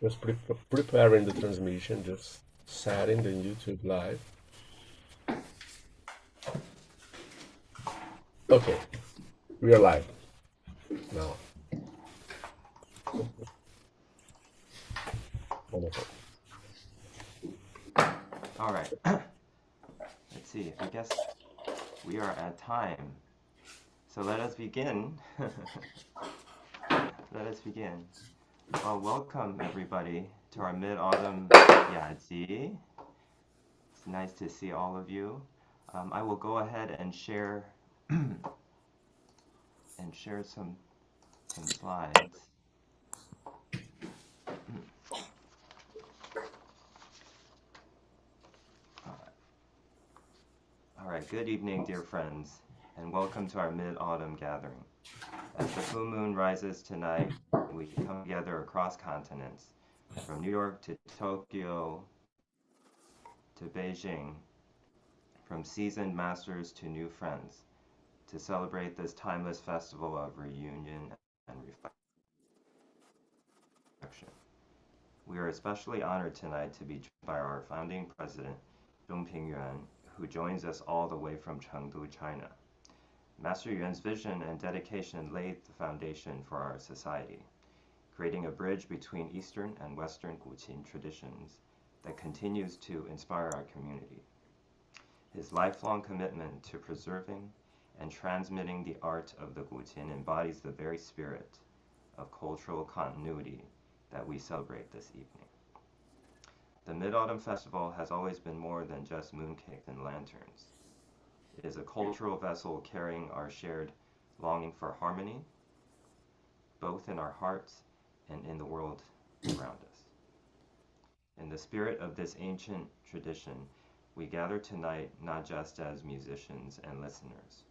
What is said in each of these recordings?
Just preparing the transmission, just setting the YouTube live. Okay, we are live now. Wonderful. All right. Let's see. I guess we are at time. So let us begin. Let us begin. Well, welcome everybody to our Mid-Autumn Yaji. It's nice to see all of you. I will go ahead and share some slides. All right, good evening, dear friends, and welcome to our Mid-Autumn gathering. As the full moon rises tonight, we come together across continents, from New York to Tokyo to Beijing, from seasoned masters to new friends, to celebrate this timeless festival of reunion and reflection. We are especially honored tonight to be joined by our founding president, Yuan, who joins us all the way from Chengdu, China. Master Yuan's vision and dedication laid the foundation for our society, creating a bridge between Eastern and Western Guqin traditions that continues to inspire our community. His lifelong commitment to preserving and transmitting the art of the Guqin embodies the very spirit of cultural continuity that we celebrate this evening. The Mid-Autumn Festival has always been more than just mooncakes and lanterns. It is a cultural vessel carrying our shared longing for harmony, both in our hearts and in the world around us. In the spirit of this ancient tradition, we gather tonight not just as musicians and listeners,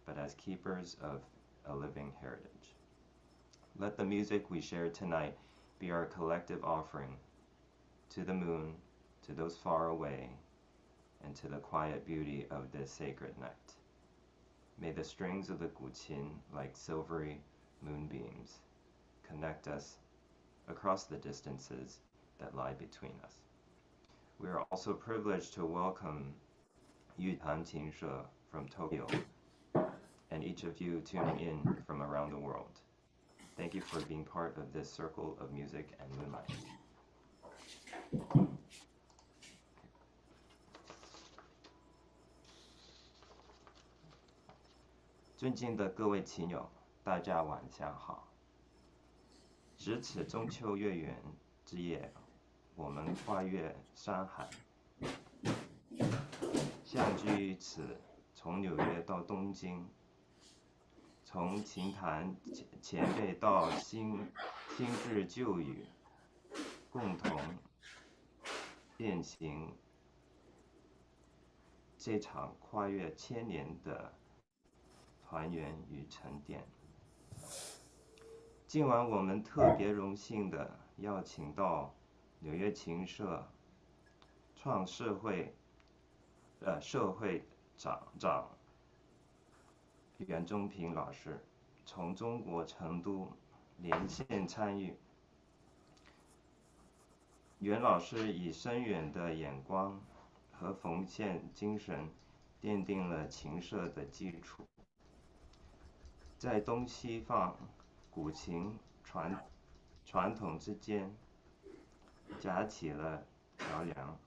but as keepers of a living heritage. Let the music we share tonight be our collective offering to the moon, to those far away, and to the quiet beauty of this sacred night. May the strings of the Guqin, like silvery moonbeams, connect us across the distances that lie between us. We are also privileged to welcome York Qin Society from Tokyo, and each of you tuning in from around the world. Thank you for being part of this circle of music and moonlight. 尊敬的各位琴友，大家晚上好。值此中秋月圆之夜，我们跨越山海，相聚于此，从纽约到东京，从琴坛前辈到新知旧语，共同践行这场跨越千年的团圆与沉淀。今晚我们特别荣幸地邀请到纽约琴社创社会长袁中平老师从中国成都连线参与。袁老师以深远的眼光和奉献精神奠定了琴社的基础，在东西方古琴传统之间架起了桥梁，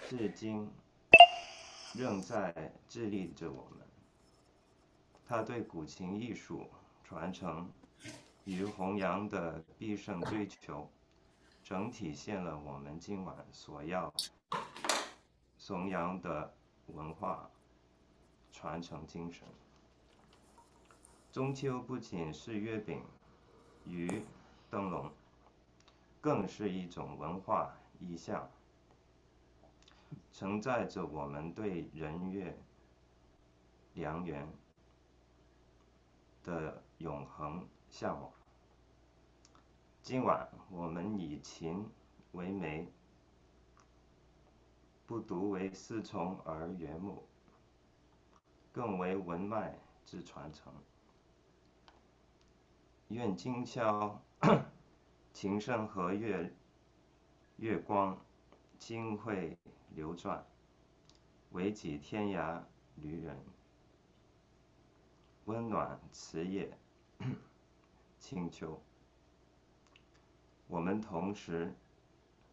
至今仍在致力着我们。他对古琴艺术传承与弘扬的必胜追求，整体现了我们今晚所要颂扬的文化传承精神。中秋不仅是月饼、鱼、灯笼，更是一种文化意象，承载着我们对人月良缘的永恒向往。今晚我们以琴为媒，不独为丝绸而圆目，更为文脉之传承。愿今宵琴声和月光金会流转，唯己天涯旅人，温暖慈夜清秋。我们同时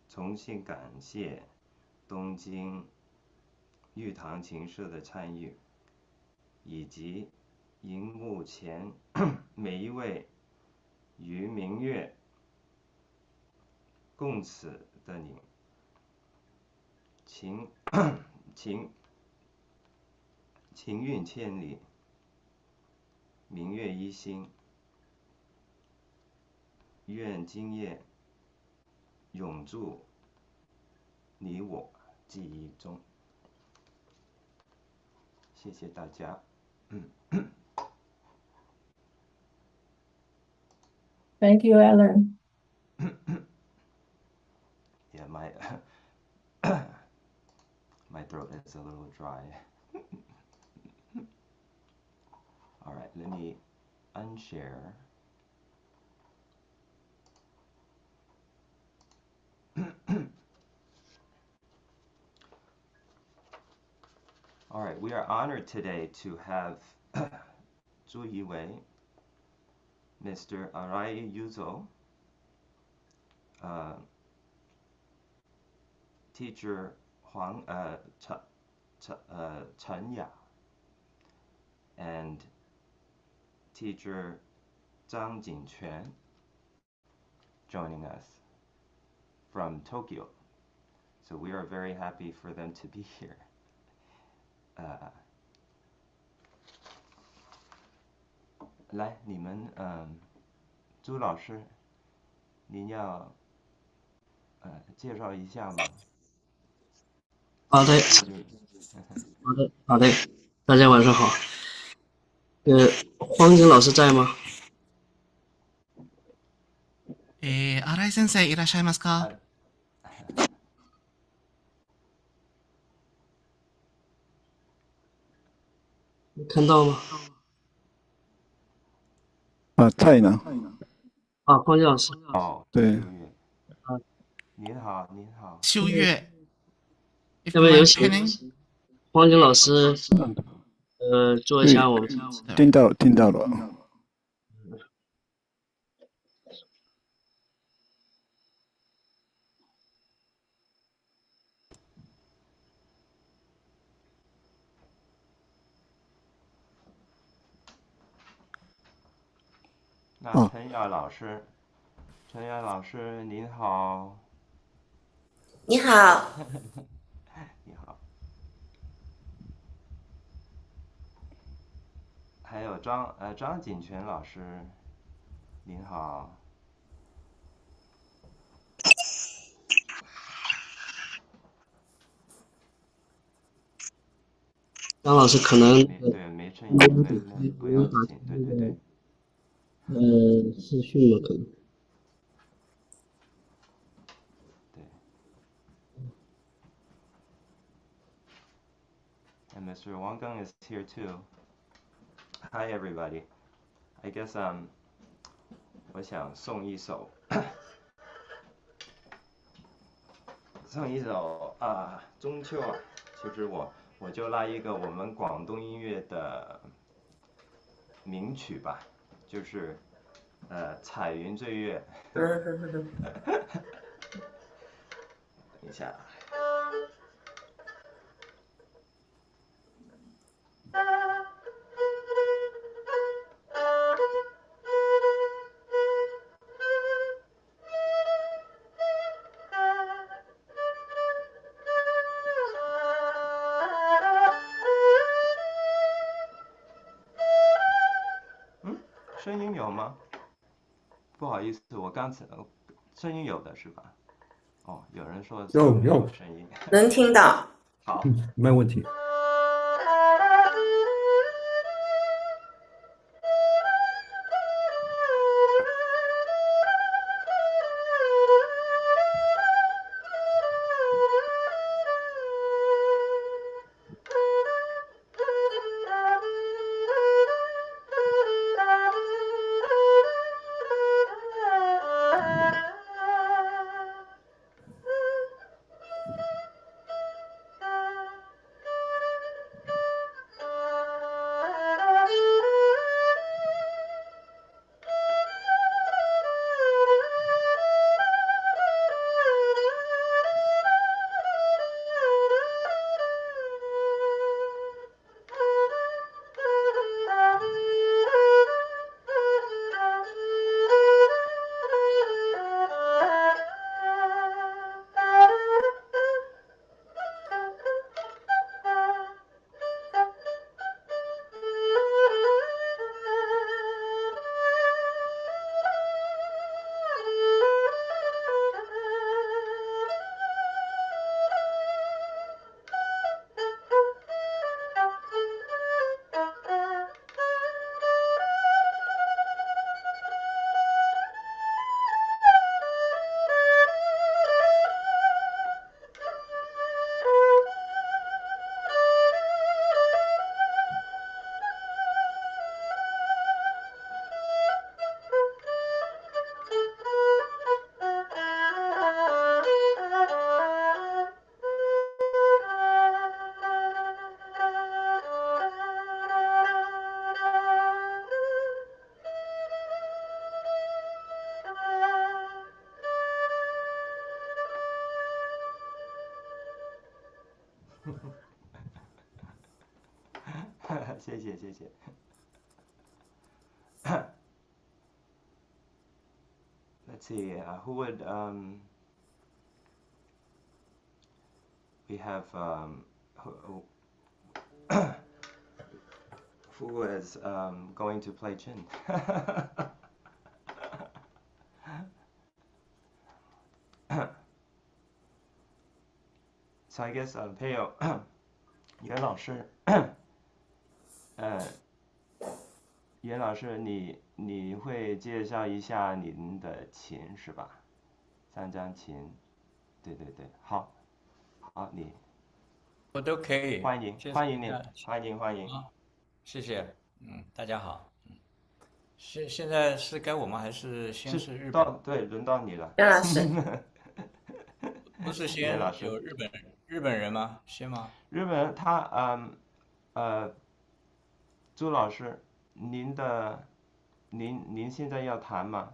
重新感谢东京玉堂琴社的参与，以及荧幕前每一位与明月共此的你。情韵千里，明月一心，愿今夜永驻你我记忆中。谢谢大家。Thank you, Alan. Yeah, my throat is a little dry. All right, let me unshare. All right, we are honored today to have Zhu Yiwei, Mr. Arai Yuzo, teacher Chen Ya, and teacher Zhang Jinquan joining us from Tokyo. So we are very happy for them to be here. 来，你们朱老师，您要介绍一下吗？好的，好的，大家晚上好。黄景老师在吗？新井先生いらっしゃいますか？看到吗？在呢。黄景老师。哦，对。您好，您好。秋月。要不要有请黄景老师做一下我们。听到了。那陈雅老师您好。你好。你好。还有张锦泉老师，您好。张老师可能对没声音，不要紧，对。视讯了可能。对。And Mr. Wang Gang is here too. Hi everybody. I guess 我想送一首中秋啊，其实我就拉一个我们广东音乐的名曲吧，就是彩云醉月。等一下。声音有吗？不好意思，我刚才声音有的是吧？哦，有人说有声音，能听到。好，没问题。谢谢谢谢。Let's see, who would we have who is going to play Qin? So I guess 配有袁老师，袁老师，你会介绍一下您的琴是吧？三张琴，对对对，好，好你。我都可以，欢迎欢迎你，欢迎欢迎。谢谢，大家好，现在是该我吗？还是先是日本？对，轮到你了。袁老师，不是先有日本人吗？先吗？日本人他朱老师，您现在要弹吗？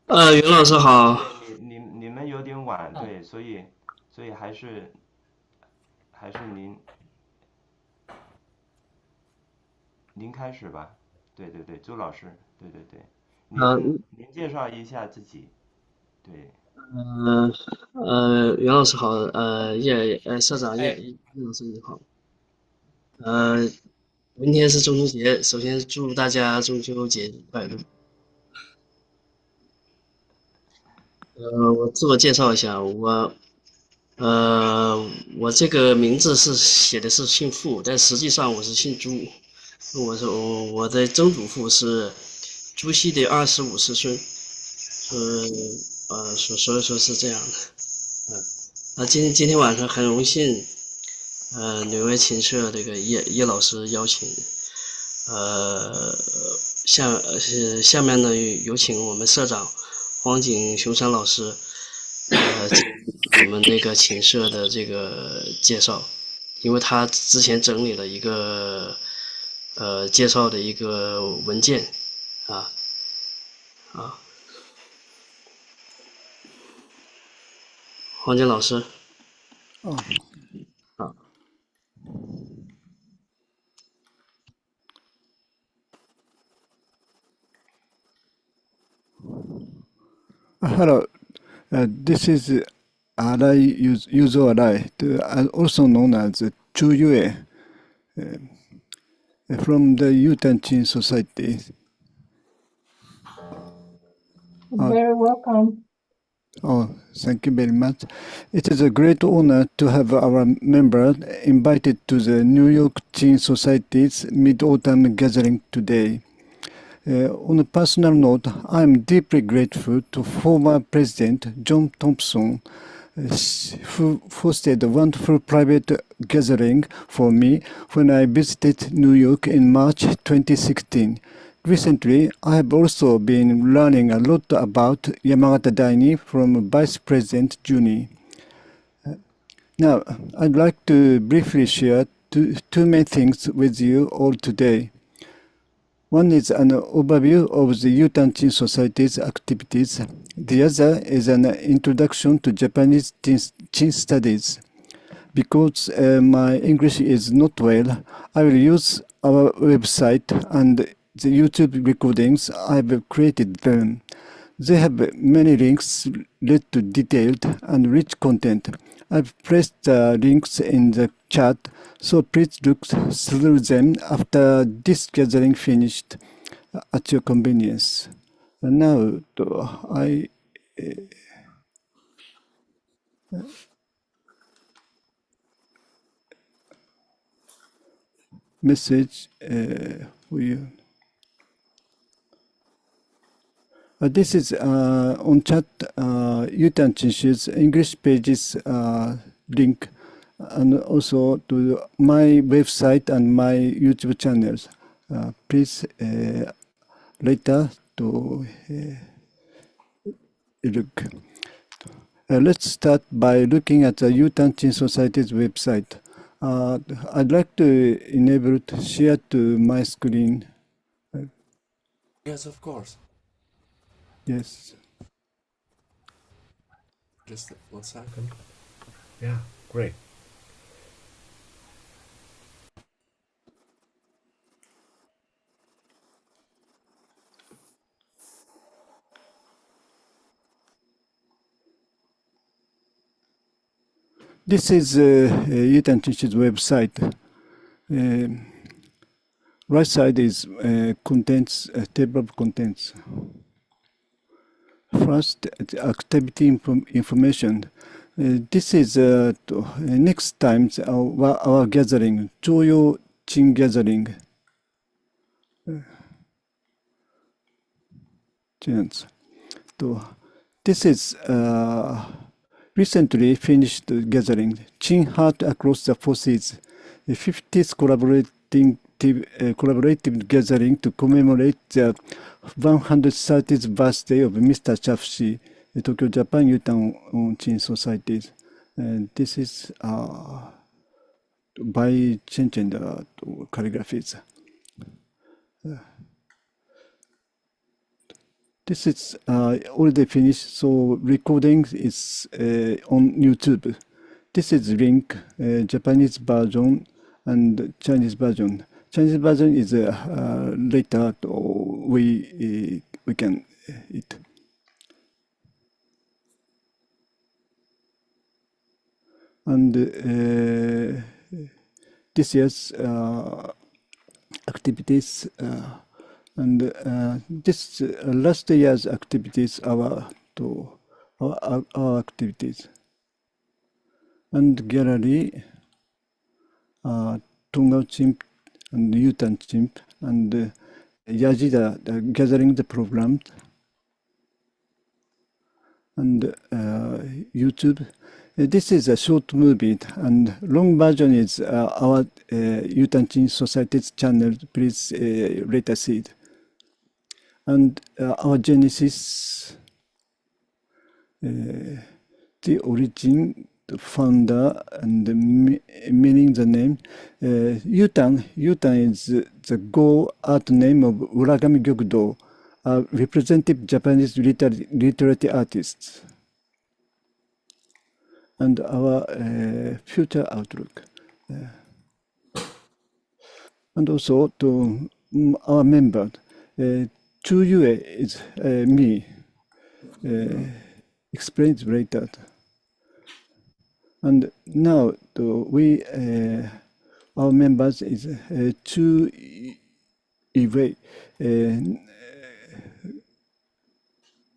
袁老师好。你们有点晚，对，所以还是您开始吧。对对对，朱老师，对对对，您介绍一下自己，对。袁老师好，社长叶老师你好。明天是中秋节，首先祝大家中秋节快乐。我自我介绍一下，我这个名字是写的是姓傅，但实际上我是姓朱。我的曾祖父是朱熹的25世孙，所以说是这样的。今天晚上很荣幸，纽约琴社这个叶老师邀请，下面呢有请我们社长黄景雄山老师，我们那个琴社的这个介绍，因为他之前整理了一个介绍的一个文件黄景老师。Hello, this is Arai Yuzo Arai, also known as Chu Yue, from the York Qin Society. Very welcome. Oh, thank you very much. It is a great honor to have our member invited to the New York Qin Society's Mid-Autumn Gathering today. On a personal note, I am deeply grateful to former President John Thompson, who hosted a wonderful private gathering for me when I visited New York in March 2016. Recently, I have also been learning a lot about Yamagata Daini from Vice President Juni. Now, I'd like to briefly share two main things with you all today. One is an overview of the York Qin Society's activities. The other is an introduction to Japanese Qin studies. Because my English is not well, I will use our website and the YouTube recordings I've created them. They have many links led to detailed and rich content. I've placed the links in the chat, so please look through them after this gathering finished at your convenience. And now, I message for you. This is on chat York Qin's English pages link, and also to my website and my YouTube channels. Please later to look. Let's start by looking at the York Qin Society's website. I'd like to enable to share to my screen. Yes, of course. Yes. Just 1 second. Yeah, great. This is Yuan Qingshe's website. Right side is contents, table of contents. First, activity information. This is next time our gathering, Choyo Chin gathering. This is recently finished gathering, Chin Heart Across the Four Seas, the 50th collaborative gathering to commemorate the 130th birthday of Mr. Chafshi, the Tokyo, Japan York Qin Society. This is by changing the calligraphies. This is already finished, so recording is on YouTube. This is link, Japanese version and Chinese version. Chinese version is later we can it. And this year's activities and this last year's activities our activities and gallery Tonga Chimp and Yuan Chimp and Yaji the gathering the program and YouTube. This is a short movie and long version is our Yuan Qin Society's channel. Please later see it. And our genesis, the origin, the founder, and the meaning, the name. Yuan is the Go art name of Uragami Gyokudo, a representative Japanese literary artist. And our future outlook. And also to our member, Chu Yue is me, explained later. And now we, our members is Chu Yue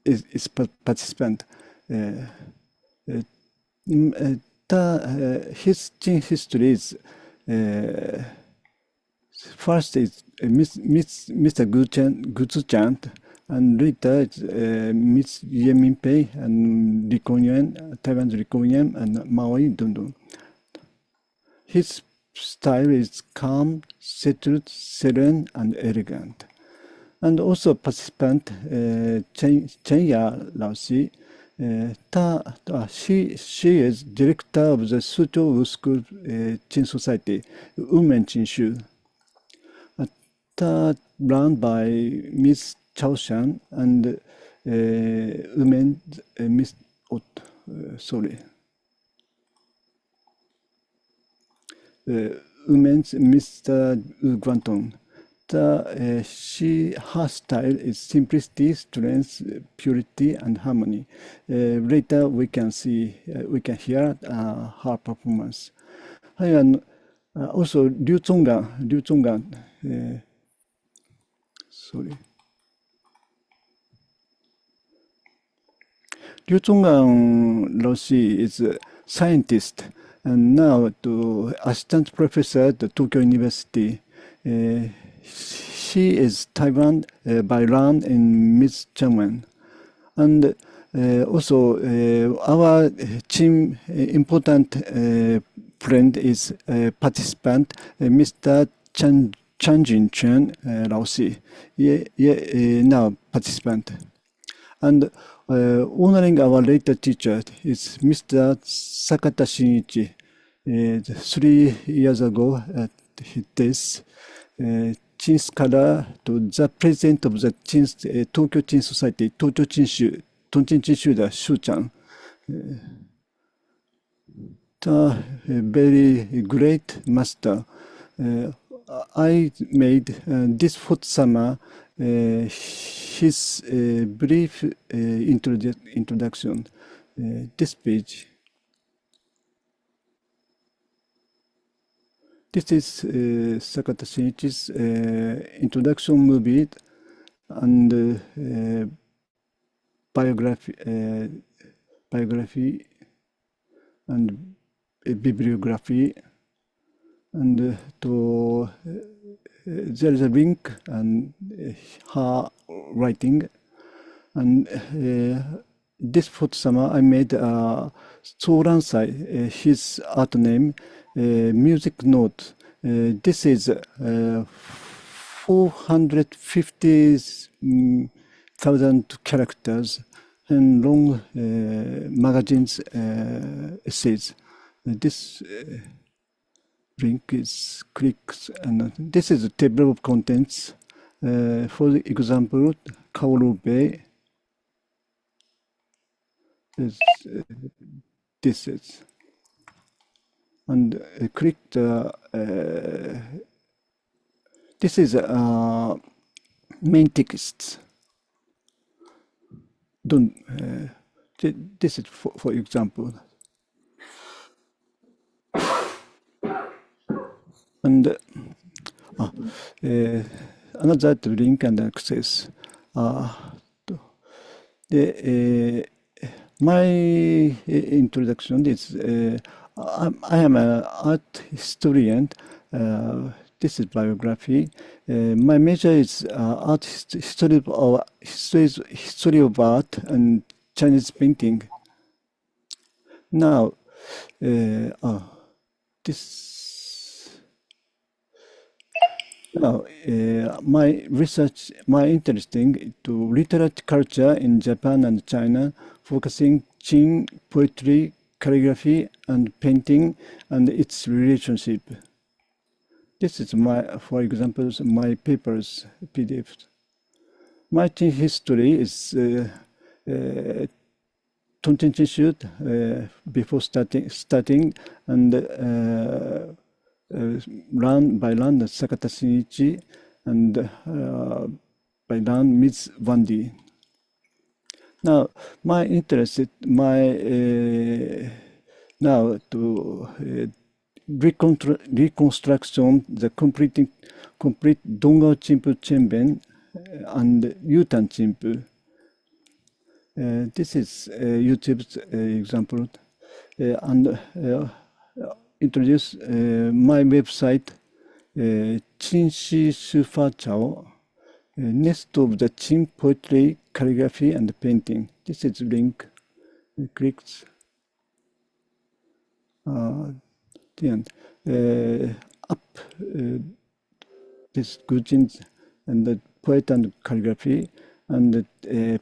is participant. His history is first is Mr. Guqin, and later it's Miss Ye Minpei and Li Kunyuan, Taiwan's Li Kunyuan, and Maoi Dundun. His style is calm, settled, serene, and elegant. And also participant Chenya Laoshi. She is director of the Suzhou School Qin Society, Women Qingshe, run by Miss Chao Shan and women Miss women's Mr. Guantong. Her style is simplicity, strength, purity, and harmony. Later we can hear her performance. And also Liu Zhonggan. Liu Zhonggan Roshi is a scientist and now to assistant professor at the Tokyo University. She is Taiwan by-land in Minzhong. And also our team important friend is participant Mr. Chang Jin-chen Laoshi, now participant. And honoring our later teacher is Mr. Sakata Shinichi. 3 years ago at his death, Qin scholar to the president of the Tokyo Qin Society, Tokyo Qingshe, Tongqing Qingshu, the Shu Chang. The very great master. I made this hot summer his brief introduction. This page. This is Sakata Shinichi's introduction movie and biography and bibliography, and there is a link and her writing, and this photo summer I made Soransai, his art name, music note. This is 450,000 characters and long magazines essays. This link is clicked, and this is a table of contents. For example, Kaoru Bay. This is, and click the. This is main text. Don't. This is for example. And another link and access. My introduction is I am an art historian. This is biography. My major is art history of art and Chinese painting. Now, my research, my interesting to literary culture in Japan and China, focusing Qing poetry, calligraphy, and painting, and its relationship. This is for example, my papers, PDFs. My Qing history is Tontin before starting, and by land Sakata Shinichi, and by land Ms. Wandi. Now, my interest, now to reconstruction, the complete Dongao Chimpu Chenben and Yutan Chimpu. This is YouTube's example, and introduce my website, Qingshe Shufa Chao, nest of the Qing poetry, calligraphy, and painting. This is link. Clicks. The end. Up this Guqins and the poet and calligraphy, and the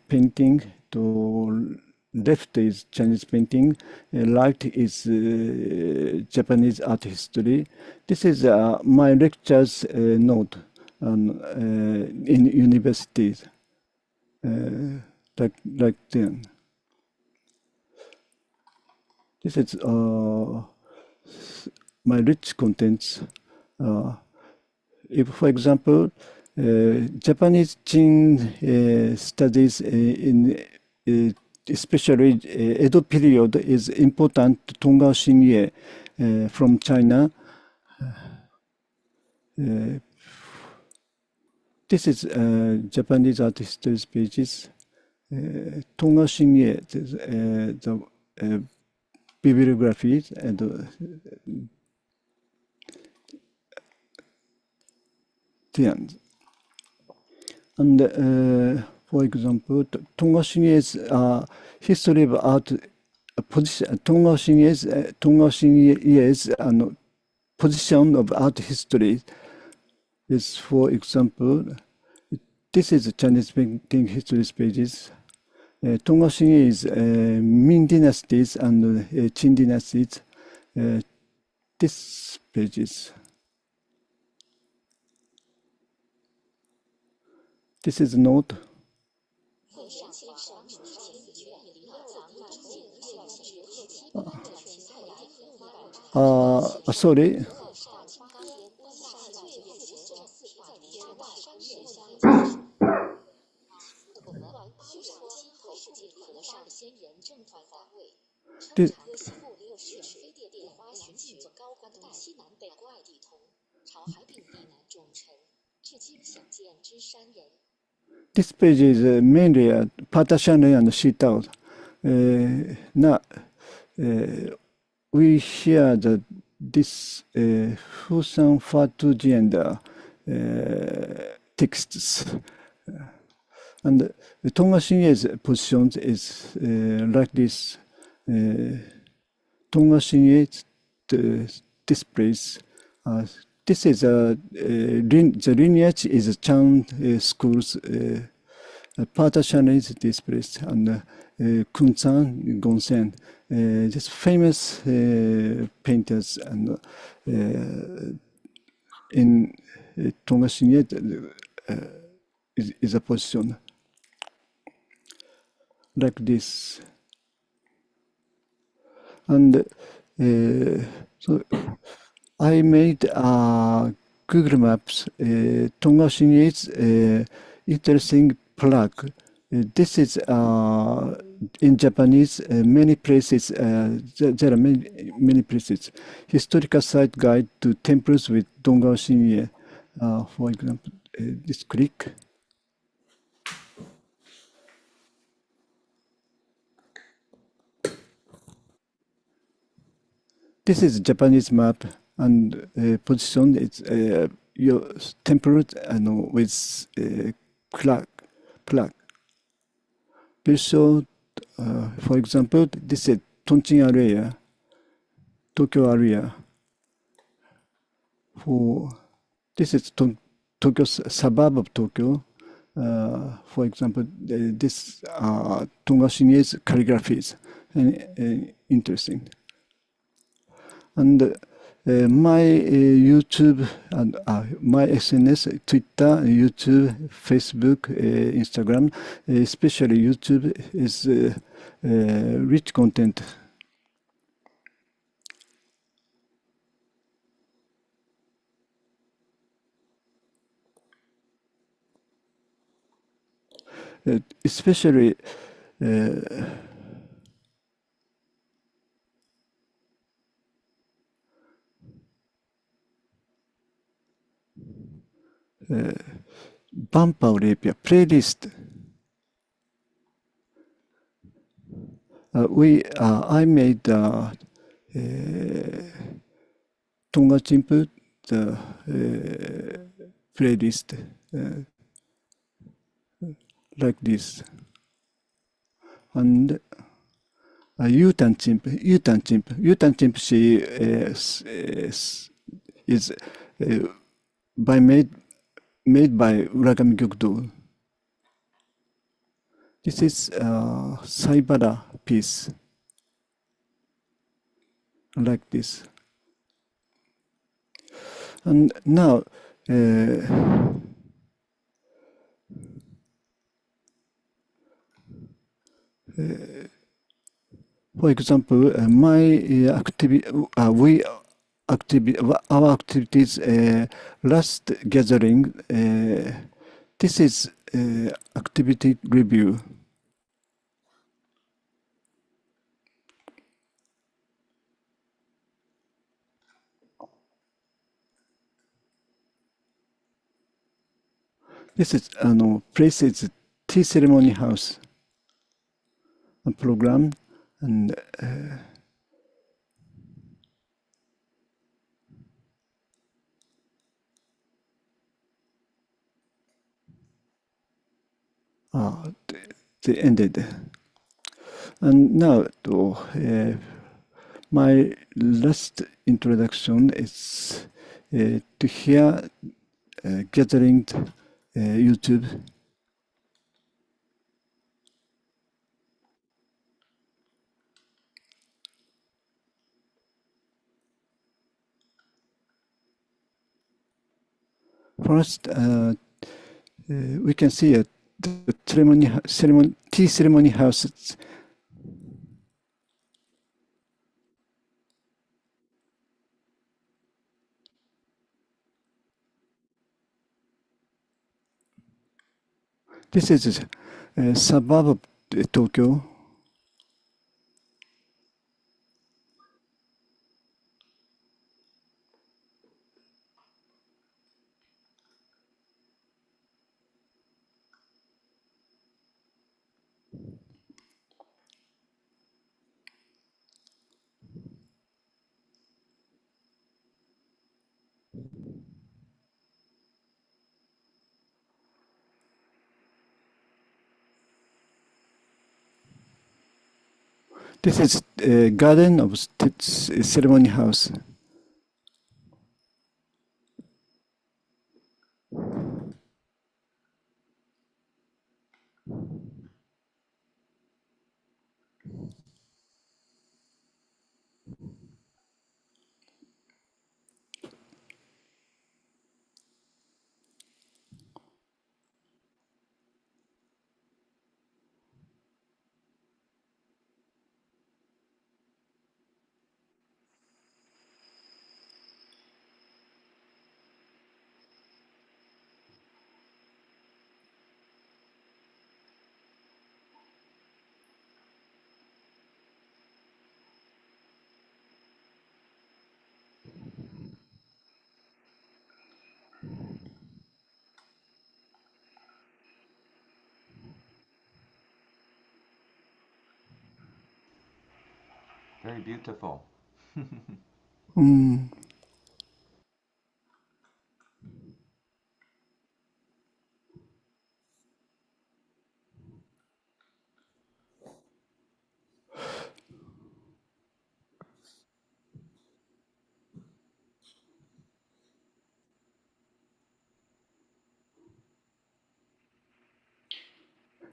painting. To left is Chinese painting, right is Japanese art history. This is my lectures note in universities, like then. This is my rich contents. If, for example, Japanese Qing studies in especially Edo period is important to Tongao Xingye from China. This is Japanese art history pages. Tongao Xingye, the bibliographies, and the end. And for example, Tongao Xingye's history of art position. Tongao Xingye's position of art history is, for example, this is the Chinese painting history pages. Tongao Xingye is Ming dynasties and Qing dynasties. This pages. This is note. Sorry. This page is mainly partitioning and sheet out. Now we hear this Fusan Fatuji and texts. And Tonga Shinye's position is like this. Tonga Shinye displays. This is the lineage is Chang schools. Partition is displays and Kunsan Gonsen. Just famous painters and in Tonga Shinye is a position like this. And so I made Google Maps. Tonga Shinye's interesting plaque. This is in Japanese. Many places. There are many places. Historical site guide to temples with Tonga Shinye. For example, this click. This is Japanese map and position. It's your temple and with plaque. We'll show, for example, this is Tonchin area, Tokyo area. This is Tokyo suburb of Tokyo. For example, this Tonga Shinye's calligraphies, interesting. And my YouTube and my SNS, Twitter, YouTube, Facebook, Instagram, especially YouTube is rich content. Especially bumper rapia playlist. I made Tonga Chimpu the playlist like this, and Yutan Chimp, she is made by Uragami Gyokdo. This is Saibara piece, like this. And now, for example, our activities last gathering. This is activity review. This is place is tea ceremony house program and they ended. And now my last introduction is to hear gathering YouTube. First, we can see the tea ceremony houses. This is a suburb of Tokyo. This is a garden of ceremony house. Very beautiful.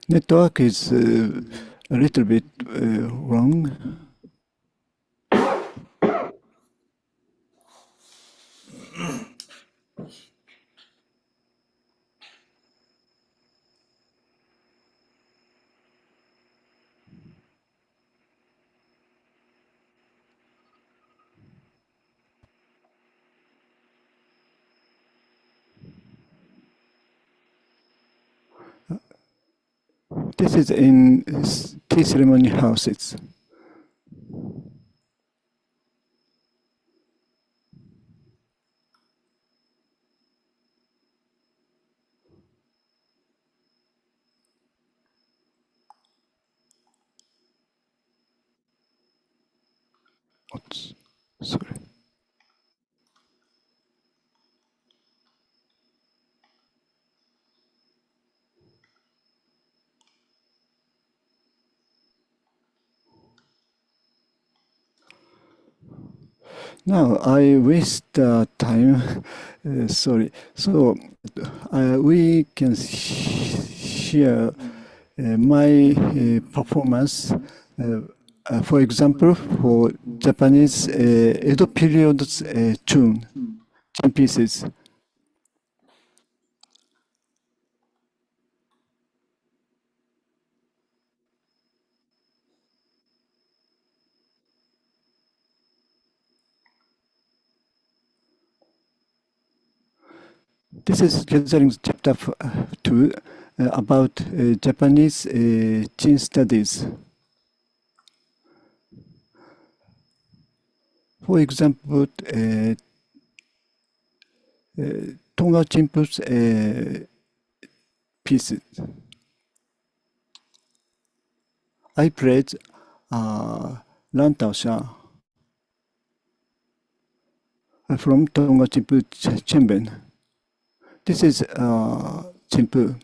Network is a little bit wrong. This is in tea ceremony houses. Oops, sorry. Now I waste time. Sorry. So we can share my performance. For example, for Japanese Edo period tune pieces. This is gathering chapter 2 about Japanese Qin studies. For example, Tonga Chimpu's pieces. I played Lantau Sha from Tonga Chimpu Chemben. This is Chimpu.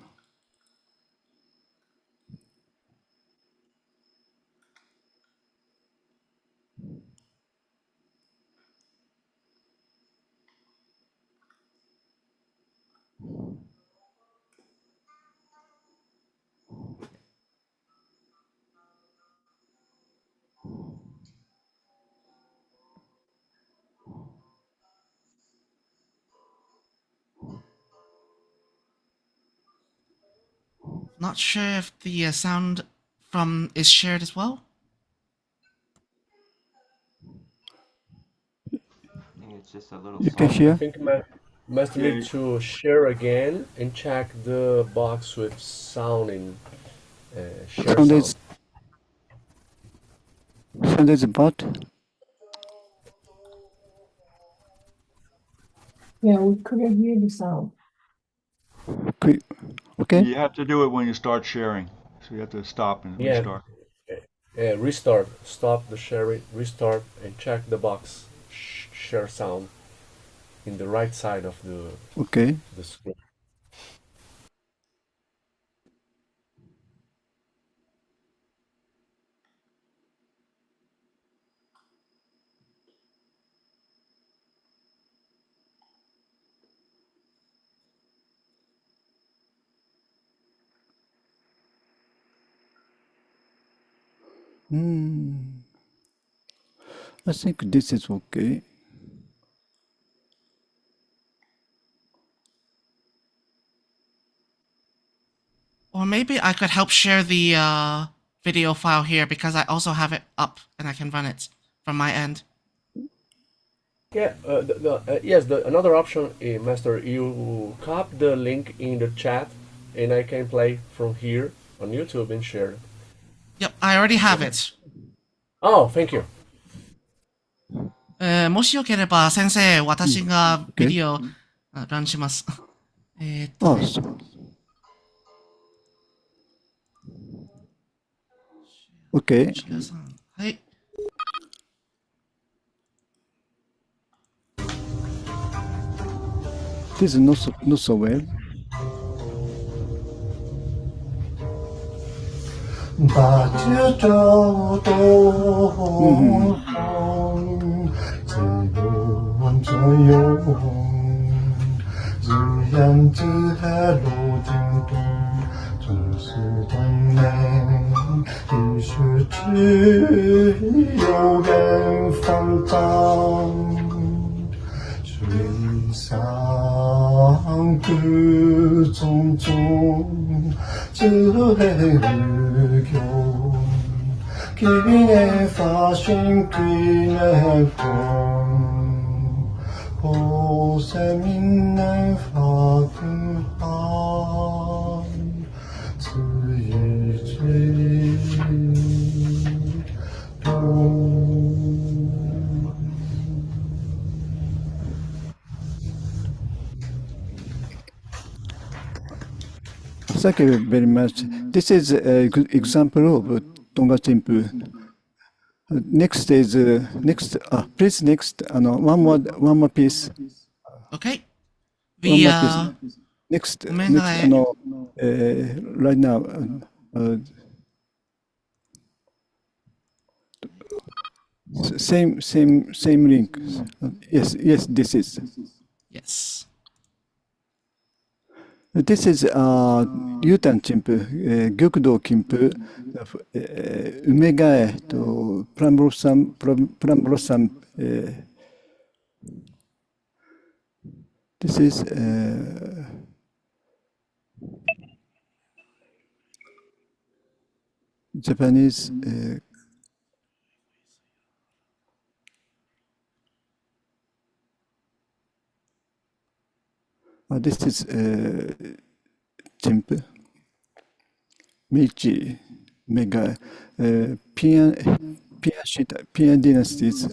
Not sure if the sound from is shared as well. I think it's just a little You can soft. I hear? think Master need to share again and check the box with sound in share Sound sound. is about. Yeah, we couldn't hear the sound. Okay. You have to do it when you start sharing. So you have to stop and Yeah, restart. restart. Stop the sharing, restart, and check the box share sound in the right side of the screen. I think this is okay. Or maybe I could help share the video file here because I also have it up and I can run it from my end. Yeah, yes, another option, Master, you copy the link in the chat and I can play from here on YouTube and share. Yep, I already have it. Oh, thank you. もしよければ先生、私がビデオランします。Okay. はい。This is not so well. 把酒浇东风，几路左右，日阳之海路径东，总是断美，一时只有远方长。水上歌种种，只为日久。Qingshe发心Qingshe风，后世民难发平安，此一最多。Thank you very much. This is a good example of Tonga temple. Next is please next one more piece. Okay. Next right now same link. Yes, this is. Yes. This is Yuan temple, Guqin temple, Umegae to plum blossom. This is Japanese. This is temple, Meiji, Mega, Pian dynasties.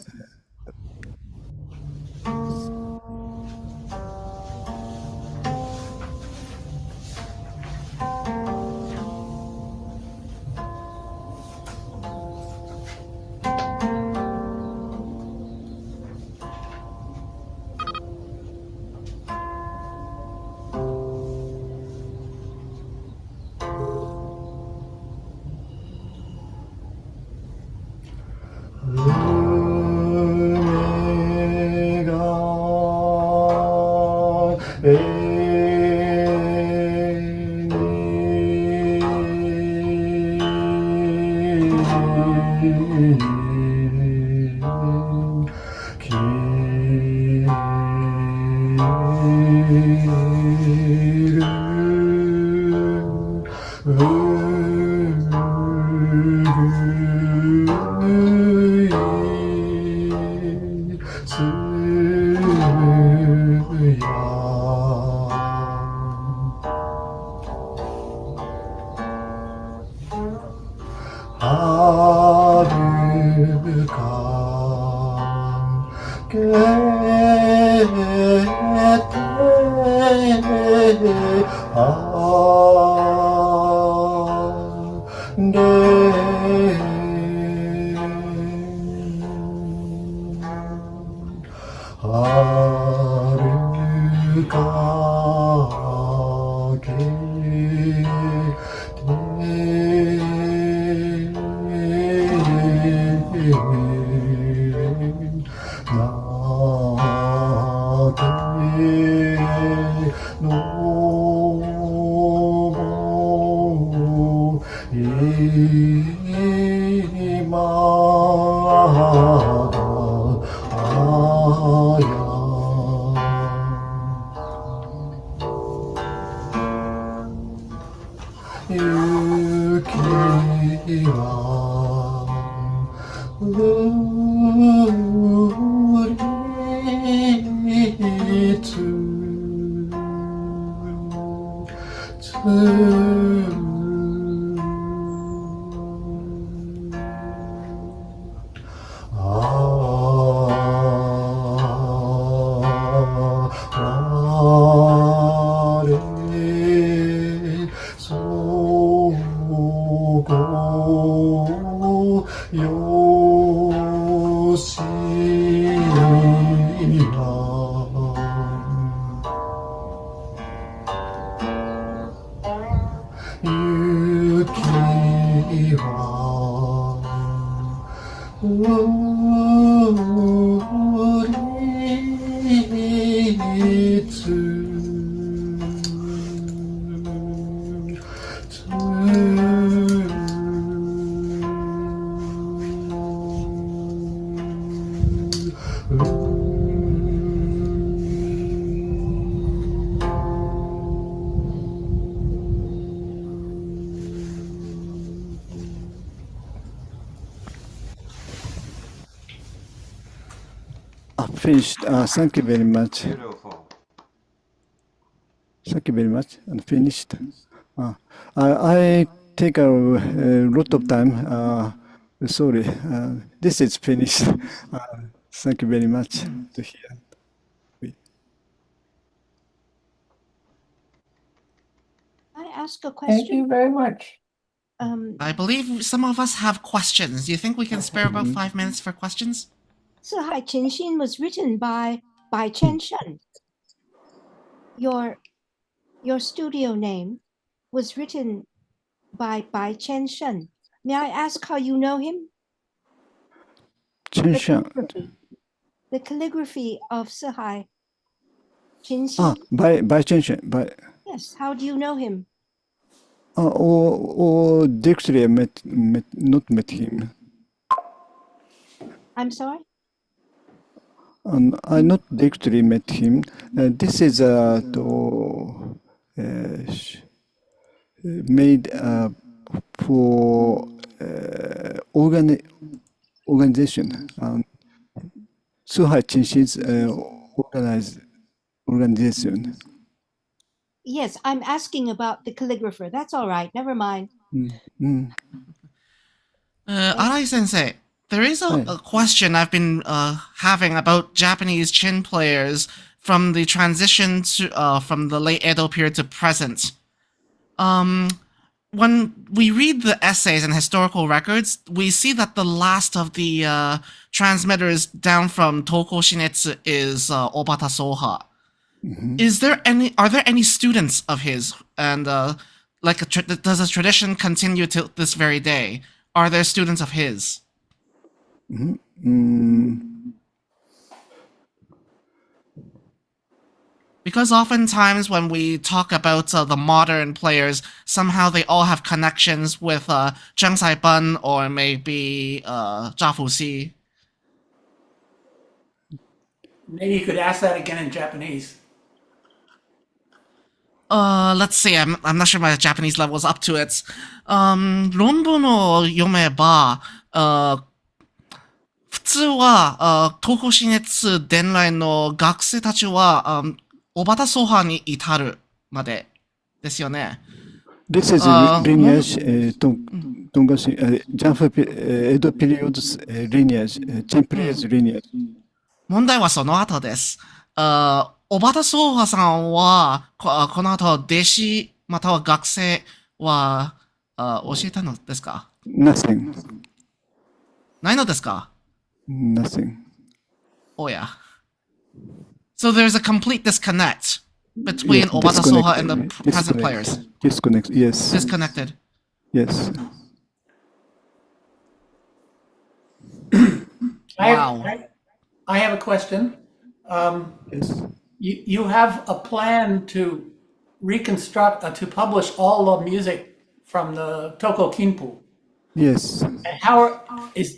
Finished. Thank you very much. Beautiful. Thank you very much. And finished. I take a lot of time. Sorry. This is finished. Thank you very much to hear. I ask a Thank question? you very much. I believe some of us have questions. Do you think we can spare about 5 minutes for questions? Xuezhai Qingshe was written by Chen Shen. Your studio name was written by Chen Shen. May I ask how you know him? Chen Shen. The calligraphy of Xuezhai Qingshe. By Chen Shen. Yes, how do you know him? Directly I not met him. I'm sorry? I not directly met him. This is made for organization. Xuezhai Qingshe's organization. Yes, I'm asking about the calligrapher. That's all right. Never mind. Arai Sensei, there is a question I've been having about Japanese chin players from the transition to from the late Edo period to present. When we read the essays and historical records, we see that the last of the transmitters down from Toko Shinetsu is Obata Soha. Are there any students of his, and does the tradition continue to this very day? Are there students of his? Because oftentimes when we talk about the modern players, somehow they all have connections with Zheng Saibun or maybe Zha Fuxi. Maybe you could ask that again in Japanese. Let's see. I'm not sure my Japanese level is up to it. 論文を読めば、普通は東方新越伝来の学生たちは小畑総派に至るまでですよね。This is lineage, Edo period's lineage, Chen period's lineage. 問題はその後です。小畑総派さんはこの後弟子または学生は教えたのですか？ Nothing. ないのですか？ Nothing. Oh yeah. So there's a complete disconnect between Obata Soha and the present players. Disconnect, yes. Disconnected. Yes. Wow. I have a question. Yes. You have a plan to reconstruct, to publish all the music from the Toko Kinpu. Yes. And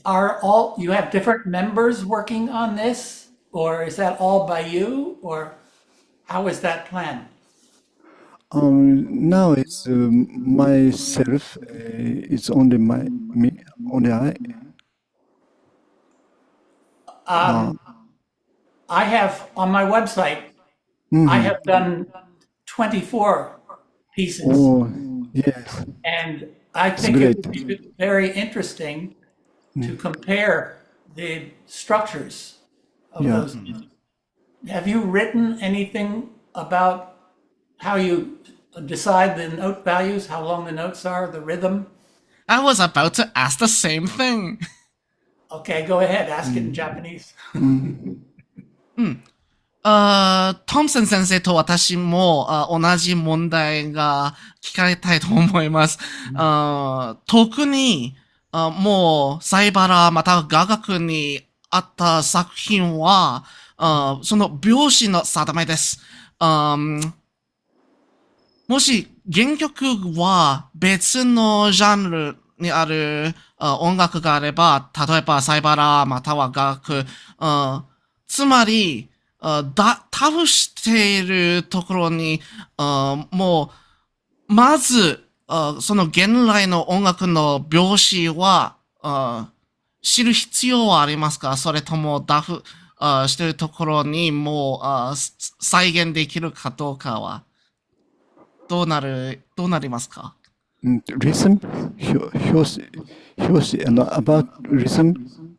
are all you have different members working on this, or is that all by you, or how is that planned? Now it's myself. It's only me, only I. I have on my website. I have done 24 pieces. Oh, yes. And I think it would be very interesting to compare the structures of those. Have you written anything about how you decide the note values, how long the notes are, the rhythm? I was about to ask the same thing. Okay, go ahead. Ask it in Japanese. トムセン先生と私も同じ問題が聞かれたいと思います。特にもうサイバラまたは雅楽にあった作品はその拍子の定めです。もし原曲は別のジャンルにある音楽があれば、例えばサイバラまたは雅楽、つまりタフしているところに、もう、まず、その原来の音楽の拍子は、知る必要はありますか？それともタフしているところにもう再現できるかどうかは、どうなりますか？ Rhythm? 拍子 about rhythm?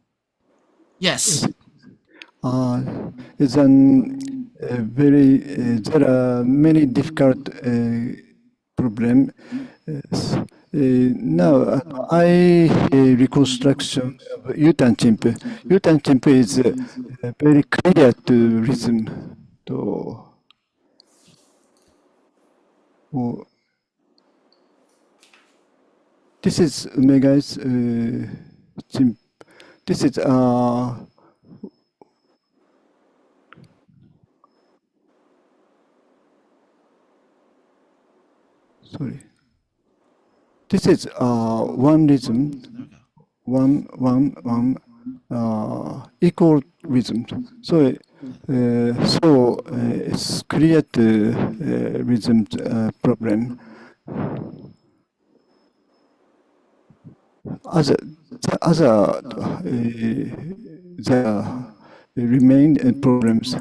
Yes. It's there are many difficult problems. Now, I reconstruction of Yutan Chimpu. Yutan Chimpu is very clear to rhythm. This is Omega's chimp. This is sorry. This is one rhythm, one equal rhythm. So it's clear the rhythm problem. There remain problems.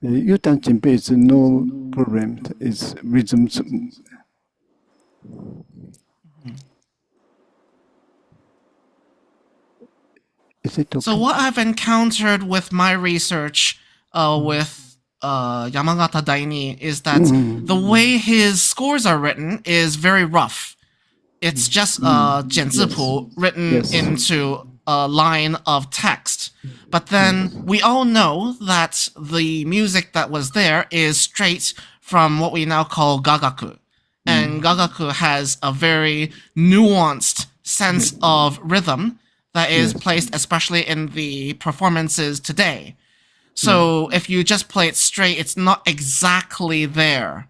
Yutan Chimpe is no problem. It's rhythms. Is it okay? So what I've encountered with my research with Yamagata Daini is that the way his scores are written is very rough. It's just jianzipu written into a line of text. But then we all know that the music that was there is straight from what we now call gagaku. And gagaku has a very nuanced sense of rhythm that is placed especially in the performances today. So if you just play it straight, it's not exactly there.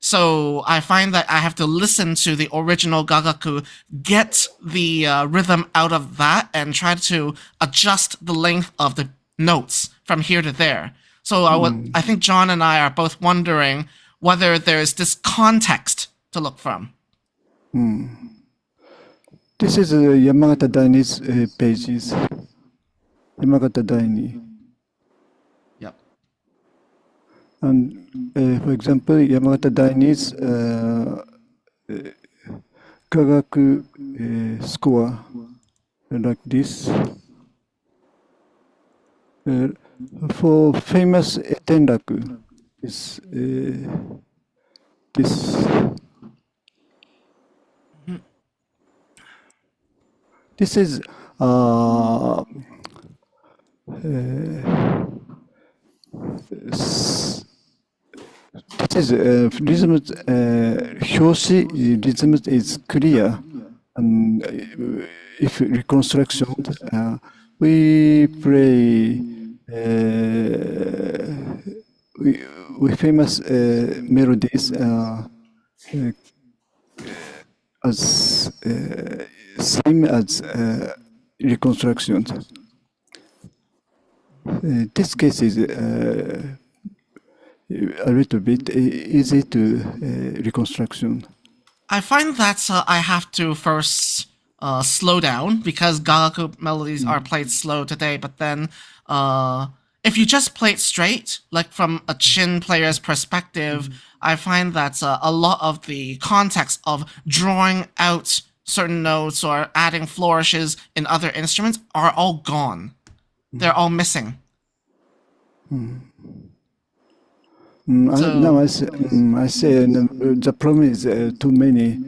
So I find that I have to listen to the original gagaku, get the rhythm out of that, and try to adjust the length of the notes from here to there. So I think John and I are both wondering whether there's this context to look from. This is Yamagata Daini's pages. Yamagata Daini. Yep. And for example, Yamagata Daini's Gagaku score like this. For famous Tenraku is this. This is rhythm. Hyoshi rhythm is clear, and if reconstruction, we play we famous melodies as same as reconstruction. This case is a little bit easy to reconstruction. I find that I have to first slow down because Gagaku melodies are played slow today, but then if you just play it straight, like from a Qin player's perspective, I find that a lot of the context of drawing out certain notes or adding flourishes in other instruments are all gone. They're all missing. Now I say the problem is too many.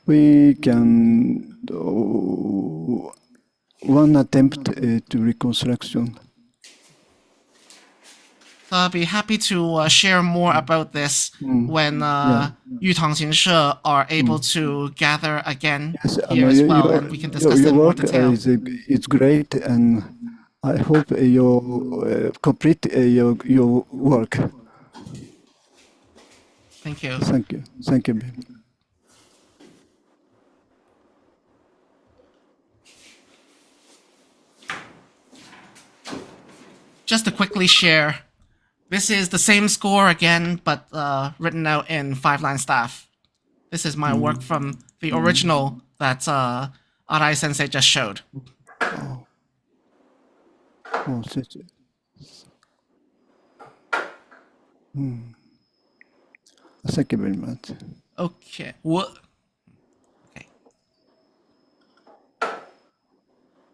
We can do one attempt to reconstruction. So I'll be happy to share more about this when Yutang Qingshe are able to gather again here as well, and we can discuss it in more detail. It's great, and I hope you complete your work. Thank you. Thank you. Thank you. Just to quickly share, this is the same score again, but written out in 5-line staff. This is my work from the original that Arai Sensei just showed. Thank you very much. Okay. What?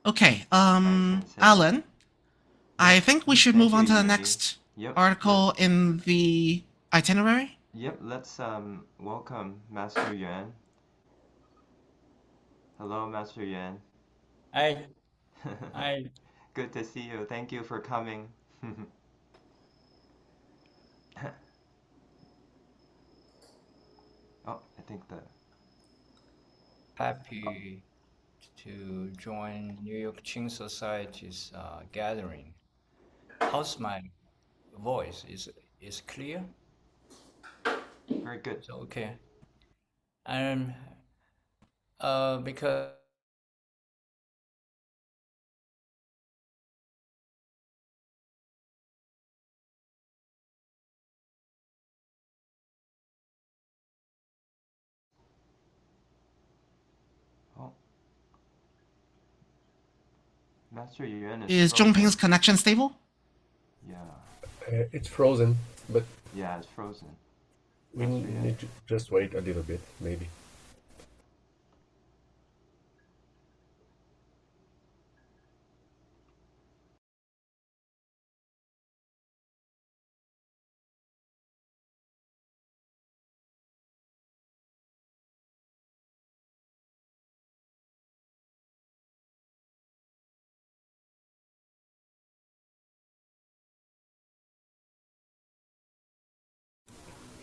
Okay. Alan, I think we should move on to the next article in the itinerary. Yep, let's welcome Master Yuan. Hello, Master Yuan. Hi. Hi. Good to see you. Thank you for coming. Oh, I think that. Happy to join New York Qin Society's gathering. How's my voice? Is clear? Very good. Okay. And because Master Yuan Is Zhongping's connection stable? Yeah. It's frozen, but yeah, it's frozen. We need to just wait a little bit, maybe.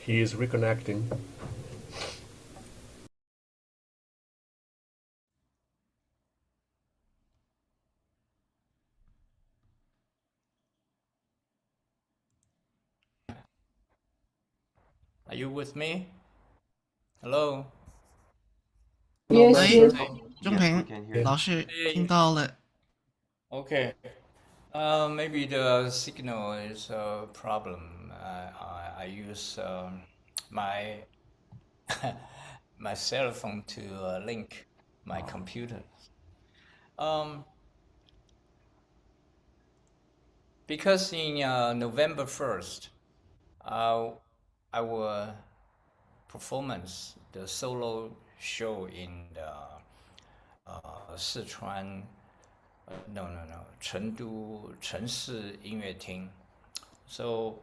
He is reconnecting. are you with me? Hello. Yes, yes. 中平老师听到了。 Okay. Maybe the signal is a problem. I use my my cell phone to link my computer. Because in November 1st, our performance, the solo show in the Sichuan, Chengdu 城市音乐厅. So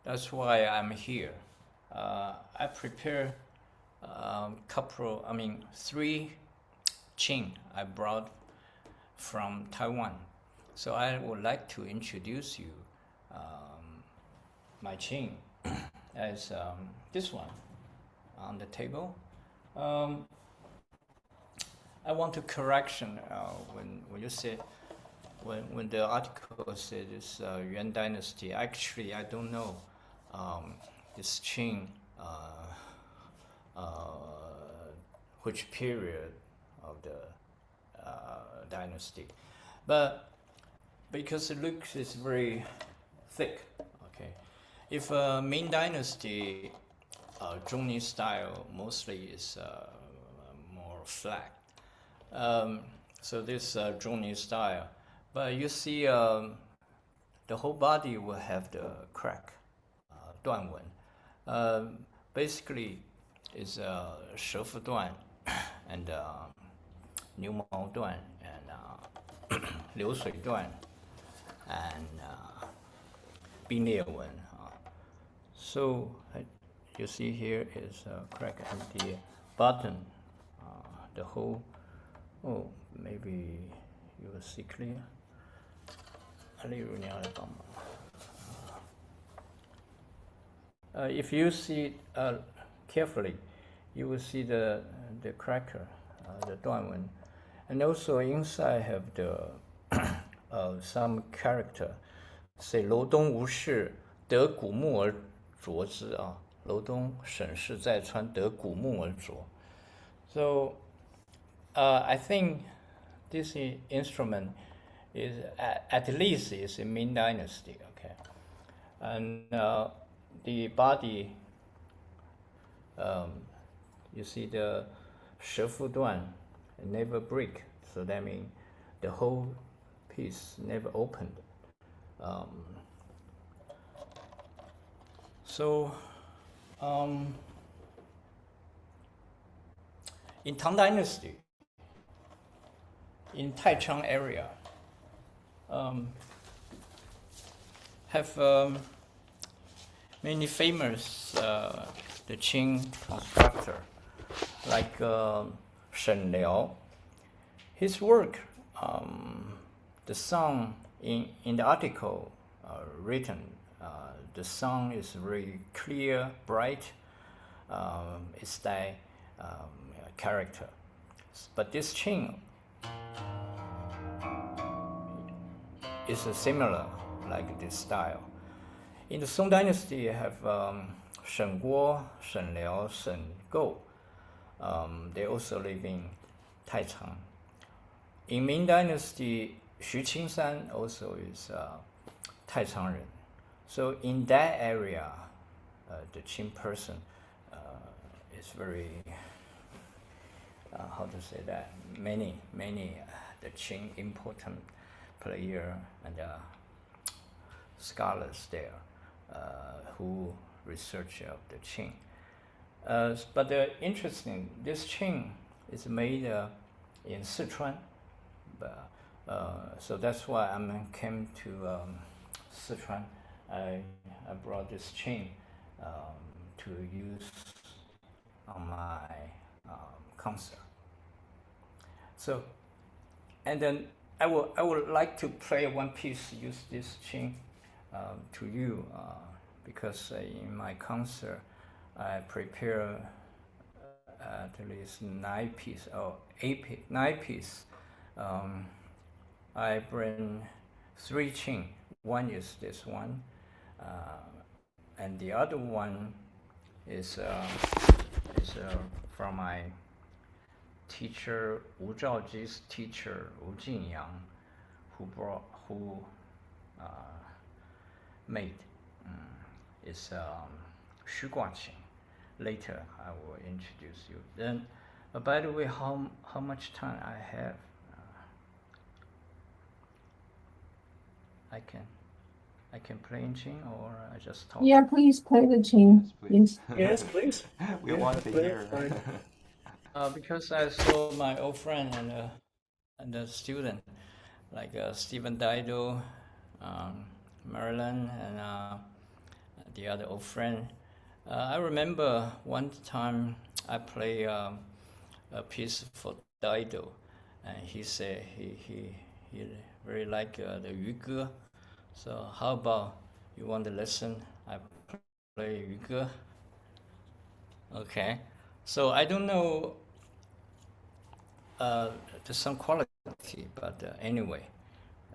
that's why I'm here. I prepare three Qing I brought from Taiwan. So I would like to introduce you my Qing as this one on the table. I want to correction when you say when the article said it's Yuan dynasty. Actually, I don't know this Qing which period of the dynasty, but because it looks is very thick. Okay, if Ming Dynasty, Zhongni style mostly is more flat. So this Zhongni style, but you see the whole body will have the crack, 断纹. Basically, is 蛇腹断 and 牛毛断 and 流水断 and 冰裂纹. So you see here is a crack at the bottom, the whole. Oh, maybe you will see clear. If you see carefully, you will see the cracker, the 断纹, and also inside have the some character. Say 楼东无事得古木而着之啊，楼东省事在川得古木而着. So I think this instrument is at least is in Ming Dynasty, okay, and the body, you see the 蛇腹断 never break, so that means the whole piece never opened. In Tang Dynasty, in Taichung area, have many famous the Qing constructor like Shen Liao. His work, the song in the article written, the song is very clear, bright. It's that character, but this Qing is similar like this style. In the Song Dynasty, you have Shen Guo, Shen Liao, Shen Gou. They also live in Taichung. In Ming Dynasty, Xu Qingshan also is Taichung. So in that area, the Qing person is very, how to say that, many the Qing important player and scholars there who research of the Qing. But interesting, this Qing is made in Sichuan, but, so that's why I came to Sichuan. I brought this Qing to use on my concert. So, and then I would like to play one piece, use this Qing to you, because in my concert I prepare at least 9 pieces or 9 pieces. I bring 3 Qing. One is this one, and the other one is from my teacher Wu Zhaoji's teacher Wu Jinyang, who made. It's Xu Guqin. Later I will introduce you. Then, by the way, how much time I have? I can play in Qing, or I just talk? Yeah, please play the Qing. Yes, please. Yes, please. We want to hear. Because I saw my old friend and a student, like Stephen Dido, Marilyn, and the other old friend. I remember one time I play a piece for Dido, and he said he very like the Yu Ge. So how about you want to listen? I play Yu Ge. Okay. So I don't know the sound quality, but anyway,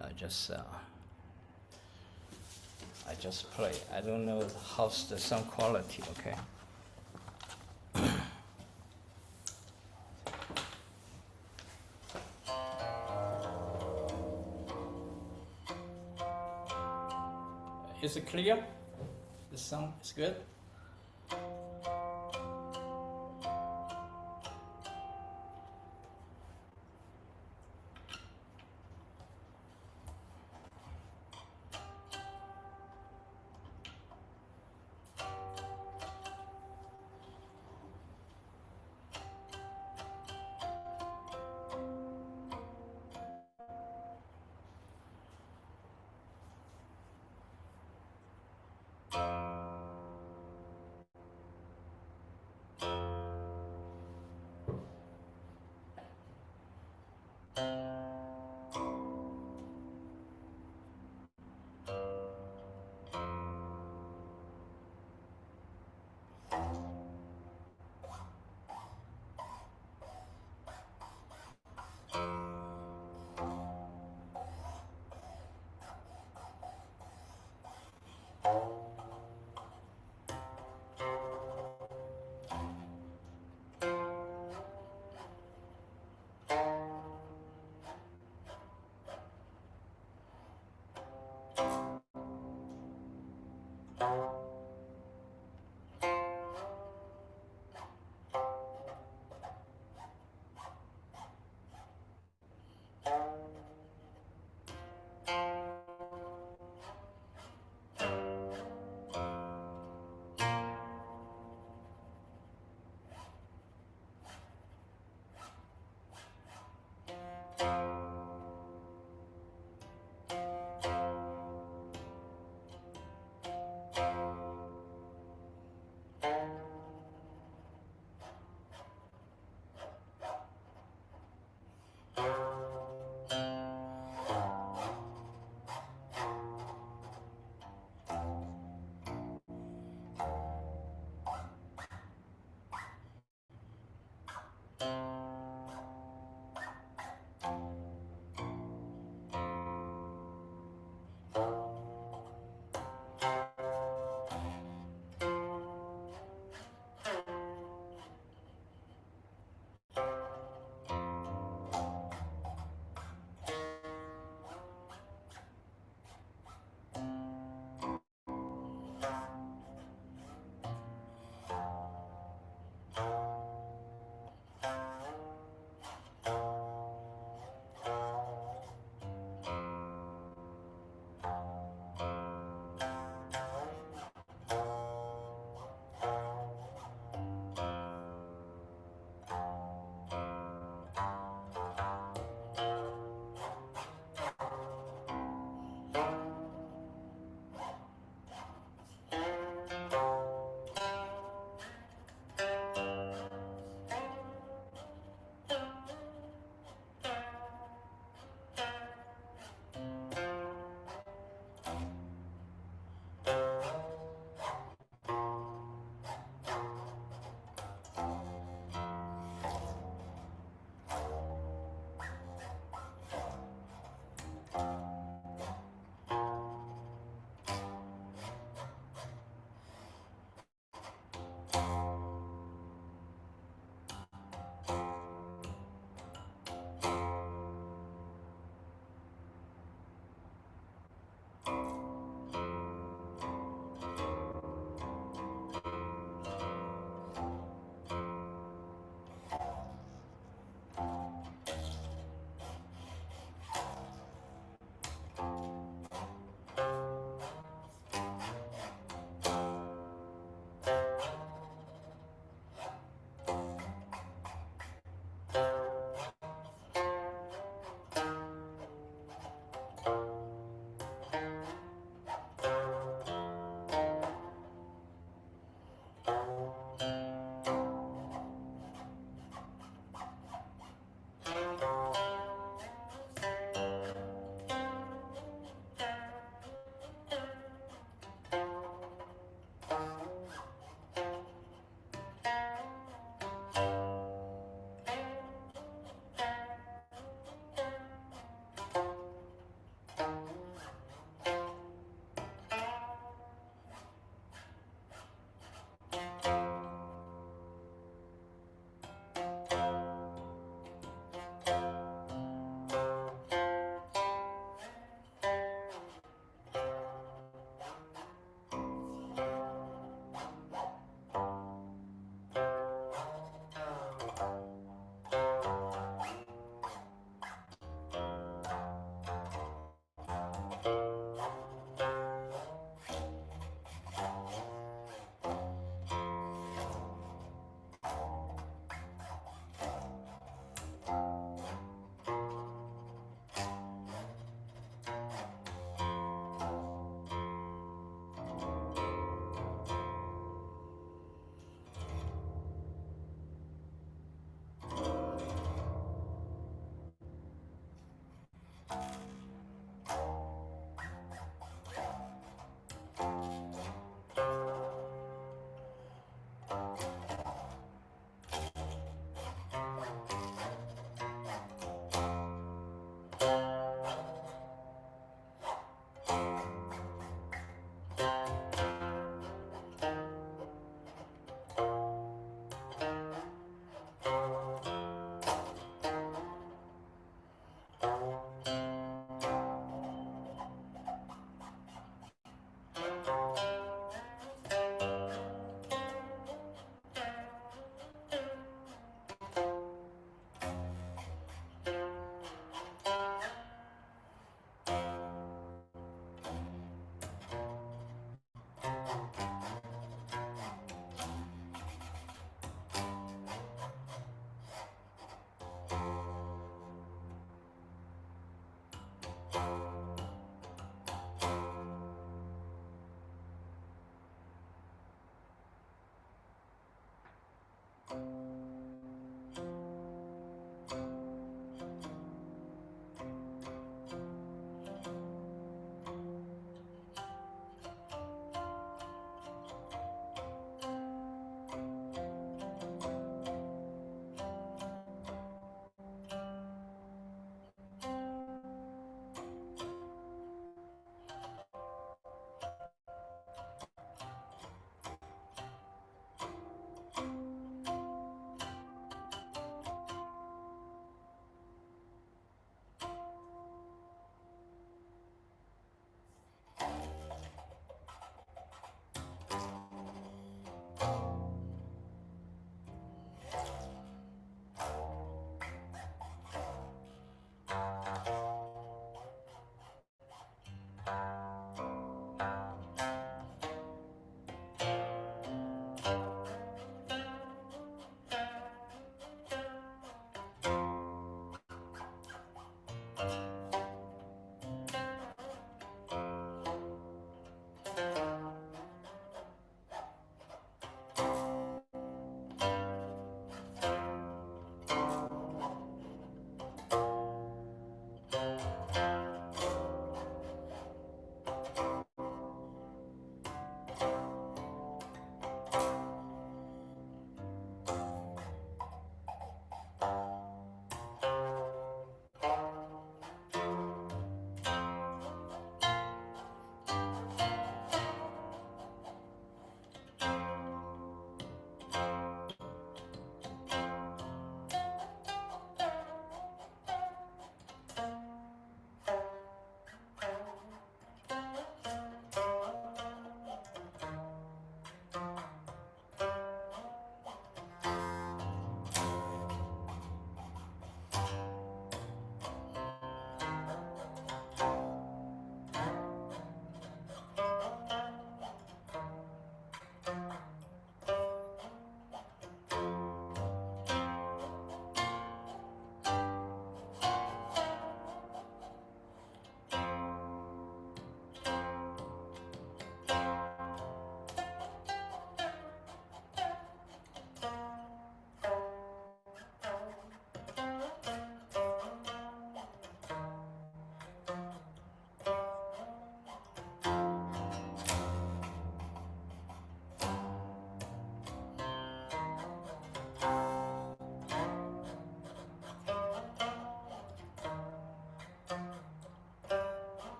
I just play. I don't know how's the sound quality. Okay. Is it clear? The sound is good?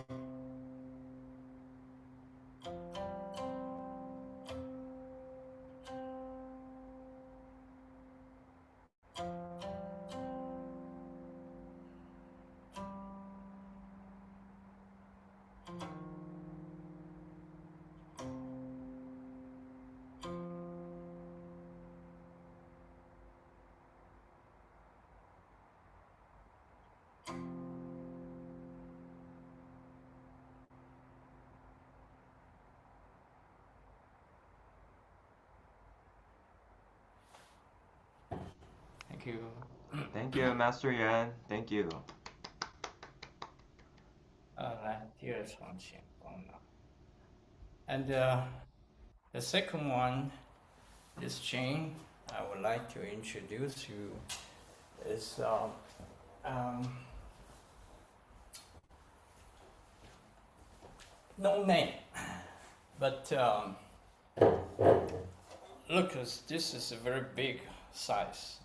Thank you. Thank you, Master Yuan. Thank you. 来第二场请光拿。And the second one, this chain I would like to introduce you is no name, but look, this is a very big size.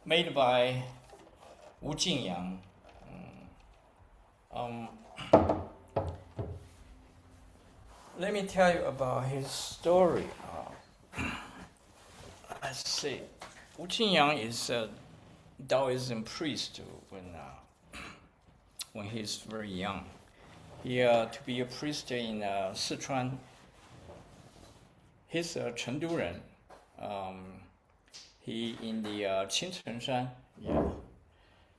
Made by Wu Jingyang. Let me tell you about his story. Let's see. Wu Jingyang is a Taoism priest when he's very young. He to be a priest in Sichuan. He's a Chengdu-ren. He in the Qingshe,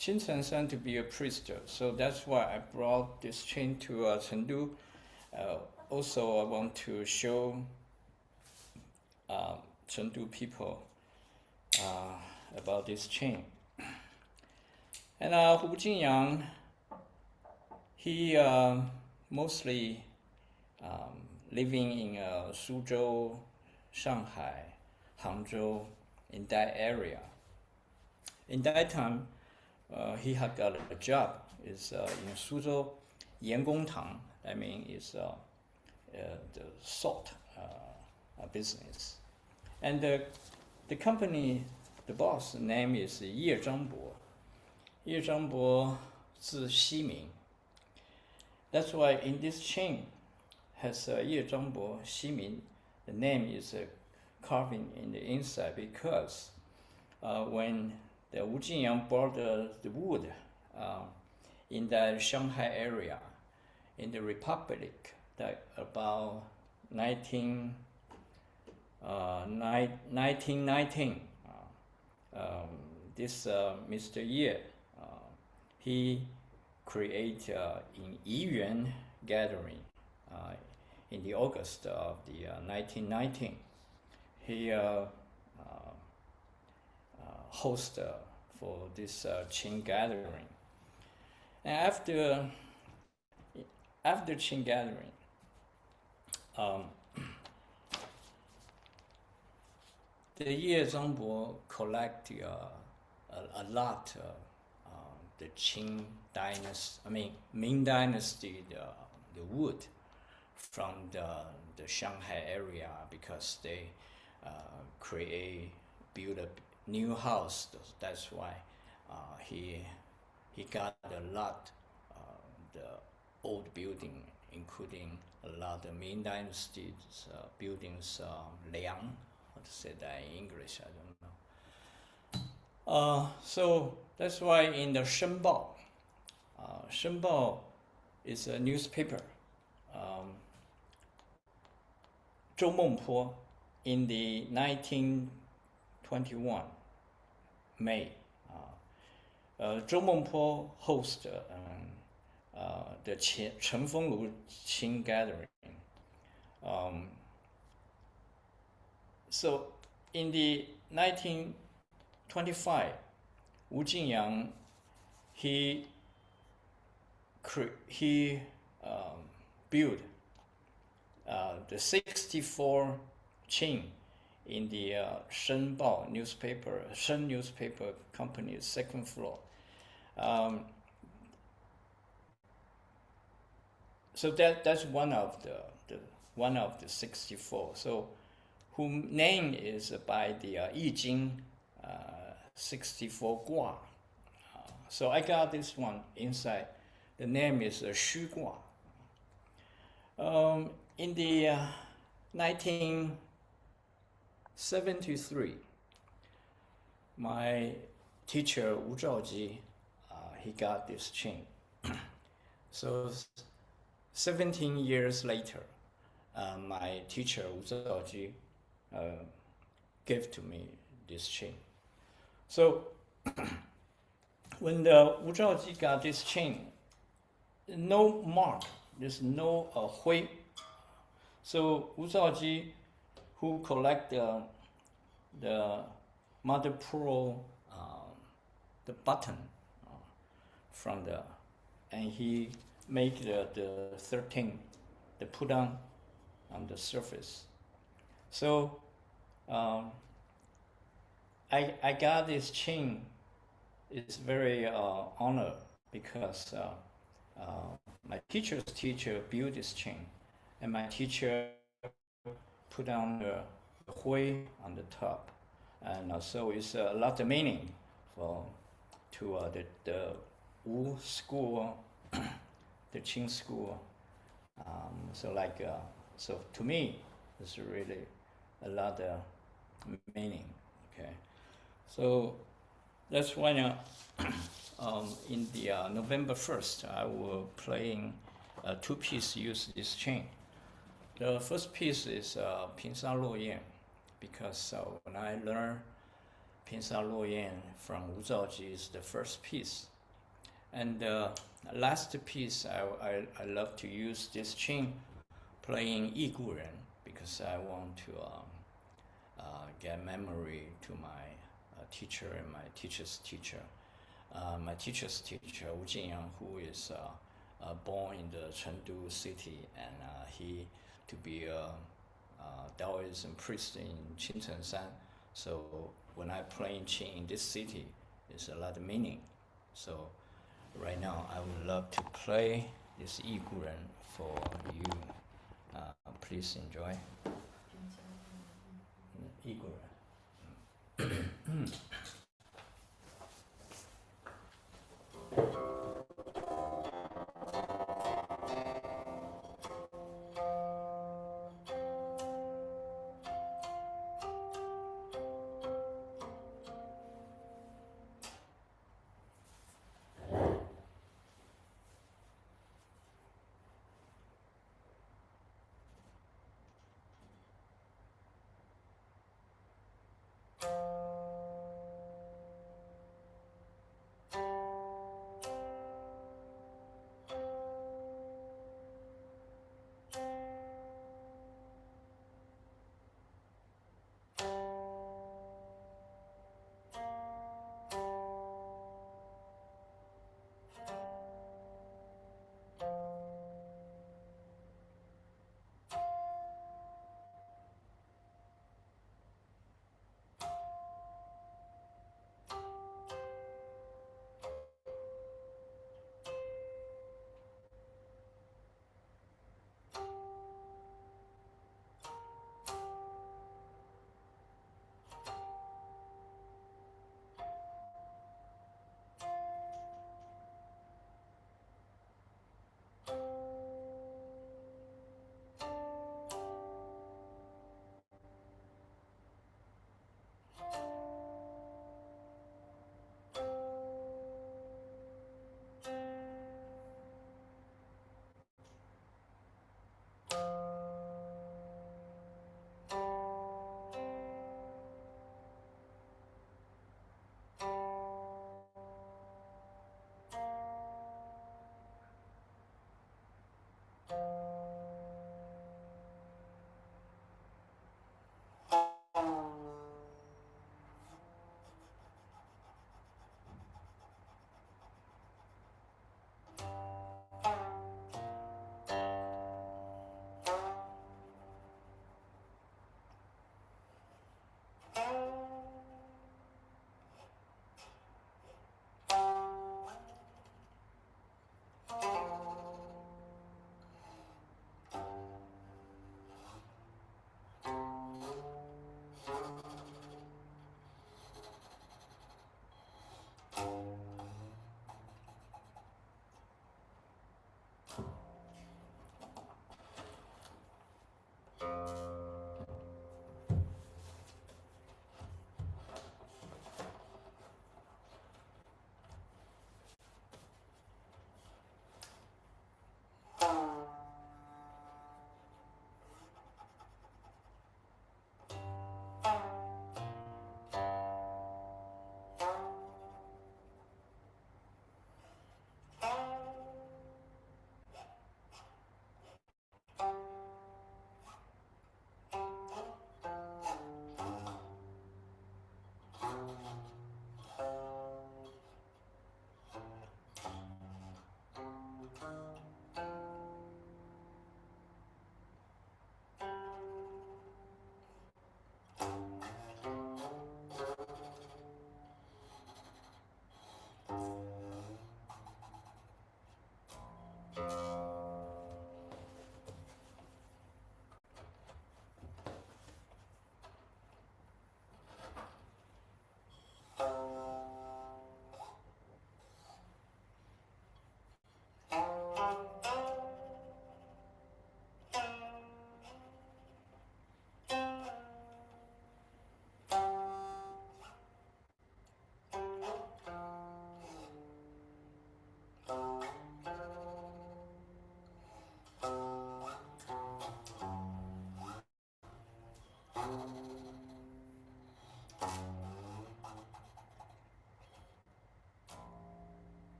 Qingshe to be a priest. So that's why I brought this chain to Chengdu. Also, I want to show Chengdu people about this chain. And Wu Jingyang, he mostly living in Suzhou, Shanghai, Hangzhou, in that area. In that time, he had got a job is in Suzhou Yangongtang. I mean, it's the salt business. And the company, the boss name is Ye Zhangbo. Ye Zhangbo 字西明. That's why in this chain has Ye Zhangbo Xi Min. The name is carving in the inside because when the Wu Jingyang bought the wood in the Shanghai area in the Republic, that about 1919, this Mr. Ye, he created in Yuan gathering in the August of the 1919. He host for this Qing gathering. And after Qing gathering, the Ye Zhangbo collect a lot the Qing dynasty, Ming dynasty, the wood from the Shanghai area because they build a new house. That's why he got a lot the old building, including a lot of Ming dynasty buildings, Liang, how to say that in English, I don't know. So that's why in the Shenbao, Shenbao is a newspaper. Zhou Mengpo in the 1921 May, Zhou Mengpo host the Chen Fenglu Qing gathering. So in the 1925, Wu Jingyang he built the 64 Qing in the Shenbao newspaper, Shen newspaper company's second floor. So that's one of the 64. So whom name is by the Yi Jing 64 Gua. So I got this one inside. The name is Xu Gua. In the 1973, my teacher Wu Zhaoji, he got this chain. So 17 years later, my teacher Wu Zhaoji gave to me this chain. So when the Wu Zhaoji got this chain, no mark, there's no hui. So Wu Zhaoji, who collect the mother pearl, the button from the, and he make the 13, the put on the surface. So I got this chain. It's very honored because my teacher's teacher built this chain, and my teacher put on the hui on the top, and so it's a lot of meaning to the Wu school, the Qing school. So to me, it's really a lot of meaning. Okay, so that's why in the November 1st, I will playing two pieces use this chain. The first piece is Pingsha Luoyan, because when I learned Pingsha Luoyan from Wu Zhaoji is the first piece. And the last piece, I love to use this chain playing Yi Gu Ren, because I want to get memory to my teacher and my teacher's teacher. My teacher's teacher, Wu Jinyang, who is born in the Chengdu city, and he to be a Taoism priest in Qingche. So when I play Qing in this city, it's a lot of meaning. So right now, I would love to play this Yi Gu Ren for you. Please enjoy. Yi Gu Ren.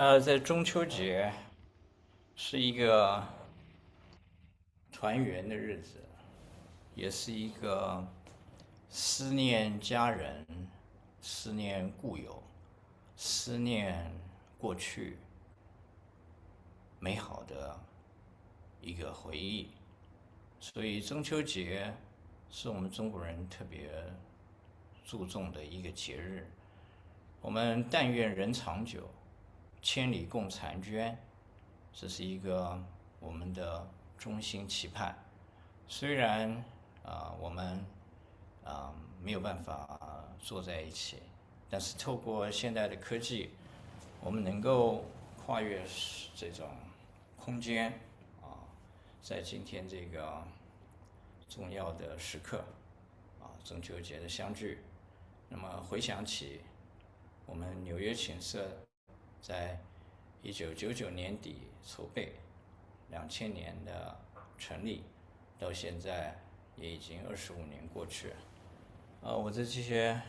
在中秋节是一个团圆的日子，也是一个思念家人、思念故友、思念过去美好的一个回忆。所以中秋节是我们中国人特别注重的一个节日。我们但愿人长久，千里共婵娟，这是一个我们的衷心期盼。虽然我们没有办法坐在一起，但是透过现代的科技，我们能够跨越这种空间在今天这个重要的时刻中秋节的相聚。那么回想起我们纽约琴社在1999年底筹备，2000年的成立，到现在也已经25年过去了。我的这些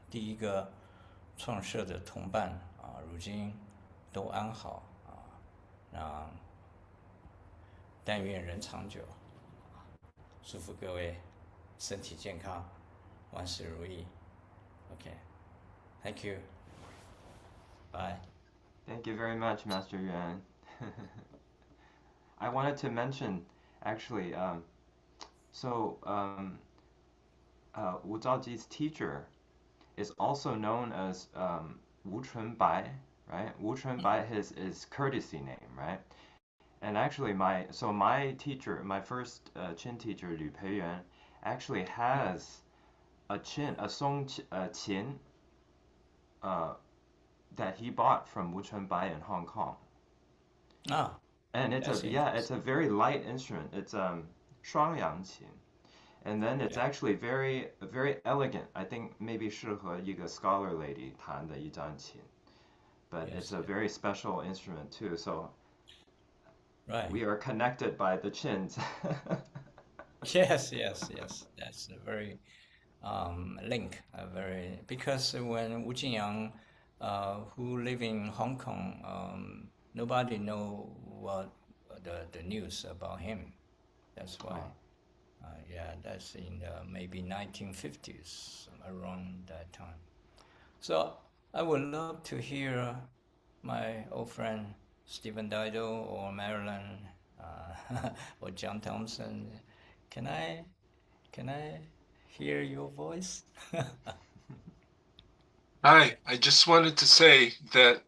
第一个创社的同伴如今都安好那但愿人长久，祝福各位身体健康，万事如意。Thank you. Bye. Thank you very much, Master Yuan. I wanted to mention, actually, Wu Zhaoji's teacher is also known as Wu Chunbai, right? Wu Chunbai is courtesy name, right? And actually, my teacher, my first Qin teacher, Liu Peiyuan, actually has a song qin that he bought from Wu Chunbai in Hong Kong. And it's a very light instrument. It's shuangyang qin, and then it's actually very elegant. I think maybe 适合一个 scholar lady 弹的一张琴, but it's a very special instrument too. So we are connected by the qins. Yes. That's a very link. Because when Wu Jinyang, who live in Hong Kong, nobody know what the news about him. That's why. That's in the maybe 1950s, around that time. So I would love to hear my old friend Stephen Dido or Marilyn or John Thompson. Can I hear your voice? Hi, I just wanted to say that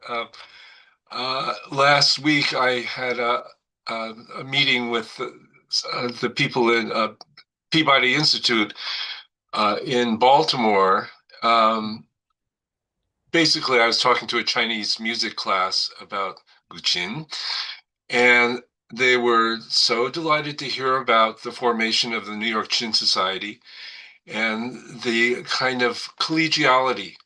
last week I had a meeting with the people in Peabody Institute in Baltimore. Basically, I was talking to a Chinese music class about Guqin, and they were so delighted to hear about the formation of the New York Qin Society and the kind of collegiality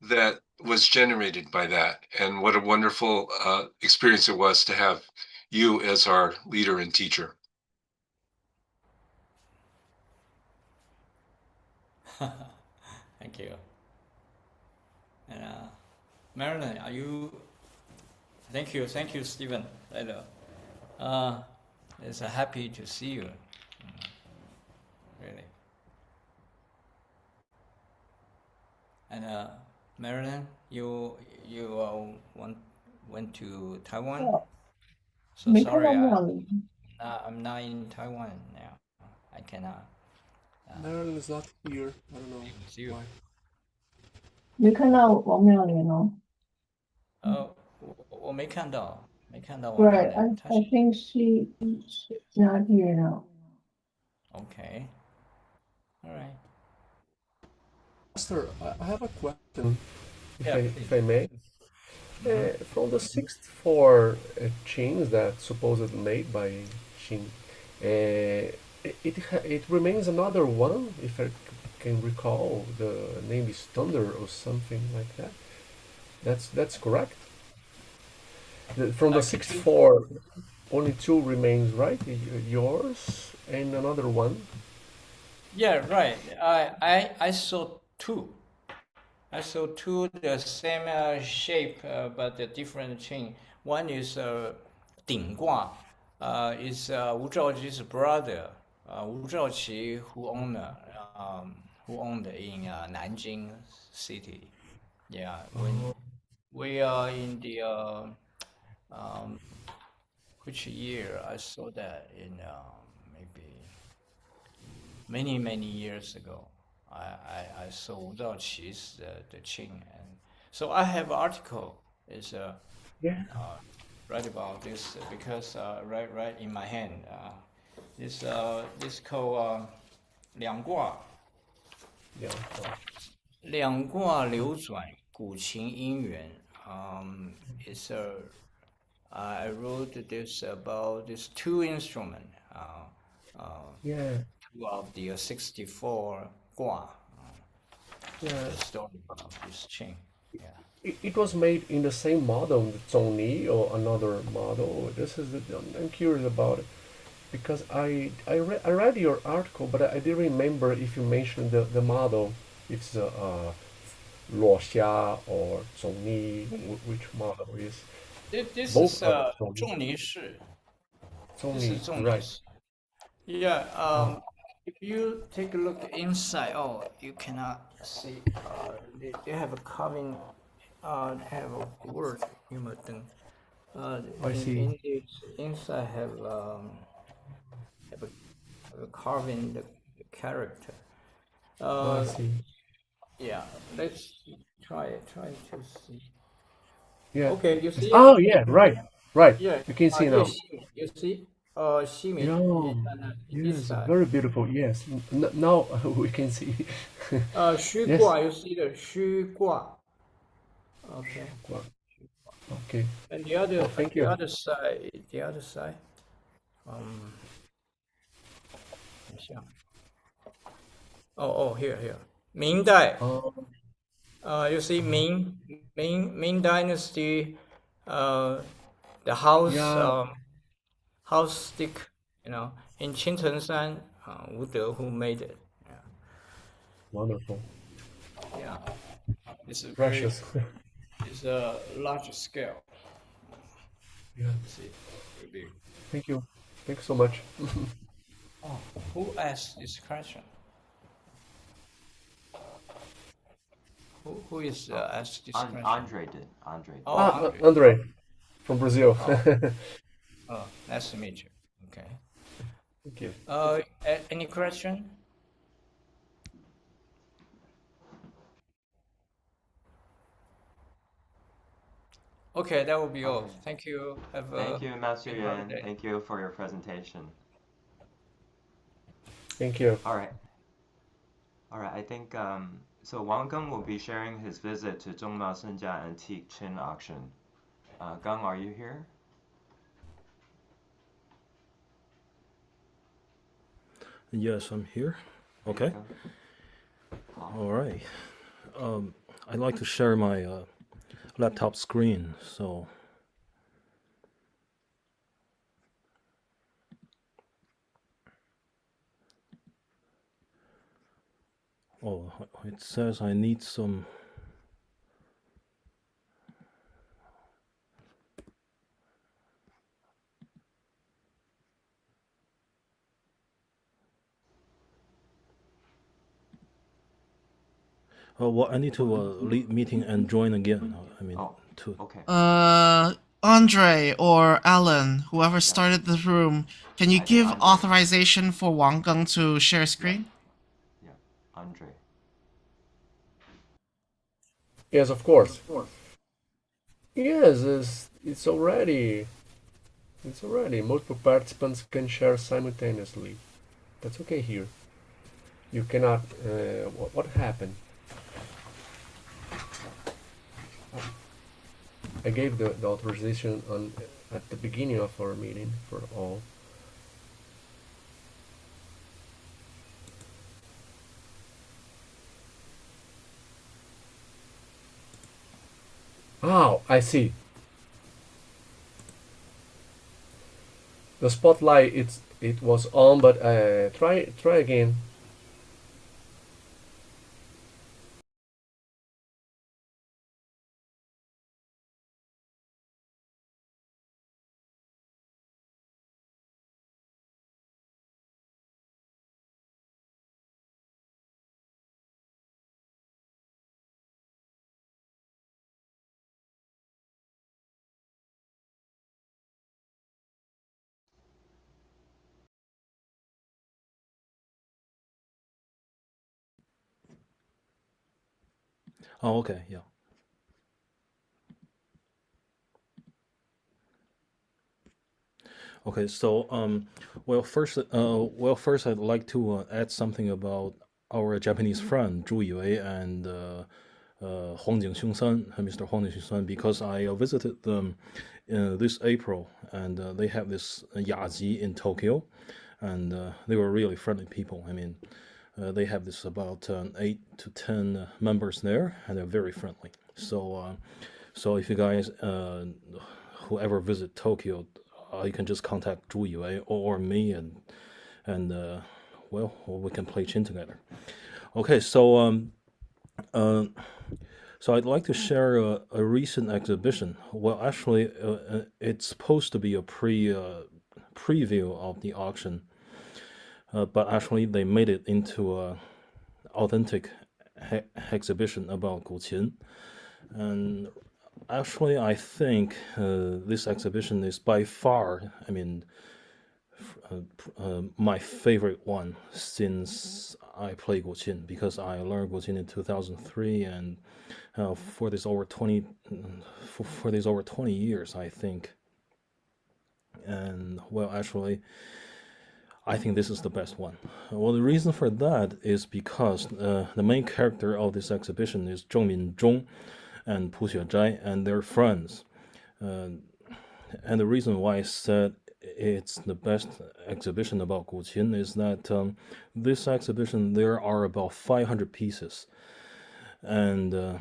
that was generated by that, and what a wonderful experience it was to have you as our leader and teacher. Thank you. And Marilyn, are you? Thank you, Stephen. It's happy to see you. Really. And Marilyn, you went to Taiwan. So sorry, I'm not in Taiwan now. I cannot. Marilyn is not here. I don't know why. 没看到王妙莲哦。我没看到王妙 Right, 莲。I think she's not here now. Okay. All right. Master, I have a question, Yeah, if I may. From the 64 chins that supposedly made by Qin, it remains another one, if I can recall. The name is Thunder or something like that. That's correct. From the 64, only two remains, right? Yours and another one. Yeah, right. I saw two. I saw two the same shape but the different chain. One is Ding Gua. Is Wu Zhaoji's brother, Wu Zhaoqi, who owned in Nanjing city. Yeah, when we are in the which year I saw that in maybe many years ago. I saw Wu Zhaoqi's the chain, and so I have article is right about this because right in my hand. This called 两卦。两卦流转，古琴姻缘。It's I wrote this about these two instruments. Two of the 64 Gua. The story of this chain. It was made in the same model, the Zhongni or another model. I'm curious about it because I read your article, but I didn't remember if you mentioned the model. It's Luoxia or Zhongni, which model is. This Both is are Zhongni. Zhongni Shi. Zhongni, right. Yeah. If you take a look inside, you cannot see. They have a carving. Have a word. I see. In the inside have a carving the character. I see. Yeah. Let's try to see. Yeah. Okay, you see? Oh, yeah, right. Yeah. You can see now. You see? Ximi. Yes, very beautiful. Yes. Now we can see. 虚 Yes. 卦 you see the 虚卦. Okay. Okay. And the other, thank you. the other side. Here. 明代. You see Ming Dynasty. The house stick. In Qingchen Wu De who made it. Wonderful. Yeah. It's a Precious. It's a large scale. Yeah. See, big. Thank you. Thanks so much. Who asked this question? Who is asked this question? Andre did. Andre. Andre from Brazil. Nice to meet you. Okay. Thank you. Any question? Okay, that will be all. Thank you. Thank you, Master Yuan. Thank you for your presentation. Thank you. All right. I think so. Wang Geng will be sharing his visit to Zhongmao Senjia Antique Qin auction. Geng, are you here? Yes, I'm here. Okay. All right. I'd like to share my laptop screen. So it says I need some well, I need to leave meeting and join again. I mean, okay. Andre or Alan, whoever started the room, can you give authorization for Wang Geng to share screen? Yeah, Andre. Yes, of course. Yes, it's already. Multiple participants can share simultaneously. That's okay here. You cannot. What happened? I gave the authorization at the beginning of our meeting for all. Oh, I see. The spotlight it was on, but try again. Oh, okay, yeah. Okay, so first I'd like to add something about our Japanese friend Zhu Yue and Mr. Huang Jingxiongsan, because I visited them this April, and they have this Yaji in Tokyo, and they were really friendly people. I mean, they have this about 8 to 10 members there, and they're very friendly. So, so if you guys whoever visit Tokyo, you can just contact Zhu Yue or me, and well, we can play chin together. Okay, so so I'd like to share a recent exhibition. Well, actually, it's supposed to be a preview of the auction, but actually they made it into a authentic exhibition about Guqin. And actually, I think this exhibition is by far, I mean, my favorite one since I play Guqin, because I learned Guqin in 2003, and for these over 20 years, I think. And well, actually, I think this is the best one. Well, the reason for that is because the main character of this exhibition is Minzhong and Xuezhai, and they're friends. And the reason why I said it's the best exhibition about Guqin is that this exhibition, there are about 500 pieces, and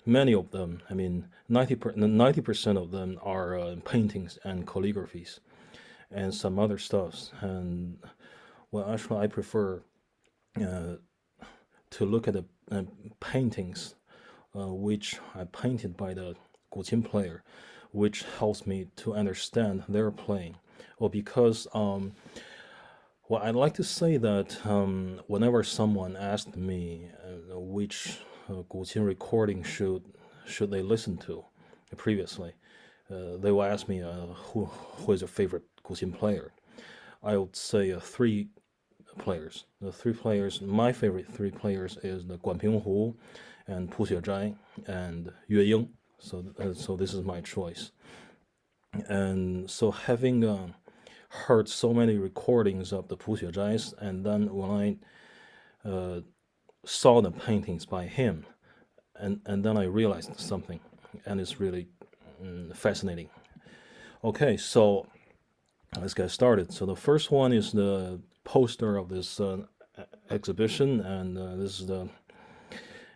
many of them, I mean 90% of them are paintings and calligraphies and some other stuffs. And well, actually I prefer to look at the paintings which are painted by the Guqin player, which helps me to understand their playing. Well, because well, I'd like to say that whenever someone asked me which Guqin recording should they listen to previously, they will ask me who is your favorite Guqin player. I would say 3 players. The 3 players, my favorite 3 players is the Guanpinghu and Xuezhai and Yuan. So this is my choice. And so having heard so many recordings of the Xuezhais, and then when I saw the paintings by him, and then I realized something, and it's really fascinating. Okay, so let's get started. So the first one is the poster of this exhibition, and this is the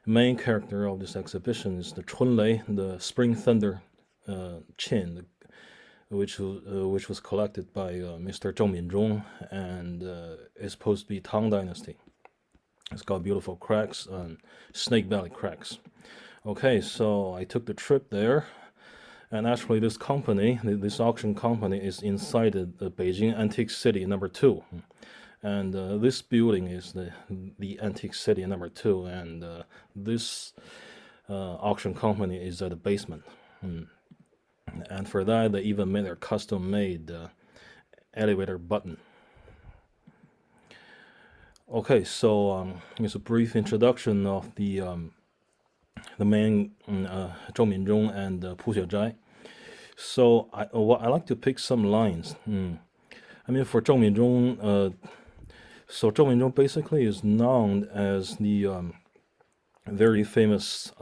main character of this exhibition is the Chunlei, the Spring Thunder chin, which was collected by Mr. Minzhong, and is supposed to be Tang Dynasty. It's got beautiful cracks and snake belly cracks. Okay, so I took the trip there, and actually this company, this auction company, is inside the Beijing Antique City number 2. And this building is the Antique City number 2, and this auction company is at the basement. And for that, they even made a custom-made elevator button. Okay, so here's a brief introduction of the main Zhou Minzhong and Xuezhai. So I like to pick some lines. I mean, for Zhou Minzhong, so Zhou Minzhong basically is known as the very famous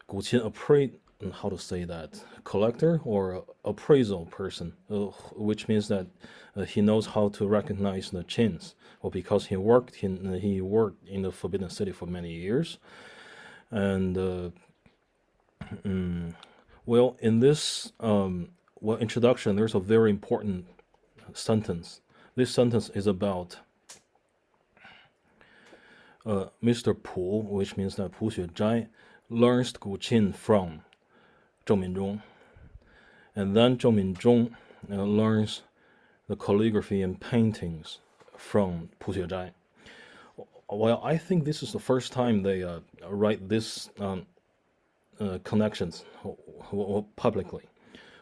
Guqin how to say that, collector or appraisal person, which means that he knows how to recognize the chins. Well, because he worked in the Forbidden City for many years, and well, in this introduction, there's a very important sentence. This sentence is about Mr. Pu, which means that Xuezhai learns Guqin from Zhou Minzhong, and then Zhou Minzhong learns the calligraphy and paintings from Xuezhai. Well, I think this is the first time they write this connections publicly.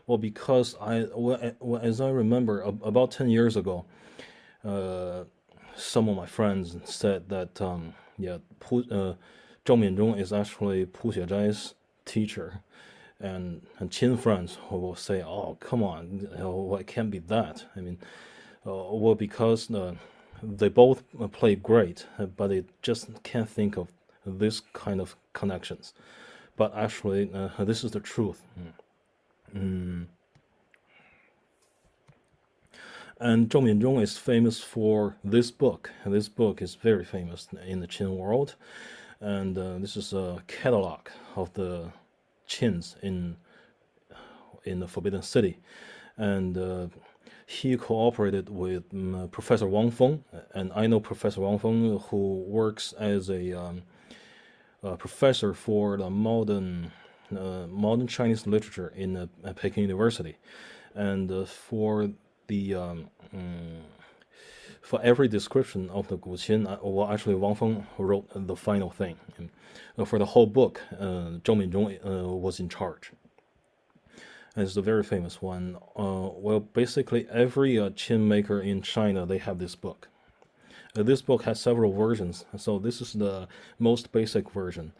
Well, because as I remember, about 10 years ago, some of my friends said that Zheng Minzhong is actually Pu Xuezhai's teacher, and Qin friends will say, "Oh, come on, well, it can't be that." I mean, well, because they both play great, but they just can't think of this kind of connections. But actually, this is the truth. And Zheng Minzhong is famous for this book. This book is very famous in the Qin world. And this is a catalog of the Qins in the Forbidden City. And he cooperated with Professor Wang Feng. And I know Professor Wang Feng, who works as a professor for the modern Chinese literature in Peking University. And for every description of the Guqin, well, actually Wang Feng wrote the final thing. And for the whole book, Zheng Minzhong was in charge. And it's a very famous one. Well, basically every Qin maker in China, they have this book. This book has several versions, so this is the most basic version.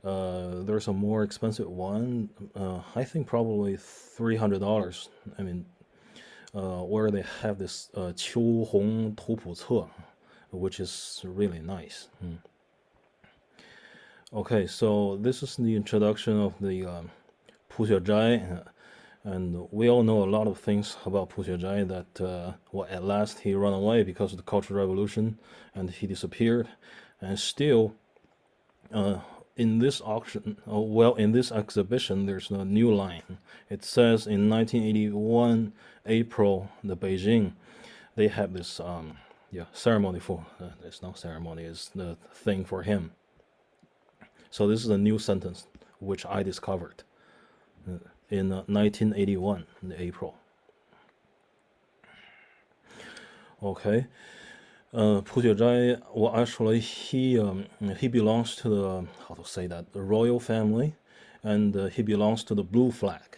There's a more expensive one, I think probably $300. I mean, where they have this 秋红图谱册, which is really nice. Okay, so this is the introduction of the Pu Xuezhai, and we all know a lot of things about Pu Xuezhai, that well, at last he ran away because of the Cultural Revolution, and he disappeared, and still in this auction, well, in this exhibition, there's a new line. It says in 1981 April, the Beijing, they have this ceremony for. It's not ceremony; it's the thing for him. So this is a new sentence which I discovered in 1981 in April. Okay. Pu Xuezhai, well, actually, he belongs to the, how to say that, the royal family, and he belongs to the blue flag.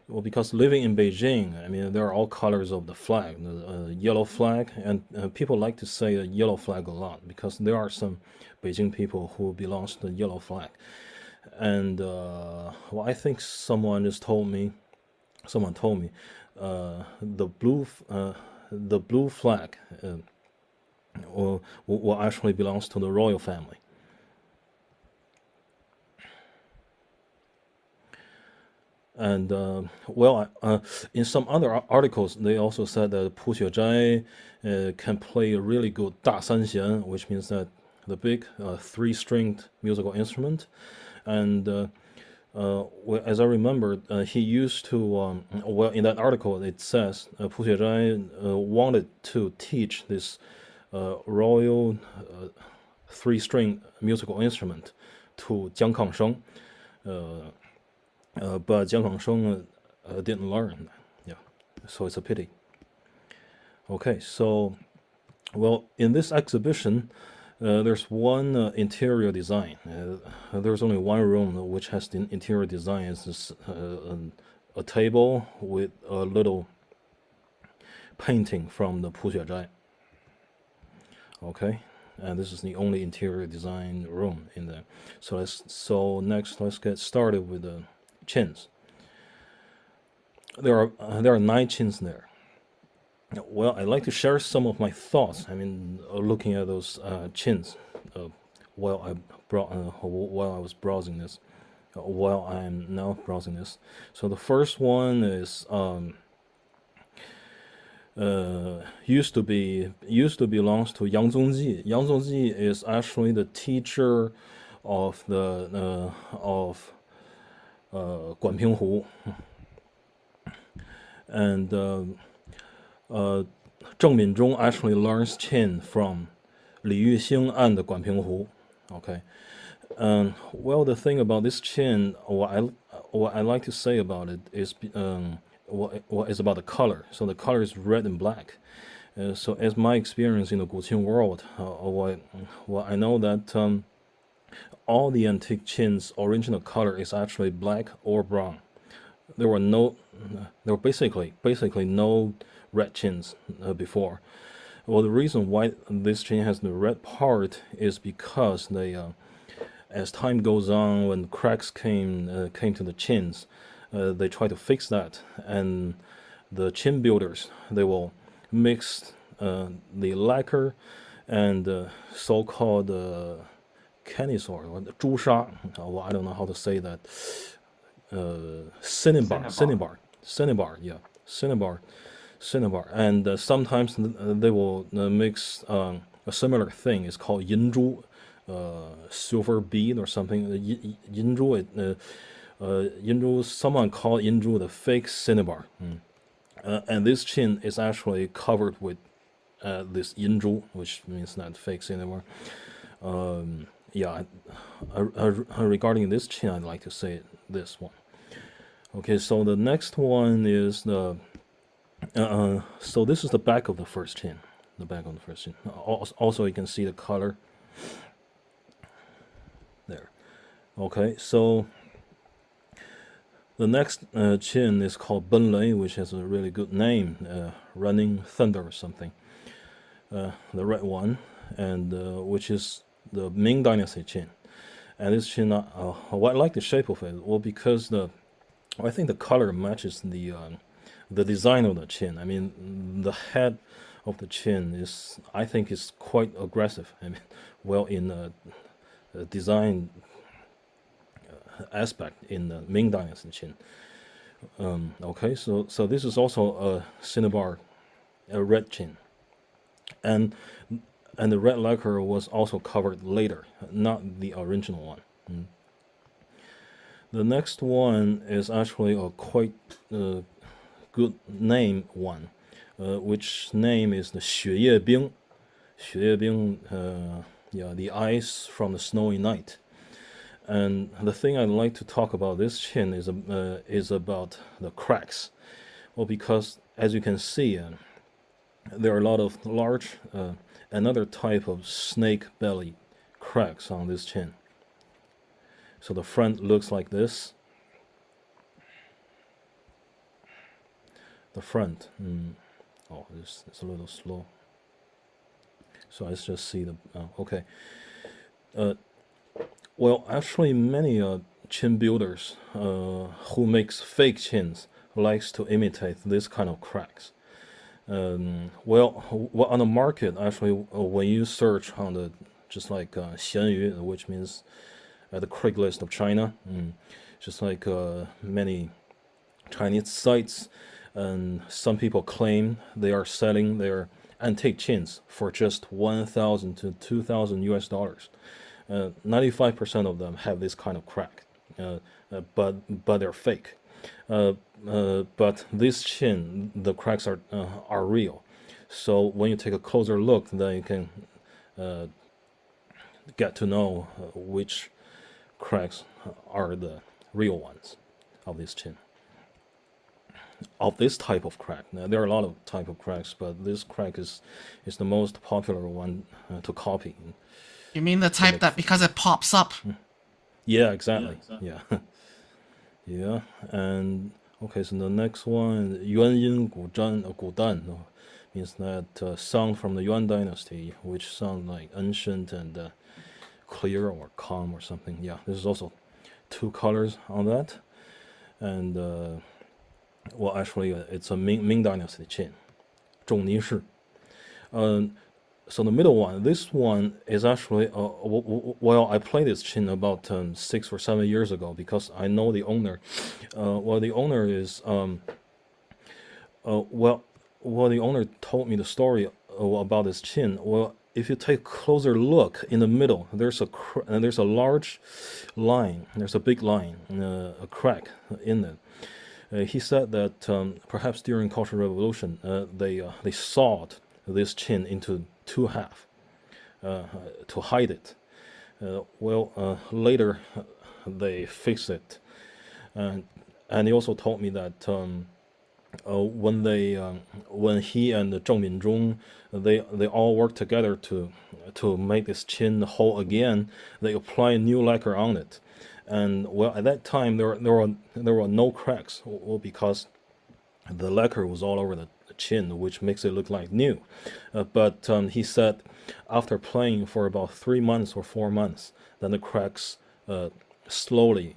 Well, because living in Beijing, I mean, there are all colors of the flag, the yellow flag, and people like to say the yellow flag a lot, because there are some Beijing people who belongs to the yellow flag. And, well, I think someone told me, the blue flag, well, actually belongs to the royal family. And well, in some other articles, they also said that Pu Xuezhai can play a really good 大三弦, which means that the big three-stringed musical instrument. And well, as I remember, he used to, well, in that article, it says Pu Xuezhai wanted to teach this royal three-string musical instrument to Jiang Kangsheng, but Jiang Kangsheng didn't learn. Yeah, so it's a pity. Okay, so, well, in this exhibition, there's one interior design. There's only one room which has the interior design. It's just, a table with a little painting from the Pu Xuezhai. Okay, and this is the only interior design room in there. So next, let's get started with the chins. There are 9 chins there. Well, I'd like to share some of my thoughts. I mean, looking at those chins, while I was browsing this, while I am now browsing this. So the first one is used to belongs to Yang Zongji. Yang Zongji is actually the teacher of the Guan Pinghu, and Zheng Minzhong actually learns Qin from Li Yuxing and the Guan Pinghu. Okay, well, the thing about this Qin, what I like to say about it is what is about the color. So the color is red and black. So as my experience in the Guqin world, what I know that all the antique Qin's original color is actually black or brown. There were basically no red Qins before. Well, the reason why this Qin has the red part is because as time goes on, when cracks came to the chins, they try to fix that, and the chin builders, they will mix the lacquer and so-called canisor or the 朱砂. Well, I don't know how to say that. Cinnabar, and sometimes they will mix a similar thing. It's called 银珠, silver bead or something. 银珠, someone called 银珠 the fake cinnabar. And this chin is actually covered with this 银珠, which means not fake cinnabar. Regarding this chin, I'd like to say this one. Okay, so the next one is the so this is the back of the first chin. The back of the first chin. Also, you can see the color there. Okay, so the next chin is called Benlei, which has a really good name, Running Thunder or something. The red one, and which is the Ming Dynasty chin. And this chin, why I like the shape of it? Well, because I think the color matches the design of the chin. I mean, the head of the chin I think is quite aggressive. I mean, well, in the design aspect in the Ming Dynasty chin. Okay, so this is also a cinnabar, a red chin, and the red lacquer was also covered later, not the original one. The next one is actually a quite good name one, which name is the 雪夜冰. 雪夜冰, the ice from the snowy night. And the thing I'd like to talk about this chin is about the cracks. Well, because as you can see, there are a lot of large, another type of snake belly cracks on this chin. So the front looks like this. The front, oh, it's a little slow. So let's just see the, okay. Well, actually, many chin builders who makes fake chins likes to imitate this kind of cracks. Well, on the market, actually, when you search on the, just like 闲鱼, which means the Craigslist of China, just like many Chinese sites, and some people claim they are selling their antique chins for just $1,000 to $2,000 US. 95% of them have this kind of crack, but they're fake. But this chin, the cracks are real. So when you take a closer look, then you can get to know which cracks are the real ones of this chin. Of this type of crack. Now, there are a lot of type of cracks, but this crack is the most popular one to copy. You mean the type that because it pops up? Yeah, exactly. Yeah. Yeah, and okay, so the next one, Yuan Gudan, means that sound from the Yuan dynasty, which sound like ancient and clear or calm or something. Yeah, there's also two colors on that, and well, actually, it's a Ming dynasty chin, 仲尼式. So the middle one, this one is actually, well, I played this chin about 6 or 7 years ago because I know the owner. Well, the owner is, well, the owner told me the story about this chin. Well, if you take a closer look in the middle, there's a large line, there's a big line, a crack in it. He said that perhaps during Cultural Revolution, they sawed this chin into 2 halves to hide it. Well, later they fixed it, and he also told me that when he and Zheng they all worked together to make this chin whole again, they applied new lacquer on it, and well, at that time there were no cracks, well, because the lacquer was all over the chin, which makes it look like new. But he said after playing for about 3 months or 4 months, then the cracks slowly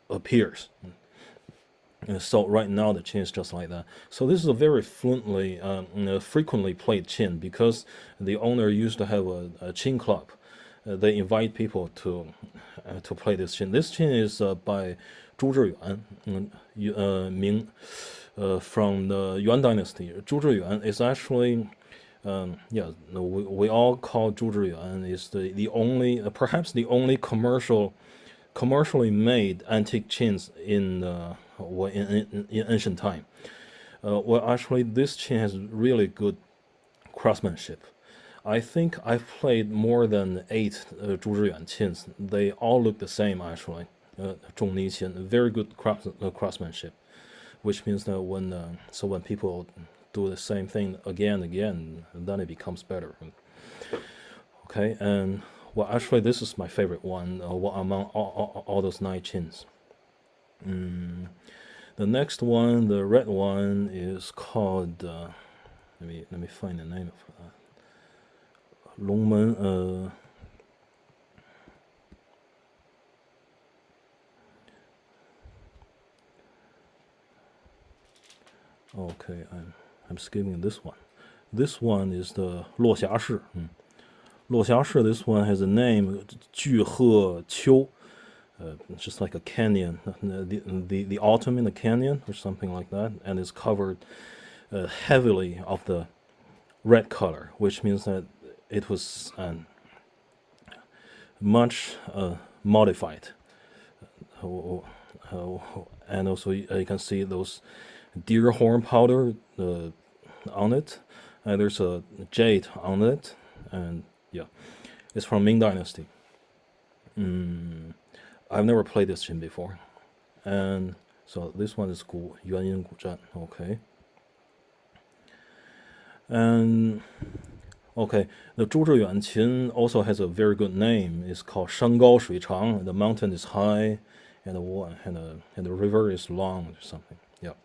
appears. So right now the chin is just like that. So this is a very frequently played chin, because the owner used to have a chin club. They invite people to play this chin. This chin is by Zhu Yuan, from the Yuan dynasty. Zhu Yuan is actually, we all call Zhu Yuan is the only, perhaps the only commercially made antique chins in ancient time. Well, actually, this chin has really good craftsmanship. I think I've played more than 8 Zhu Yuan chins. They all look the same, actually. Zhongni qin, very good craftsmanship, which means that when people do the same thing again and again, then it becomes better. Okay, and well, actually, this is my favorite one among all those 9 chins. The next one, the red one, is called. Let me find the name of that. Longmen. Okay, I'm skipping this one. This one is the 落霞市. 落霞市, this one has a name, 巨壑丘, just like a canyon, the autumn in the canyon or something like that, and it's covered heavily of the red color, which means that it was much modified. And also you can see those deer horn powder on it, and there's a jade on it, and yeah, it's from Ming Dynasty. I've never played this chin before, and so this one is Yuan Guzhan. Okay, and okay, the Zhu Yuan qin also has a very good name. It's called Shangao Shui Chang. The mountain is high, and the river is long, or something. Yeah.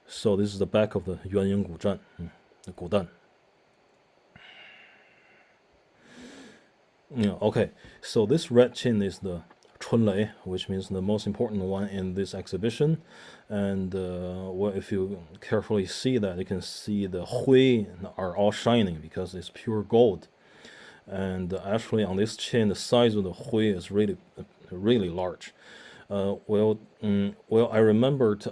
So this is the back of the Yuan Guzhan, the Gudan. Yeah, okay, so this red chin is the Chunlei, which means the most important one in this exhibition. And well, if you carefully see that, you can see the hui are all shining because it's pure gold. And actually on this chin, the size of the hui is really large. Well, I remembered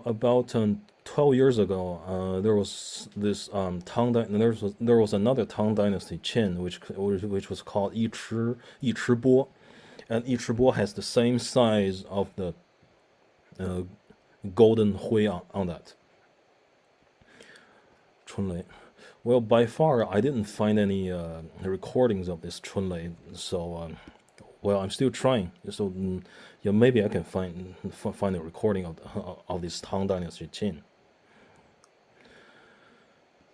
about 12 years ago, there was this Tang. There was another Tang Dynasty chin, which was called Yichi Bo, and Yichi Bo has the same size of the golden hui on that. Chunlei. Well, by far, I didn't find any recordings of this Chunlei, so well, I'm still trying. So yeah, maybe I can find a recording of this Tang Dynasty chin.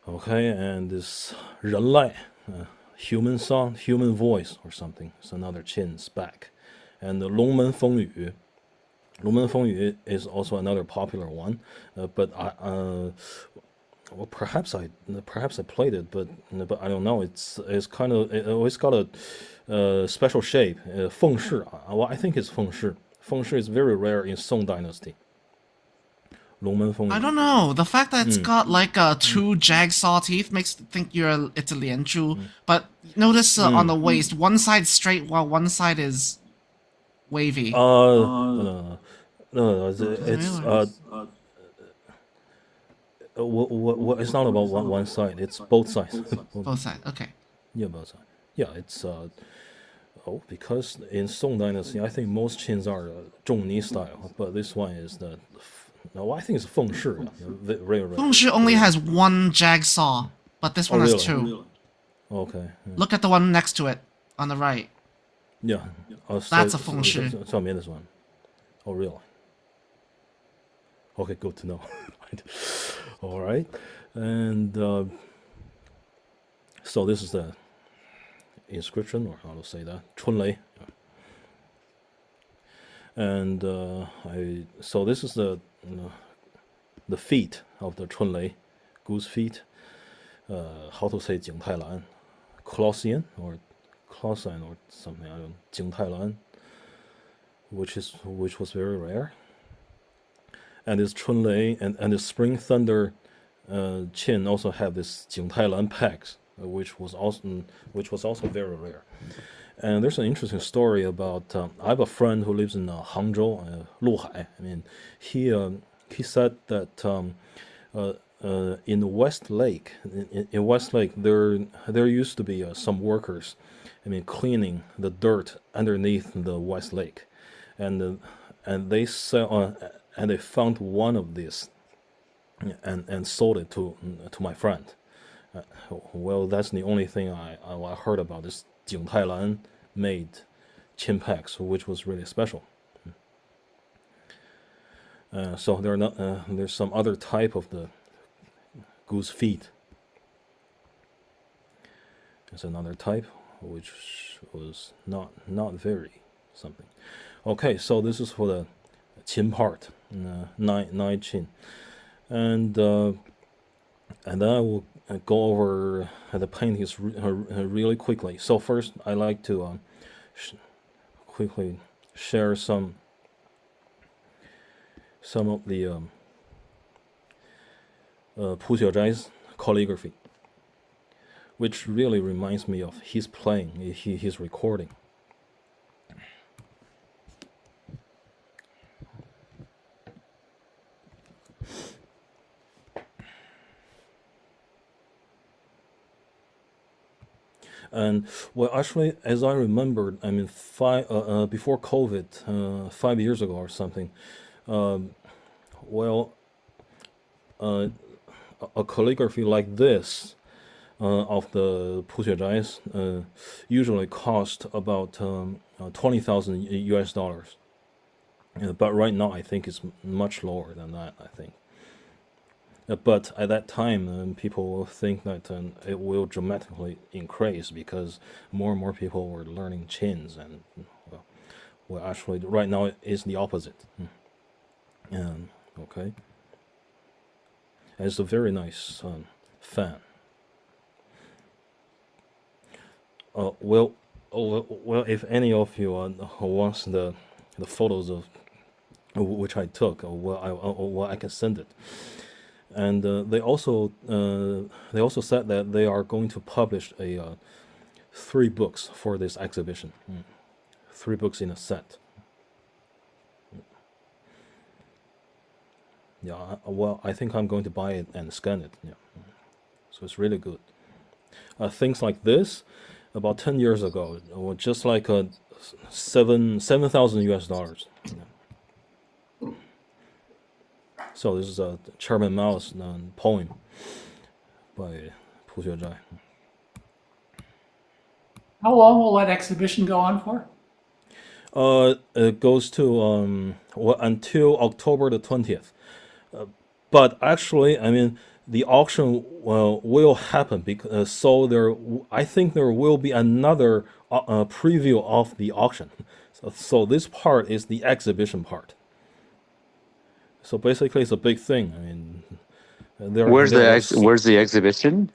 Okay, and this 人籁, human song, human voice or something. It's another chin's back. And the 龙门风雨. 龙门风雨 is also another popular one, but well, perhaps I played it, but I don't know. It's kind of, it always got a special shape. 凤式, well, I think it's 凤式. 凤式 is very rare in Song Dynasty. 龙门风雨. I don't know. The fact that it's got like 2 jigsaw teeth makes it think it's a lianzhu. But notice on the waist, one side's straight while one side is wavy. No, it's it's not about one side. It's both sides. Both sides. Okay. Yeah, both sides. Yeah, it's because in Song Dynasty, I think most chins are Zhongni style, but this one is the. No, I think it's Feng Shi. Feng Shi only has 1 jigsaw, but this one has 2. Really? Okay. Yeah. Look at the one next to it on the right. Yeah. That's a Feng Shi. So I mean this one. Oh, really? Okay, good to know. All right. And so this is the inscription, or how to say that, Chunlei. And so this is the feet of the Chunlei, goose feet. How to say 景泰蓝, Clausian or something, I don't know, 景泰蓝, which was very rare. And this Chunlei and the Spring Thunder Qin also have this 景泰蓝pegs, which was also very rare. And there's an interesting story about I have a friend who lives in Hangzhou, Luhai. I mean, he said that in West Lake, in West Lake, there used to be some workers, I mean, cleaning the dirt underneath the West Lake, and they and they found one of these, and sold it to my friend. Well, that's the only thing I heard about this 景泰蓝made chin packs, which was really special. So there's some other type of the goose feet. There's another type which was not very something. Okay, so this is for the chin part, nine chin, and then I will go over the paintings really quickly. So first, I like to quickly share some of the Xuezhai's calligraphy, which really reminds me of his playing, his recording. And well, actually, as I remembered, I mean, before COVID, 5 years ago or something, a calligraphy like this of the Xuezhai's usually cost about $20,000 US. But right now, I think it's much lower than that, I think. But at that time, people will think that it will dramatically increase because more and more people were learning chins, and well, actually, right now it's the opposite. Okay, it's a very nice fan. Well, if any of you wants the photos of which I took, I can send it. And they also said that they are going to publish 3 books for this exhibition, 3 books in a set. Yeah, well, I think I'm going to buy it and scan it. Yeah, so it's really good. Things like this, about 10 years ago, were just like $7,000 US. Yeah. So this is a Chairman Mao's poem by Xuezhai. How long will that exhibition go on for? It goes to until October the 20th. But actually, I mean, the auction will happen because I think there will be another preview of the auction. So this part is the exhibition part. So basically, it's a big thing. I mean, where's the exhibition?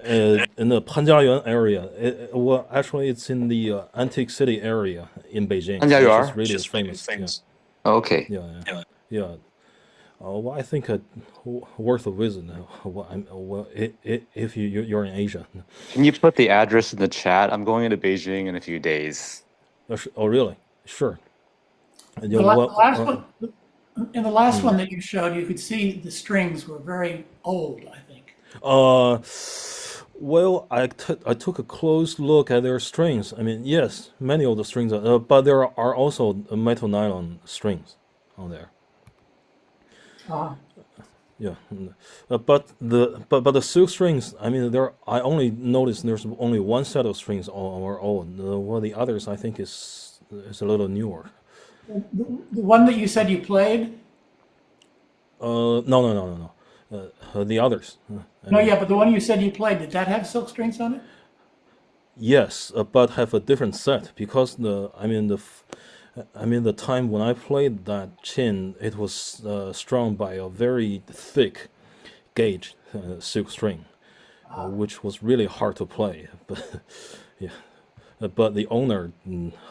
In the Panjiayuan area. Well, actually, it's in the Antique City area in Beijing. Panjiayuan, which is really famous. Yeah. Okay. Yeah. Well, I think worth a visit. If you're in Asia. Can you put the address in the chat? I'm going into Beijing in a few days. Oh, really? Sure. In the last one that you showed, you could see the strings were very old, I think. Well, I took a close look at their strings. I mean, yes, many of the strings are, but there are also metal nylon strings on there. Yeah, but the silk strings. I mean, I only noticed there's only one set of strings are old. Well, the others I think is a little newer. The one that you said you played? No. The others. But the one you said you played, did that have silk strings on it? Yes, but have a different set because I mean, the time when I played that qin, it was strung by a very thick gauge silk string, which was really hard to play. But yeah, but the owner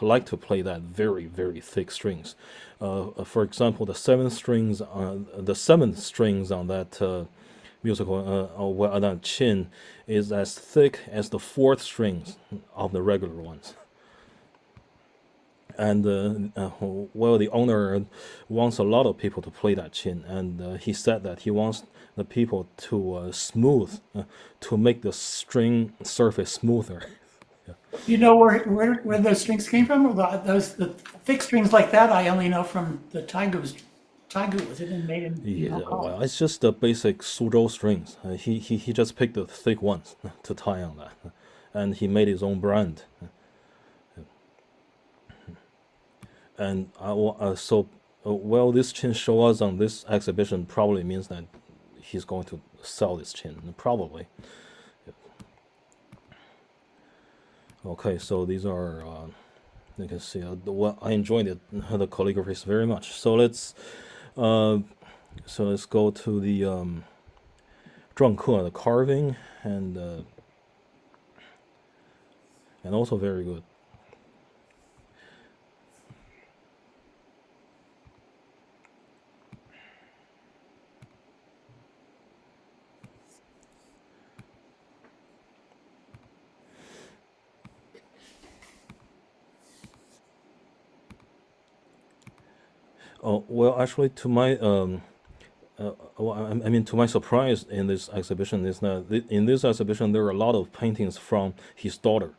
liked to play that very, very thick strings. For example, the seventh strings on that musical that qin is as thick as the fourth strings of the regular ones. And well, the owner wants a lot of people to play that qin, and he said that he wants the people to to make the string surface smoother. You know where those strings came from? The thick strings like that, I only know from the Taigu. Was it made in Yeah, well, it's just the basic Suzhou strings. He just picked the thick ones to tie on that, and he made his own brand. And well, this qin show us on this exhibition probably means that he's going to sell this qin, probably. Okay, so these are, you can see, I enjoyed the calligraphies very much. So let's go to the Zheng, the carving, and also very good. Oh, well, actually, to my to my surprise in this exhibition is that in this exhibition there are a lot of paintings from his daughter,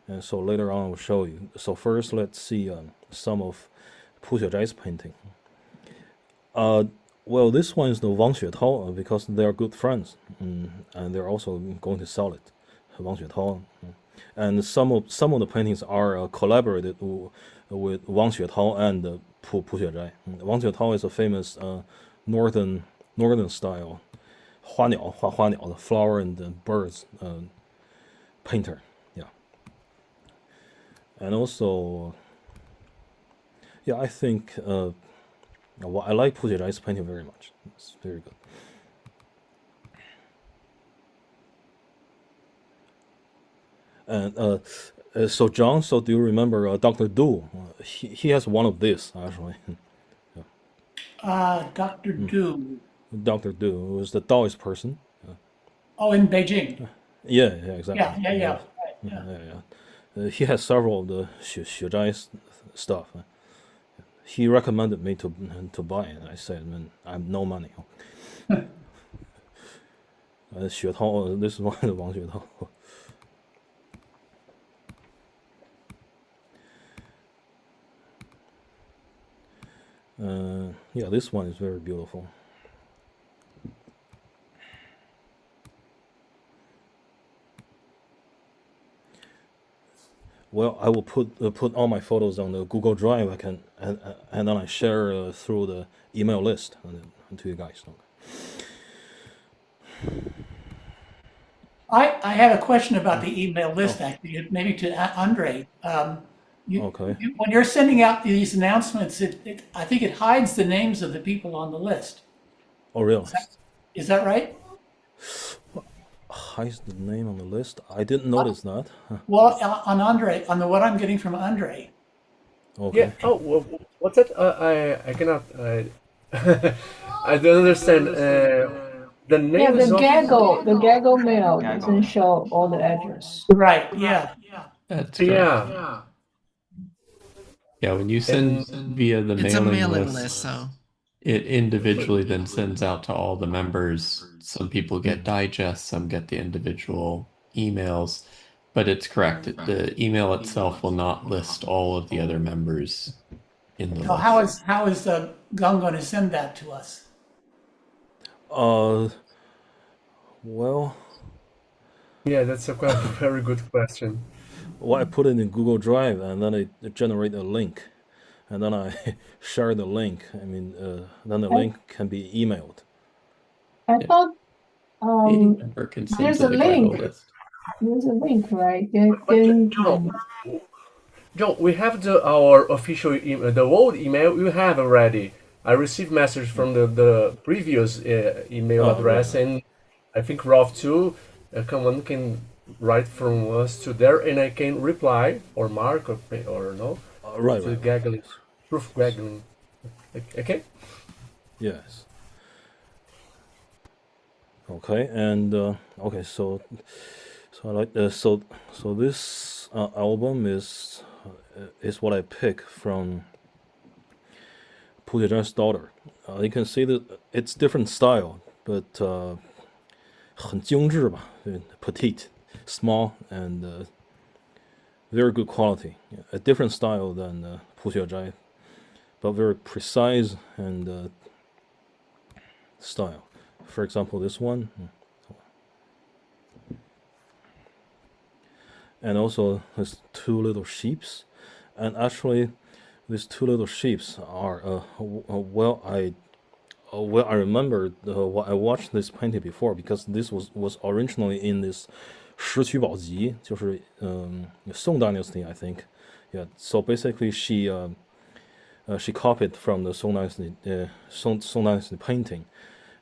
and so later on I will show you. So first, let's see some of Xuezhai's painting. Well, this one is the Wang Xuetao because they are good friends, and they're also going to sell it. Wang Xuetao, and some of the paintings are collaborated with Wang Xuetao and Xuezhai. Wang Xuetao is a famous northern style 画鸟, the flower and the birds painter. Yeah. And also, yeah, I think I like Xuezhai's painting very much. It's very good. And so John, so do you remember Dr. Du? He has one of these actually. Yeah. Dr. Du. Dr. Du was the Taoist person. Oh, in Beijing. Yeah, exactly. Yeah. He has several of the Xuezhai stuff. He recommended me to buy it. I said, man, I have no money. Xuetao, this is one of Wang Xuetao. Yeah, this one is very beautiful. Well, I will put all my photos on the Google Drive. I can and then I share through the email list to you guys. I had a question about the email list, actually, maybe to Andre. Okay. When you're sending out these announcements, I think it hides the names of the people on the list. Oh, really? Is that right? Hides the name on the list? I didn't notice that. Well, on Andre, on what I'm getting from Andre. Okay. Yeah. Oh, what's that? I cannot. I don't understand. The name. Yeah, is the not... gaggle mail doesn't show all the address. Right. Yeah. That's yeah. Yeah, when you send via the mailing list, so it individually then sends out to all the members. Some people get digests, some get the individual emails, but it's correct. The email itself will not list all of the other members in the list. How is Jung going to send that to us? Well. Yeah, that's a very good question. Well, I put it in Google Drive, and then it generates a link, and then I share the link. I mean, then the link can be emailed. I thought there's a link. There's a link, right? John, we have our official email, the old email you have already. I received message from the previous email address, right. and I think Ralph too. Someone can write from us to there, and I can reply or mark or no Right, to right. Gaggling, proof Gaggling. Okay. Yes. Okay, and okay, so I like so this album is what I pick from Pu Zhai's daughter. You can see that it's different style, but 很精致吧, petite, small, and very good quality. A different style than Pu Zhai, but very precise and style. For example, this one. And also there's two little sheeps, and actually these two little sheeps are I remember I watched this painting before, because this was originally in this 石渠宝集, 就是Song Dynasty, I think. Yeah, so basically she copied from the Song Dynasty painting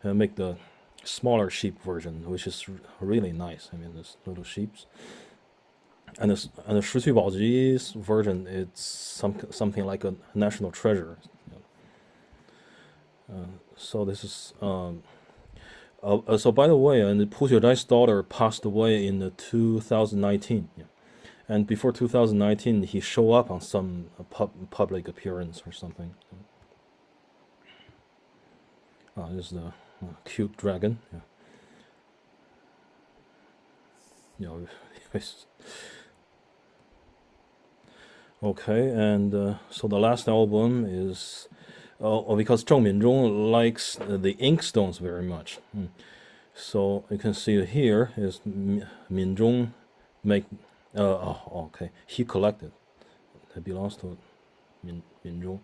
and make the smaller sheep version, which is really nice. I mean, this little sheeps. And the 石渠宝集version, it's something like a national treasure. So this is so by the way, and Pu Zhai's daughter passed away in 2019. Yeah. And before 2019, he showed up on some public appearance or something. This is the cute dragon. Yeah. Okay, and so the last album is because Minzhong likes the inkstones very much. So you can see here is Minzhong make. Okay, he collected. It belongs to Minzhong.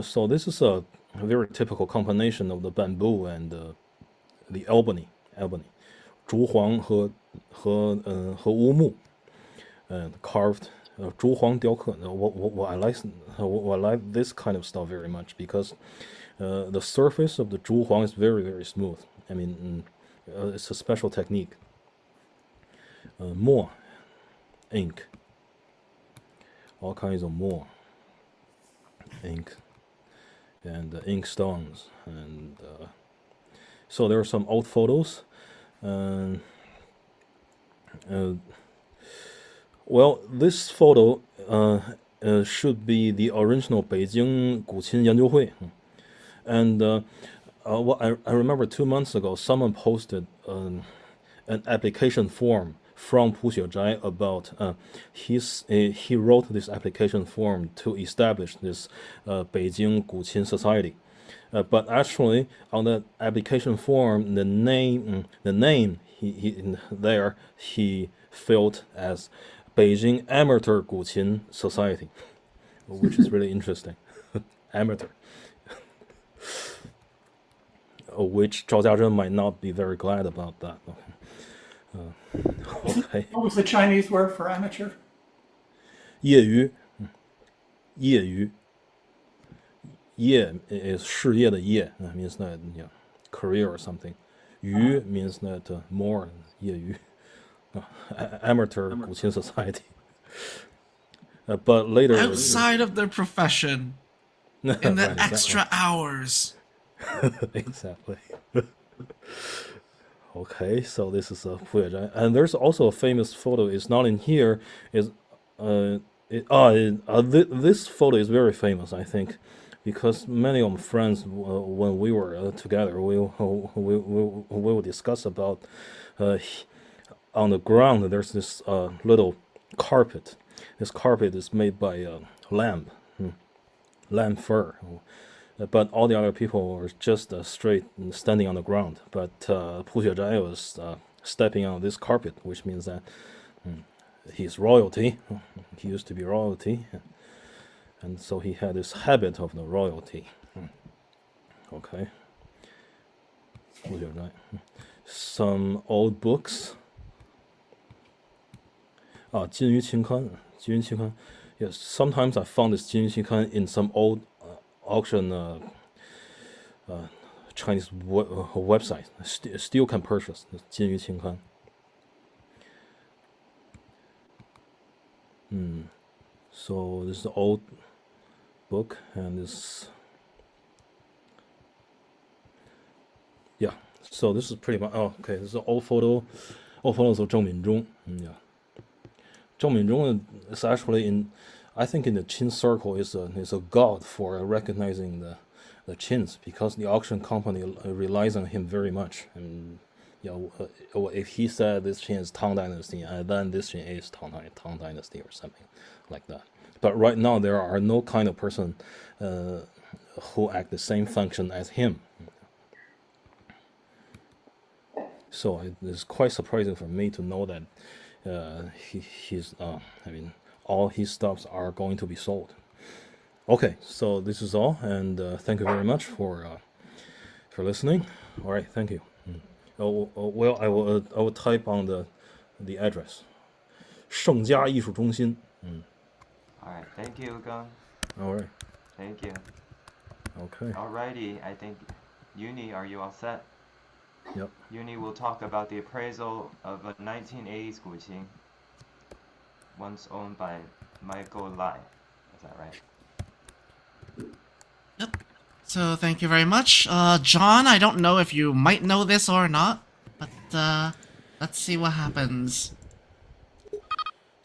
So this is a very typical combination of the bamboo and the ebony, 竹黄和乌木。Carved 竹黄雕刻. I like this kind of stuff very much, because the surface of the 竹黄 is very, very smooth. I mean, it's a special technique. More ink, all kinds of more ink and ink stones, and so there are some old photos. Well, this photo should be the original Beijing Guqin 研究会. And I remember 2 months ago, someone posted an application form from Pu Xuezhai about he wrote this application form to establish this Beijing Guqin Society. But actually, on the application form, the name he filled as Beijing Amateur Guqin Society, which is really interesting. Amateur. Which Zhao Jiazhen might not be very glad about that. Okay. What was the Chinese word for amateur? 业余. 业 is 事业的业, means that career or something. 余 means that more, 业余. Amateur Guqin Society. But later, outside of their profession, in the extra hours. Exactly. Okay, so this is a Pu Zhai, and there's also a famous photo. It's not in here. This photo is very famous, I think, because many of my friends, when we were together, we will discuss about. On the ground, there's this little carpet. This carpet is made by lamb fur. But all the other people were just straight standing on the ground. But Pu Xuezhai was stepping on this carpet, which means that he's royalty. He used to be royalty. And so he had this habit of the royalty. Okay. Pu Xuezhai. Some old books. 金鱼琴刊. Yes, sometimes I found this 金鱼琴刊 in some old auction Chinese website. Still can purchase 金鱼琴刊. So this is the old book, and this, yeah. So this is pretty much. Oh, okay. This is an old photos of Zheng Minzhong. Yeah, Zheng Minzhong is actually in, I think in the Qin circle is a god for recognizing the Qins, because the auction company relies on him very much. And if he said this Qin is Tang Dynasty, then this Qin is Tang Dynasty or something like that. But right now there are no kind of person who act the same function as him. So it's quite surprising for me to know that all his stuffs are going to be sold. Okay, so this is all, and thank you very much for listening. All right, thank you. Well, I will type on the address. 盛家艺术中心. All right, thank you, Gang. All right. Thank you. Okay. Alrighty, I think Uni, are you all set? Yep. Uni will talk about the appraisal of a 1980s Guqin, once owned by Michael Lai. Is that right? Yep. So thank you very much. John, I don't know if you might know this or not, but let's see what happens.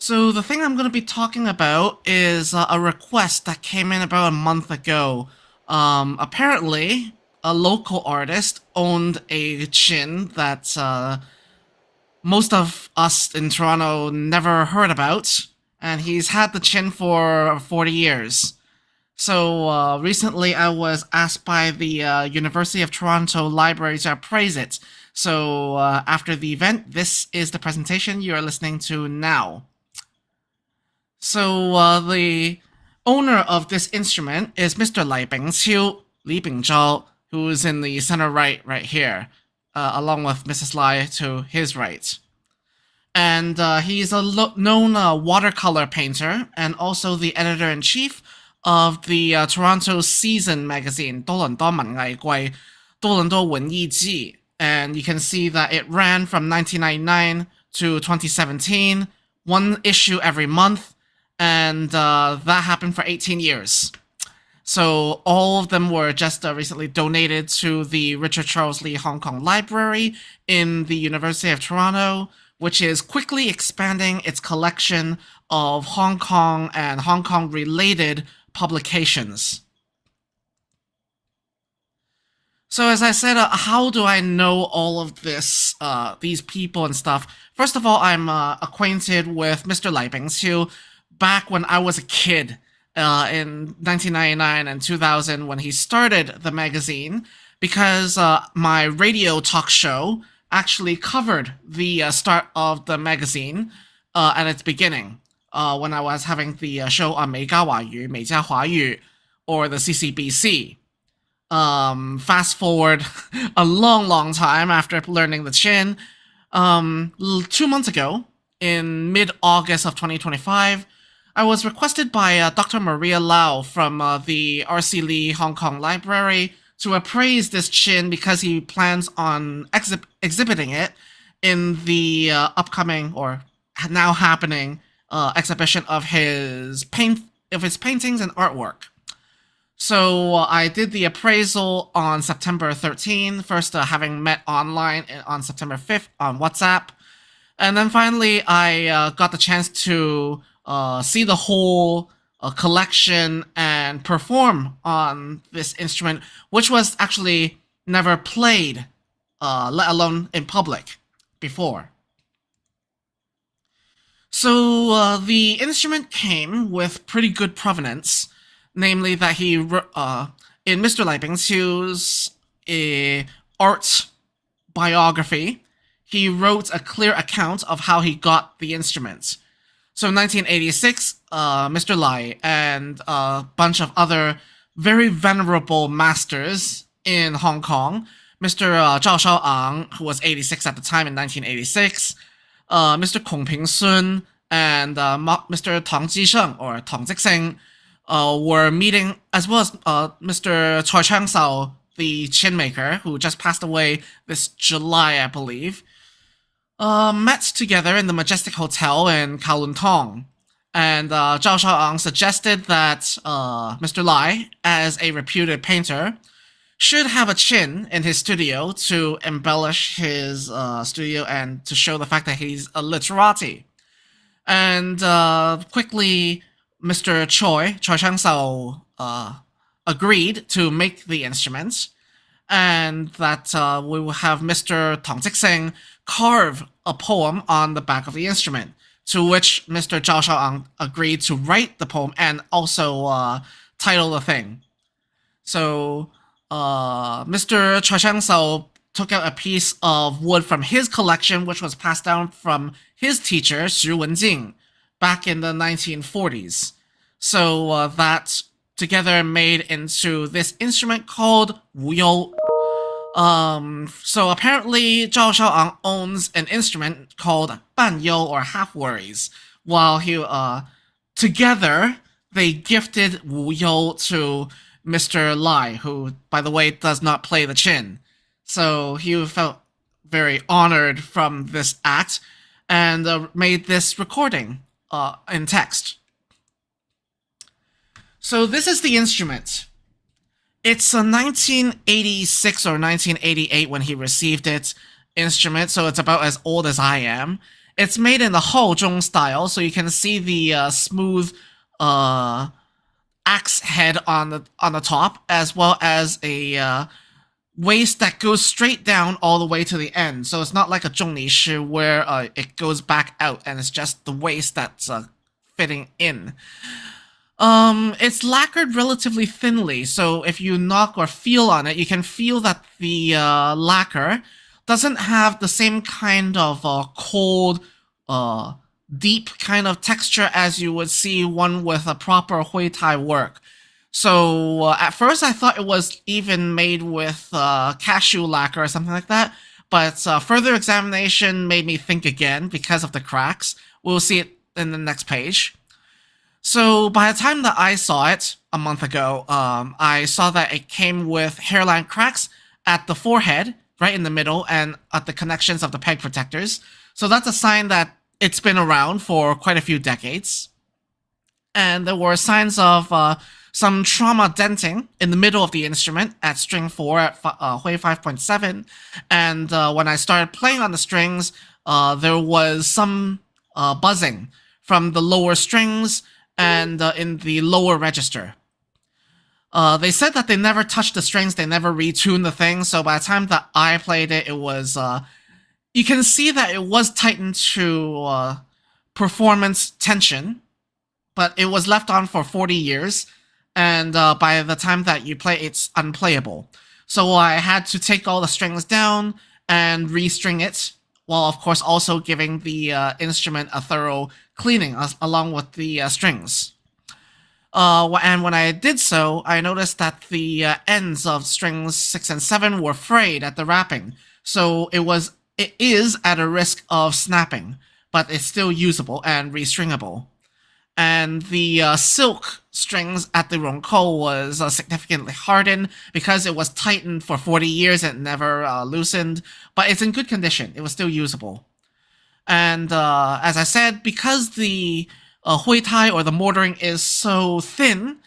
So the thing I'm going to be talking about is a request that came in about a month ago. Apparently, a local artist owned a Qin that most of us in Toronto never heard about, and he's had the Qin for 40 years. So recently I was asked by the University of Toronto Library to appraise it. So after the event, this is the presentation you are listening to now. So the owner of this instrument is Mr. Lai Bingqiu, Li Bingzhao, who is in the center right here, along with Mrs. Lai to his right. And he's a known watercolor painter and also the editor-in-chief of the Toronto Season magazine, 多倫多文藝季, 多倫多文藝季. And you can see that it ran from 1999 to 2017, one issue every month, and that happened for 18 years. So all of them were just recently donated to the Richard Charles Lee Hong Kong Library in the University of Toronto, which is quickly expanding its collection of Hong Kong and Hong Kong related publications. So as I said, how do I know all of this, these people and stuff? First of all, I'm acquainted with Mr. Lai Bingqiu back when I was a kid in 1999 and 2000 when he started the magazine, because my radio talk show actually covered the start of the magazine at its beginning, when I was having the show on 美加華語, 美加華語, or the CCBC. Fast forward a long time after learning the Qin. 2 months ago, in mid-August of 2025, I was requested by Dr. Maria Lau from the R.C. Lee Hong Kong Library to appraise this Qin because he plans on exhibiting it in the upcoming or now happening exhibition of his paintings and artwork. So I did the appraisal on September 13, first having met online on September 5th on WhatsApp. And then finally, I got the chance to see the whole collection and perform on this instrument, which was actually never played, let alone in public, before. So the instrument came with pretty good provenance, namely that he, in Mr. Lai Bingqiu's art biography, he wrote a clear account of how he got the instruments. So in 1986, Mr. Lai and a bunch of other very venerable masters in Hong Kong, Mr. Zhao Shaoang, who was 86 at the time in 1986, Mr. Kong Ping Sun, and Mr. Tang Jisheng or Tang Zixing were meeting, as well as Mr. Choi Chang-sao, the chin maker, who just passed away this July, I believe, met together in the Majestic Hotel in Kowloon Tong. And Zhao Shaoang suggested that Mr. Lai, as a reputed painter, should have a chin in his studio to embellish his studio and to show the fact that he's a literati. And quickly, Mr. Choi Chang-sao, agreed to make the instrument, and that we will have Mr. Tang Zixing carve a poem on the back of the instrument, to which Mr. Zhao Shaoang agreed to write the poem and also title the thing. So Mr. Choi Chang-sao took out a piece of wood from his collection, which was passed down from his teacher, Xu Wenjing, back in the 1940s. So that together made into this instrument called Wuyou. So apparently Zhao Shaoang owns an instrument called Ban You or Half Worries, while he together they gifted Wuyou to Mr. Lai, who, by the way, does not play the chin. So he felt very honored from this act and made this recording in text. So this is the instrument. It's a 1986 or 1988 when he received it instrument, so it's about as old as I am. It's made in the Zheng style, so you can see the smooth axe head on the top, as well as a waist that goes straight down all the way to the end. So it's not like a zhongnishi where it goes back out and it's just the waist that's fitting in. It's lacquered relatively thinly, so if you knock or feel on it, you can feel that the lacquer doesn't have the same kind of cold, deep kind of texture as you would see one with a proper Huitai work. So at first I thought it was even made with cashew lacquer or something like that, but further examination made me think again because of the cracks. We'll see it in the next page. So by the time that I saw it a month ago, I saw that it came with hairline cracks at the forehead, right in the middle, and at the connections of the peg protectors. So that's a sign that it's been around for quite a few decades. And there were signs of some trauma denting in the middle of the instrument at string 4 at Hui 5.7. And when I started playing on the strings, there was some buzzing from the lower strings and in the lower register. They said that they never touched the strings, they never retuned the thing, so by the time that I played it, it was, you can see that it was tightened to performance tension, but it was left on for 40 years, and by the time that you play, it's unplayable. So I had to take all the strings down and restring it, while of course also giving the instrument a thorough cleaning along with the strings. And when I did so, I noticed that the ends of strings 6 and 7 were frayed at the wrapping. So it is at a risk of snapping, but it's still usable and restringable. And the silk strings at the rongkou was significantly hardened because it was tightened for 40 years and never loosened, but it's in good condition. It was still usable. And as I said, because the huitai or the mortaring is so thin,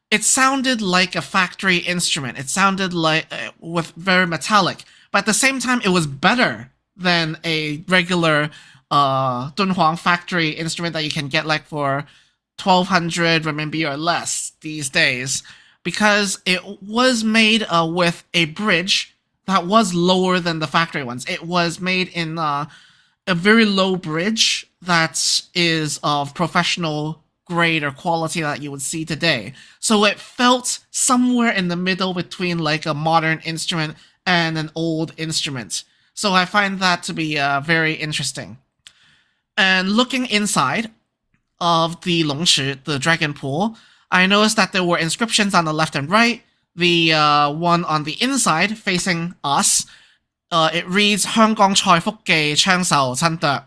it sounded like a factory instrument. It sounded like with very metallic, but at the same time, it was better than a regular Dunhuang factory instrument that you can get like for 1,200 renminbi or less these days, because it was made with a bridge that was lower than the factory ones. It was made in a very low bridge that is of professional grade or quality that you would see today. So it felt somewhere in the middle between like a modern instrument and an old instrument. So I find that to be very interesting. And looking inside of the Longshi, the dragon pool, I noticed that there were inscriptions on the left and right. The one on the inside facing us, it reads 香港菜福記昌壽親德.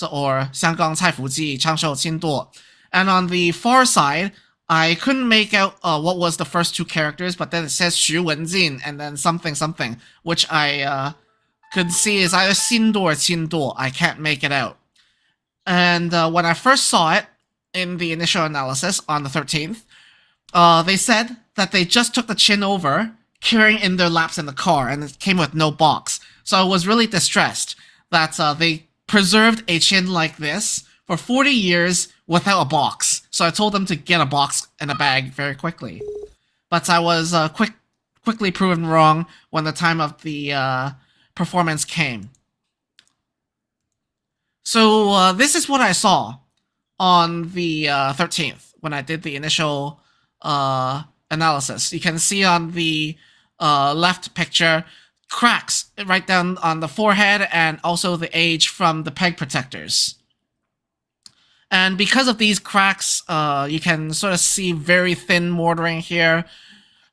or 香港菜福记长寿清舵. And on the far side, I couldn't make out what was the first two characters, but then it says 徐文静 and then something something, which I could see is either 新舵 or 清舵. I can't make it out. And when I first saw it in the initial analysis on the 13th, they said that they just took the chin over, carrying in their laps in the car, and it came with no box. So I was really distressed that they preserved a chin like this for 40 years without a box. So I told them to get a box and a bag very quickly. But I was quickly proven wrong when the time of the performance came. So this is what I saw on the 13th when I did the initial analysis. You can see on the left picture cracks right down on the forehead and also the age from the peg protectors. And because of these cracks, you can sort of see very thin mortaring here.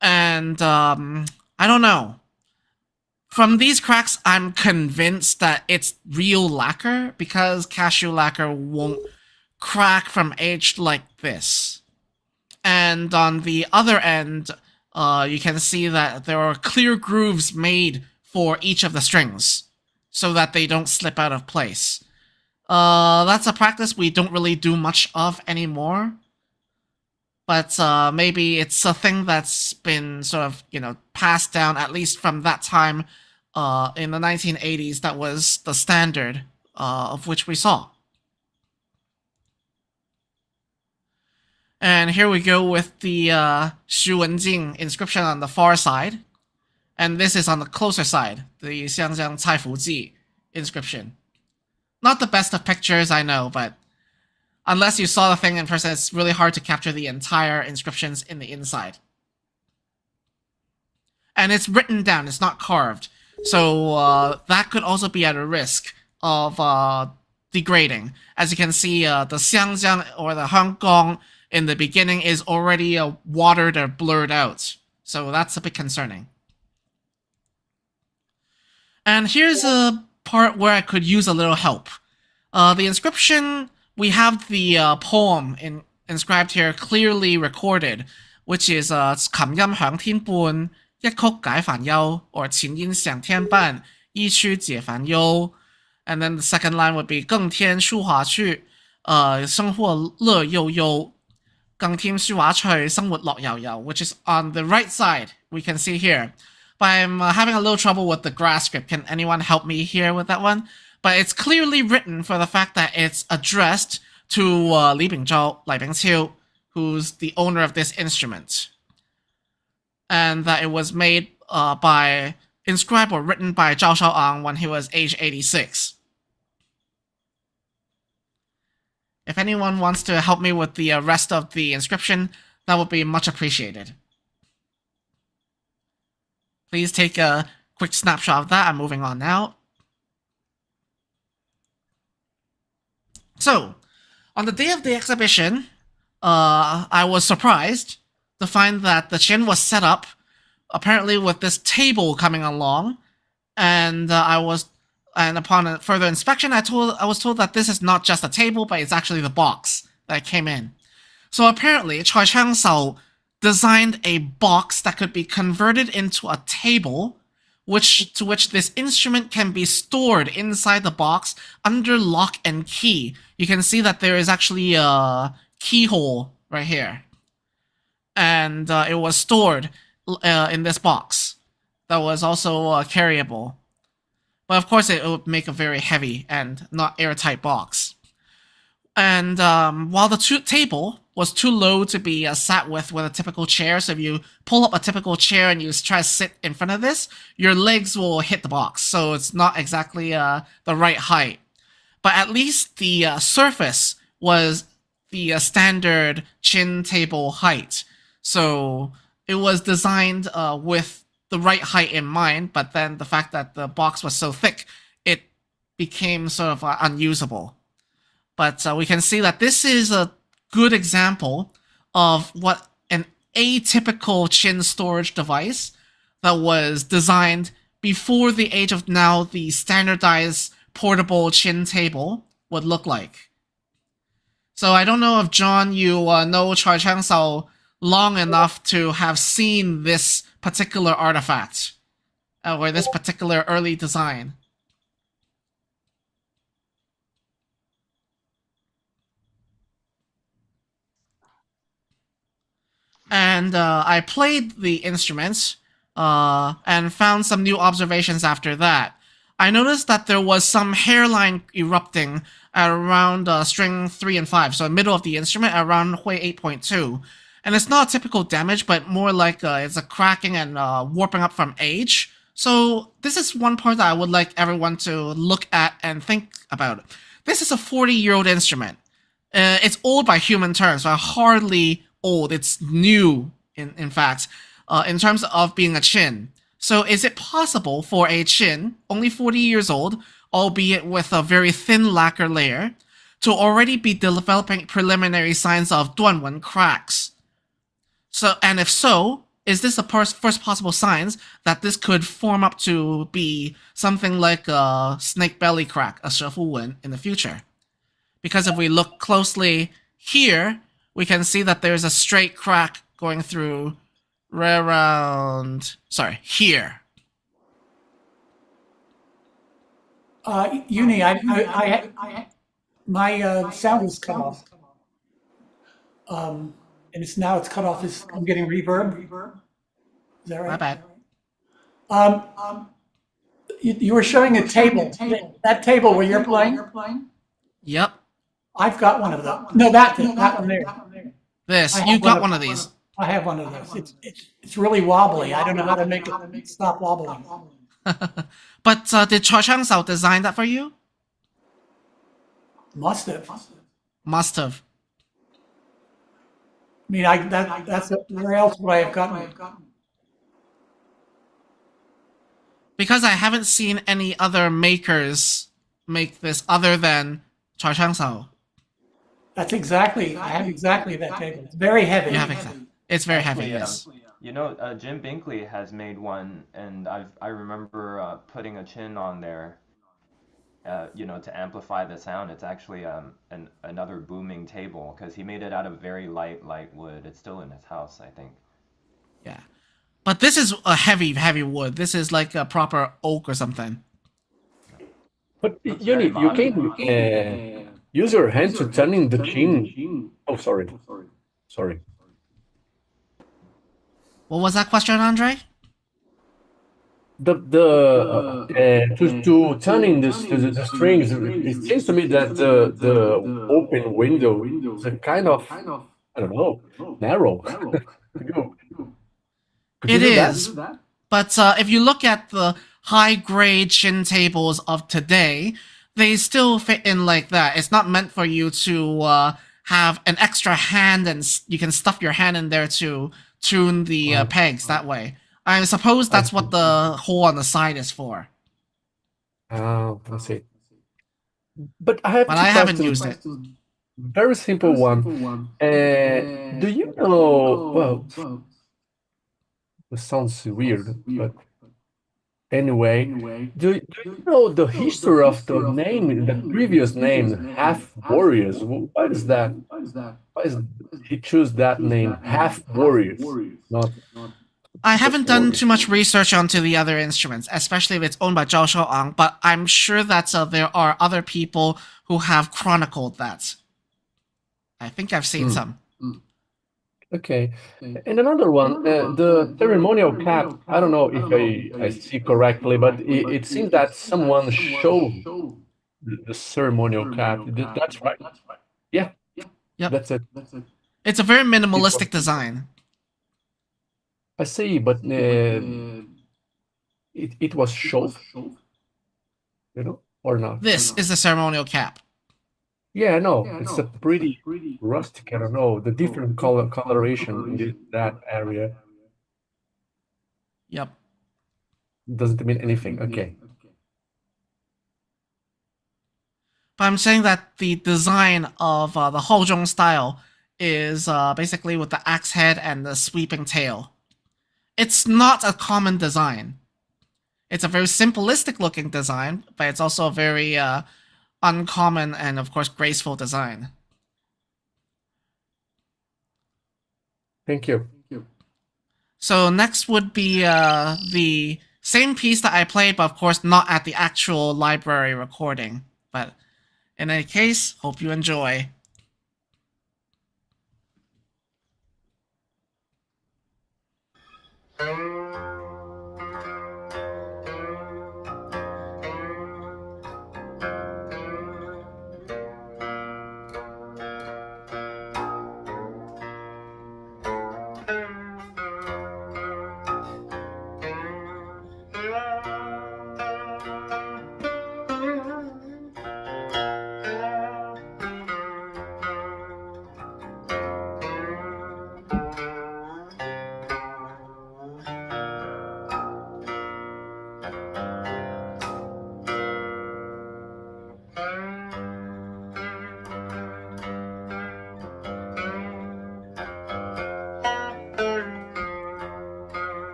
And I don't know. From these cracks, I'm convinced that it's real lacquer because cashew lacquer won't crack from age like this. And on the other end, you can see that there are clear grooves made for each of the strings so that they don't slip out of place. That's a practice we don't really do much of anymore. But maybe it's a thing that's been sort of, passed down, at least from that time in the 1980s. That was the standard of which we saw. And here we go with the Xu Wenjing inscription on the far side. And this is on the closer side, the Xiangjiang Cai Fu Ji inscription. Not the best of pictures, I know, but unless you saw the thing in person, it's really hard to capture the entire inscriptions in the inside. And it's written down, it's not carved. So that could also be at a risk of degrading. As you can see, the Xiangjiang or the Hong Kong in the beginning is already watered or blurred out. So that's a bit concerning. And here's a part where I could use a little help. The inscription, we have the poem inscribed here clearly recorded, which is 琴音響天半，一曲解煩憂, or 琴音響天半，一曲解煩憂. And then the second line would be 更添書畫趣，生活樂悠悠，更添書畫趣，生活樂悠悠, which is on the right side, we can see here. But I'm having a little trouble with the grass script. Can anyone help me here with that one? But it's clearly written for the fact that it's addressed to Li Bingzhou, Lai Bingqiu, who's the owner of this instrument. And that it was made inscribed or written by Zhao Shaoang when he was age 86. If anyone wants to help me with the rest of the inscription, that would be much appreciated. Please take a quick snapshot of that. I'm moving on now. So, on the day of the exhibition, I was surprised to find that the chin was set up, apparently with this table coming along, and upon a further inspection, I was told that this is not just a table, but it's actually the box that came in. So apparently, Choi Chang-sao designed a box that could be converted into a table, to which this instrument can be stored inside the box under lock and key. You can see that there is actually a keyhole right here. And it was stored in this box that was also carryable. But of course, it would make a very heavy and not airtight box. And while the table was too low to be sat with a typical chair, so if you pull up a typical chair and you try to sit in front of this, your legs will hit the box, so it's not exactly the right height. But at least the surface was the standard chin table height, so it was designed with the right height in mind, but then the fact that the box was so thick, it became sort of unusable. But we can see that this is a good example of what an atypical chin storage device that was designed before the age of now the standardized portable chin table would look like. So I don't know if, John, you know Qingshe long enough to have seen this particular artifact or this particular early design. And I played the instruments and found some new observations after that. I noticed that there was some hairline erupting at around string 3 and 5, so in the middle of the instrument around Hui 8.2. And it's not typical damage, but more like it's a cracking and warping up from age. So this is one part that I would like everyone to look at and think about. This is a 40-year-old instrument. It's old by human terms, but hardly old. It's new, in fact, in terms of being a qin. So is it possible for a qin, only 40 years old, albeit with a very thin lacquer layer, to already be developing preliminary signs of duanwen cracks? So, and if so, is this the first possible signs that this could form up to be something like a snake belly crack, a shefu wen, in the future? Because if we look closely here, we can see that there's a straight crack going through right around, here. Uni, my sound was cut off. And now it's cut off. I'm getting reverb. Is that right? My bad. You were showing a table. That table where you're playing? Yep. I've got one of those. No, that one there. This, you got one of these. I have one of those. It's really wobbly. I don't know how to make it stop wobbling. But did Qingshe design that for you? Must have. Must have. I mean, that's where else would I have gotten it? Because I haven't seen any other makers make this other than Qingshe. That's exactly. I have exactly that table. It's very heavy. It's very heavy. Yes. You know, Jim Binkley has made one, and I remember putting a chin on there. You know, to amplify the sound. It's actually another booming table because he made it out of very light wood. It's still in his house, I think. Yeah, but this is a heavy wood. This is like a proper oak or something. But Yoni, you can use your hand to turn in the qin. Oh, sorry. What was that question, Andre? To turning the strings, it seems to me that the open window is a kind of, I don't know, narrow. It is, but if you look at the high-grade qin tables of today, they still fit in like that. It's not meant for you to have an extra hand and you can stuff your hand in there to tune the pegs that way. I suppose that's what the hole on the side is for. Oh, I see. But I haven't used it. Very simple one. Do you know? Well, it sounds weird, but anyway, do you know the history of the name, the previous name, Half Warriors? What is that? Why is he choose that name, Half Warriors? Not. I haven't done too much research onto the other instruments, especially if it's owned by Zhao Shaoang, but I'm sure that there are other people who have chronicled that. I think I've seen some. Okay. And another one, the ceremonial cap, I don't know if I see correctly, but it seems that someone showed the ceremonial cap. That's right. Yeah. Yep. That's it. It's a very minimalistic design. I see, but it was shoved, you know, or not? This is the ceremonial cap. Yeah, I know. It's a pretty rustic. I don't know the different coloration in that area. Yep. Doesn't mean anything. Okay. But I'm saying that the design of the Hozhong style is basically with the axe head and the sweeping tail. It's not a common design. It's a very simplistic looking design, but it's also a very uncommon and, of course, graceful design. Thank you. So next would be the same piece that I played, but of course not at the actual library recording. But in any case, hope you enjoy.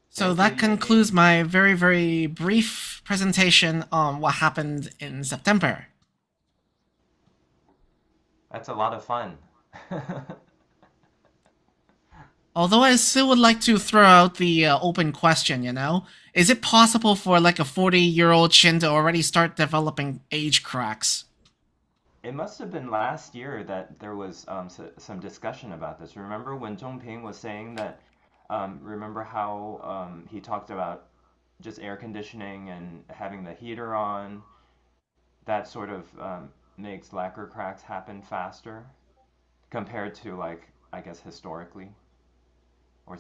So that concludes my very, very brief presentation on what happened in September. That's a lot of fun. Although I still would like to throw out the open question, is it possible for like a 40-year-old Qin to already start developing age cracks? It must have been last year that there was some discussion about this. Remember when Zhongping was saying that, remember how he talked about just air conditioning and having the heater on? That sort of makes lacquer cracks happen faster compared to, like, I guess, historically.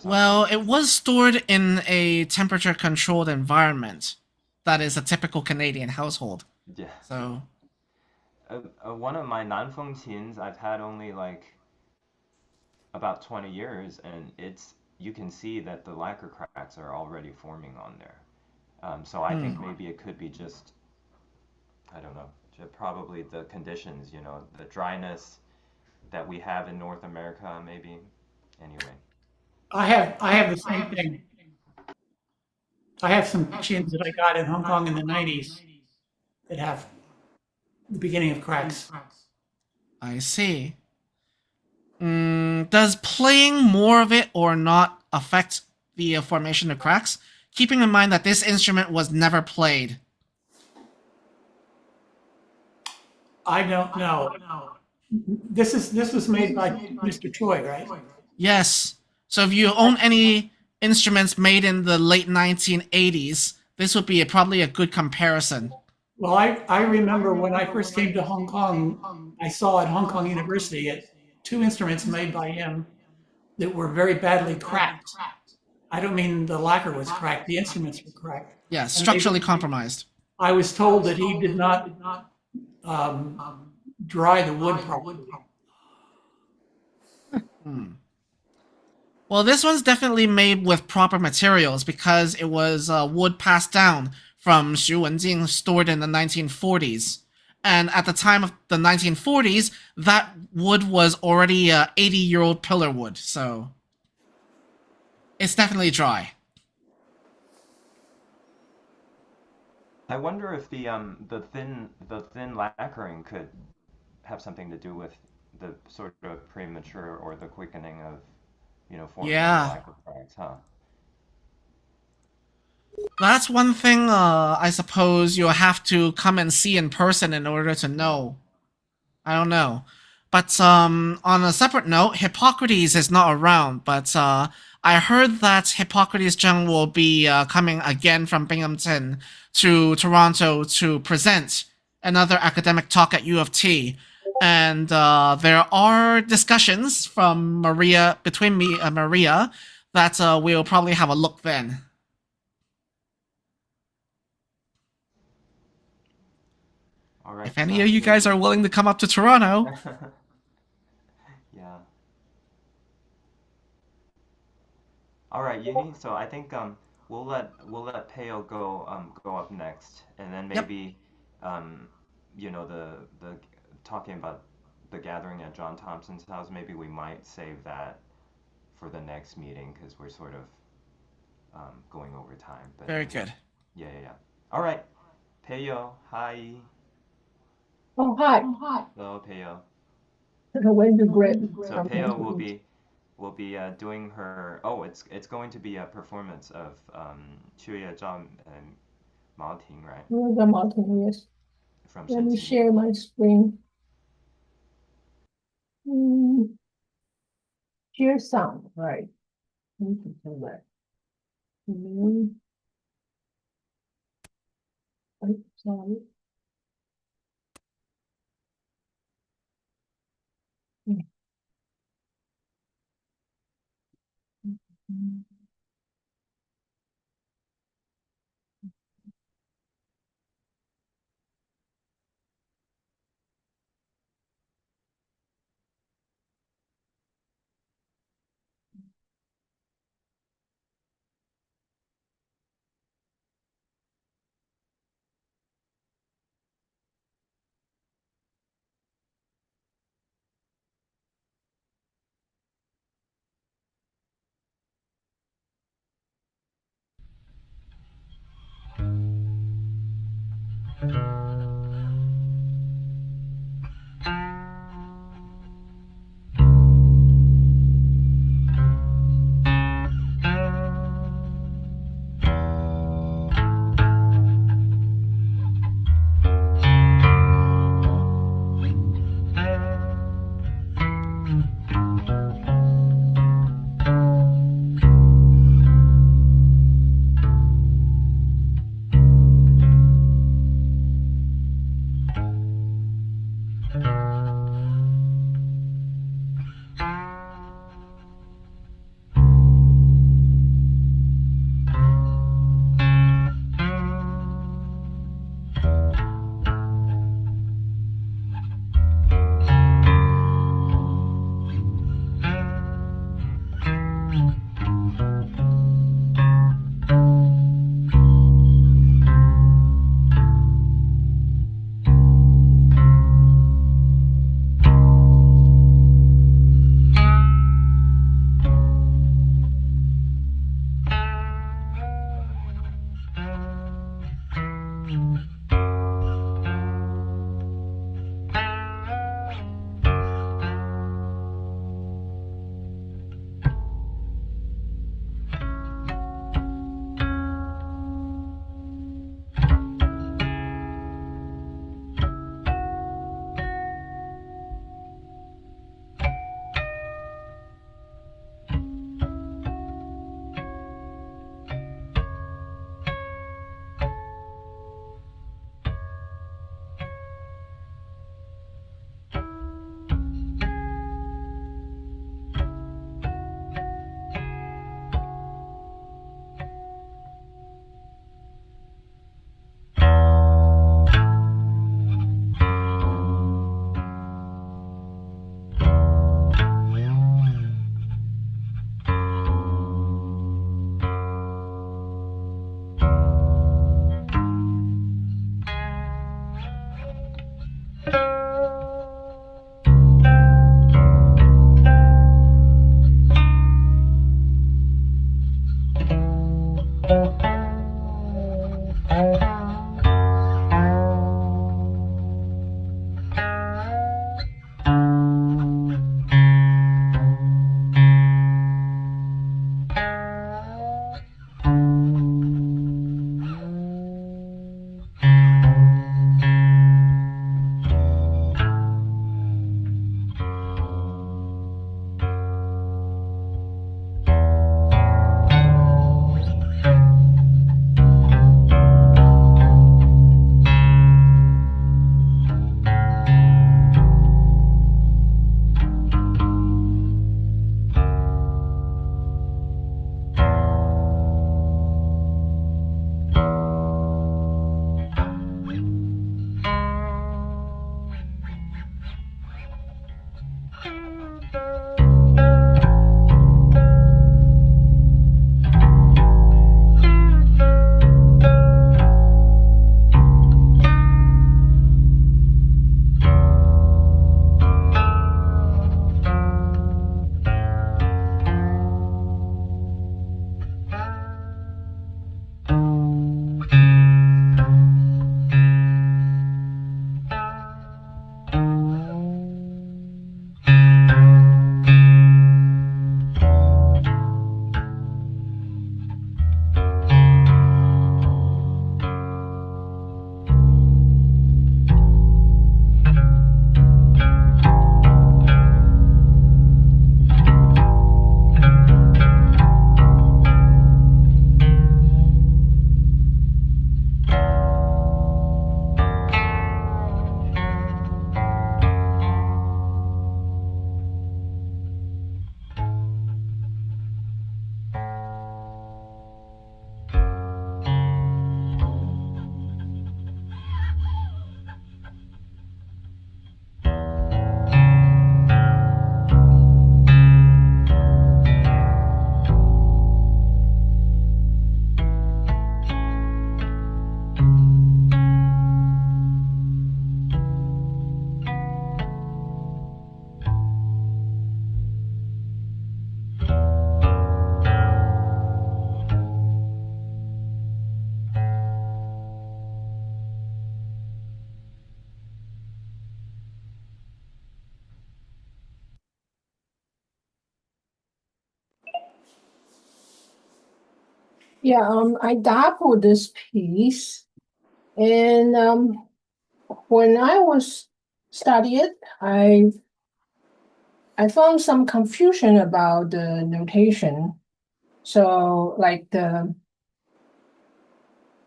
Well, it was stored in a temperature-controlled environment. That is a typical Canadian household. Yeah. So, one of my Nanfeng qins I've had only like about 20 years, and you can see that the lacquer cracks are already forming on there. So I think maybe it could be just, I don't know, probably the conditions, the dryness that we have in North America, maybe. Anyway. I have the same thing. I have some chins that I got in Hong Kong in the 90s that have the beginning of cracks. I see. Does playing more of it or not affect the formation of cracks? Keeping in mind that this instrument was never played. I don't know. This was made by Mr. Choi, right? Yes. So if you own any instruments made in the late 1980s, this would be probably a good comparison. Well, I remember when I first came to Hong Kong, I saw at Hong Kong University 2 instruments made by him that were very badly cracked. I don't mean the lacquer was cracked, the instruments were cracked. Yeah, structurally compromised. I was told that he did not dry the wood properly. Well, this one's definitely made with proper materials because it was wood passed down from Xu Wenjing, stored in the 1940s. And at the time of the 1940s, that wood was already 80-year-old pillar wood, so it's definitely dry. I wonder if the thin lacquering could have something to do with the sort of premature or the quickening of, forming lacquer products, huh? That's one thing I suppose you'll have to come and see in person in order to know. I don't know. But on a separate note, Hippocrates is not around, but I heard that Hippocrates Zheng will be coming again from Binghamton to Toronto to present another academic talk at U of T. And there are discussions from between me and Maria that we'll probably have a look then. All right, if any of you guys are willing to come up to Toronto. Yeah. All right, Yuni. So I think we'll let Peo go up next, and then maybe the talking about the gathering at John Thompson's house. Maybe we might save that for the next meeting because we're sort of going over time. But very good. Yeah. All right, Peo. Hi. Oh, hi. Hello, Peo. When the great. So Peo will be doing her. Oh, it's going to be a performance of Xuezhai and Malating, right? The mountain, yes. From Let me Shenxi. share my screen. Share sound, right? Let me turn that. Sorry. I dabbled this piece, and when I was studying it, I found some confusion about the notation. So, like in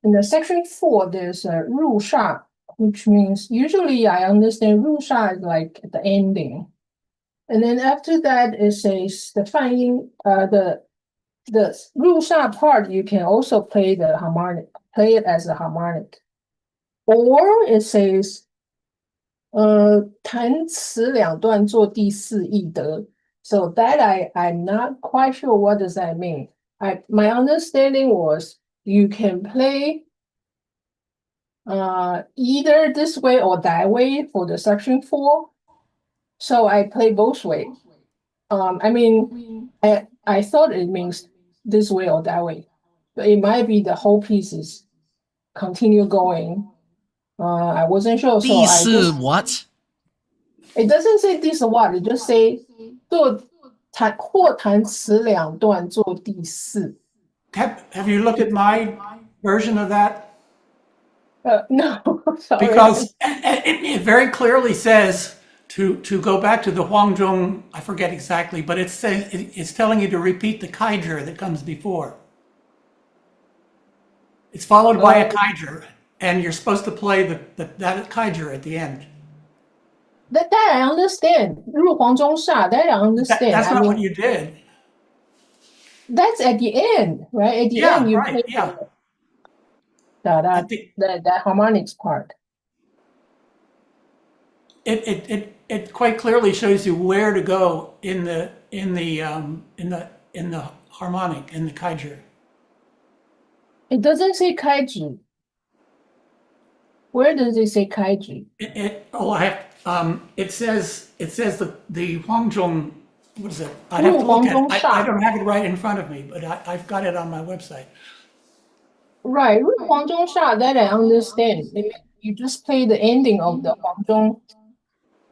the section 4, there's a 入煞, which means usually I understand 入煞is like the ending, and then after that it says the 泛音, the 入煞 part you can also play the harmonic, play it as a harmonic, or it says 弹词两段做第四义德. So that I'm not quite sure what does that mean. My understanding was you can play either this way or that way for the section 4. So I play both ways. I thought it means this way or that way, but it might be the whole pieces continue going. I wasn't sure. So 第四 what? It doesn't say 第四 what. It just say 或弹词两段做第四. Have you looked at my version of that? No, sorry. Because it very clearly says to go back to the Huangzhong, I forget exactly, but it's telling you to repeat the kaizhi that comes before. It's followed by a kaizhi, and you're supposed to play that kaizhi at the end. That I understand. 入黄中煞, that I understand. That's not what you did. That's at the end, right? At the end, you play the harmonics part. It quite clearly shows you where to go in the harmonic, in the kaizhi. It doesn't say kaizhi. Where does it say kaizhi? It says the Huangzhong. What is it? I'd have to look at it. I don't have it right in front of me, but I've got it on my website. Right, 入黄中煞, that I understand. You just play the ending of the Huangzhong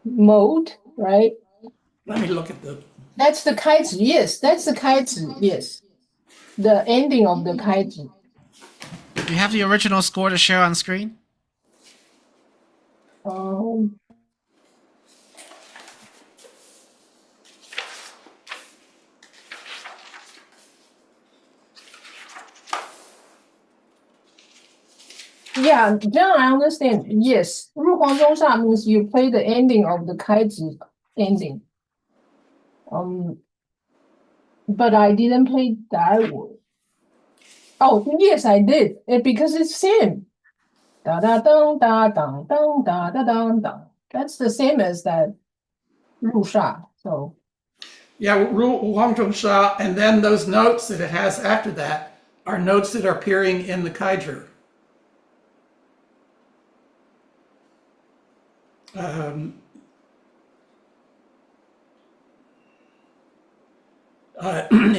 mode, right? Let me look at the. That's the kaizhi. Yes, that's the kaizhi. Yes, the ending of the kaizhi. Do you have the original score to share on screen? Yeah, John, I understand. Yes, 入黄中煞 means you play the ending of the kaizhi ending. But I didn't play that word. Oh, yes, I did. Because it's same. Da da dong da dong dong da da dong dong. That's the same as that 入煞. So. Yeah, Huangzhong Sha, and then those notes that it has after that are notes that are appearing in the kaizhi.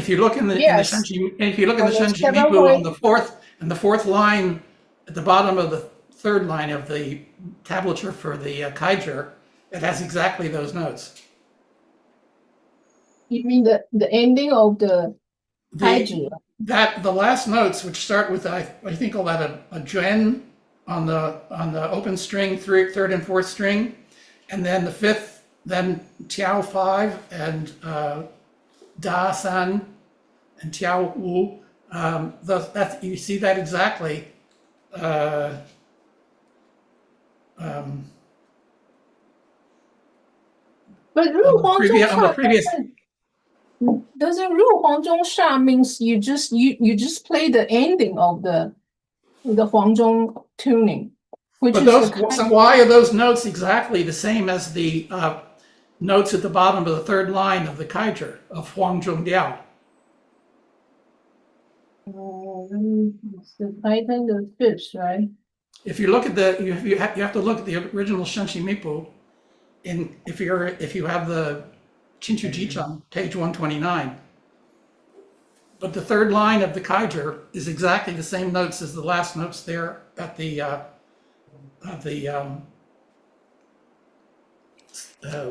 If you look in the Shenji Mibu on the fourth line at the bottom of the third line of the tablature for the kaizhi, it has exactly those notes. You mean the ending of the kaizhi? The last notes, which start with I think I'll add a Yuan on the open string, third and fourth string, and then the fifth, then Tiao 5 and Da San and Tiao Wu. You see that exactly. But on the previous. Doesn't 入黄中煞 means you just play the ending of the Huangzhong tuning, so why are those notes exactly the same as the notes at the bottom of the third line of the kaizhi of Huangzhong Diao? It's the title of fish, right? If you look at you have to look at the original Shenshi Mipu. If you have the Qingshi Jichang, page 129. But the third line of the kaizhi is exactly the same notes as the last notes there at the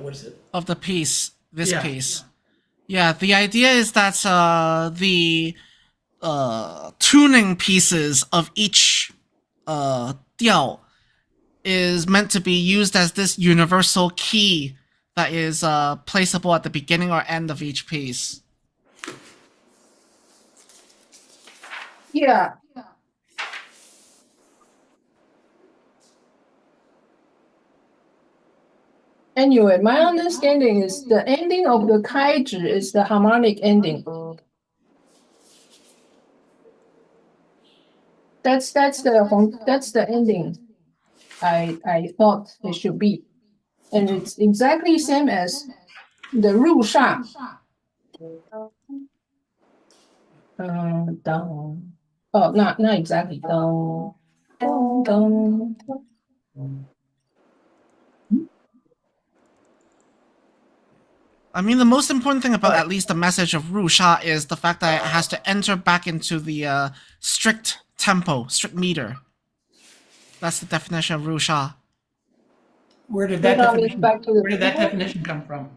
what is it? Of the piece, this piece. Yeah, the idea is that the tuning pieces of each diao is meant to be used as this universal key that is placeable at the beginning or end of each piece. Yeah. Anyway, my understanding is the ending of the kaiji is the harmonic ending. That's the ending I thought it should be. And it's exactly same as the Ru Sha. Dong. Oh, not exactly. Dong, dong, dong. I mean, the most important thing about at least the message of Ru Sha is the fact that it has to enter back into the strict tempo, strict meter. That's the definition of Ru Sha. Where did that definition come from?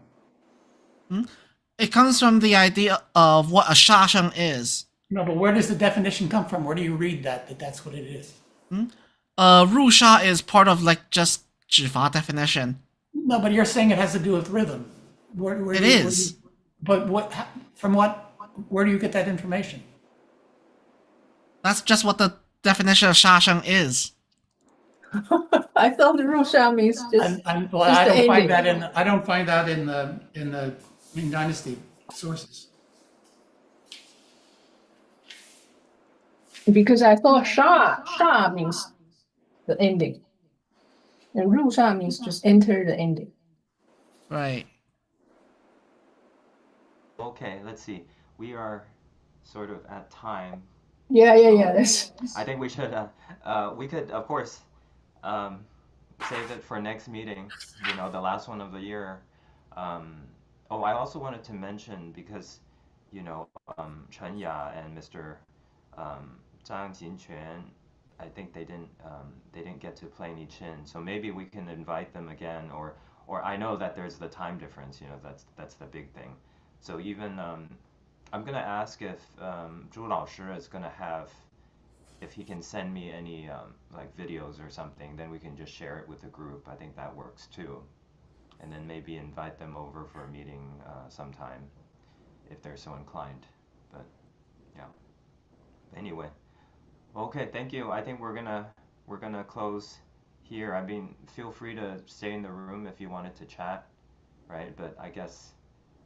It comes from the idea of what a sha sheng is. No, but where does the definition come from? Where do you read that's what it is? Ru Sha is part of like just 指法 definition. No, but you're saying it has to do with rhythm. Where it is. But where do you get that information? That's just what the definition of sha sheng is. I thought the Ru Sha means just. I don't find that in the Ming Dynasty sources. Because I thought sha means the ending, and Ru Sha means just enter the ending. Right. Okay, let's see. We are sort of at time. Yeah. That's. I think we should. We could, of course, save it for next meeting. You know, the last one of the year. I also wanted to mention because, you know, Chen Ya and Mr. Zhang Jinquan, I think they didn't get to play any chin. So maybe we can invite them again, or I know that there's the time difference. You know, that's the big thing. So even I'm gonna ask if Zhu Laoshi is gonna have, if he can send me any like videos or something, then we can just share it with the group. I think that works too. And then maybe invite them over for a meeting sometime if they're so inclined. But yeah. Anyway, okay, thank you. I think we're gonna close here. I mean, feel free to stay in the room if you wanted to chat, right? But I guess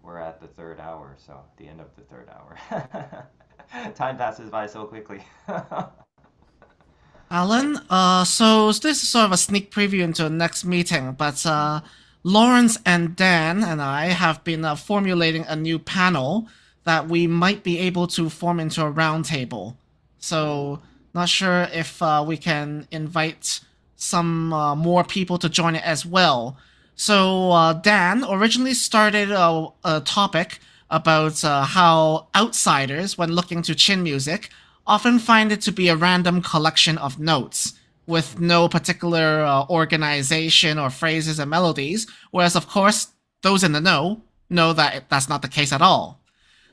we're at the third hour, so the end of the third hour. Time passes by so quickly. Alan, so this is sort of a sneak preview into the next meeting, but Lawrence and Dan and I have been formulating a new panel that we might be able to form into a roundtable. So, not sure if we can invite some more people to join it as well. So, Dan originally started a topic about how outsiders, when looking to Qin music, often find it to be a random collection of notes with no particular organization or phrases and melodies, whereas, of course, those in the know that that's not the case at all.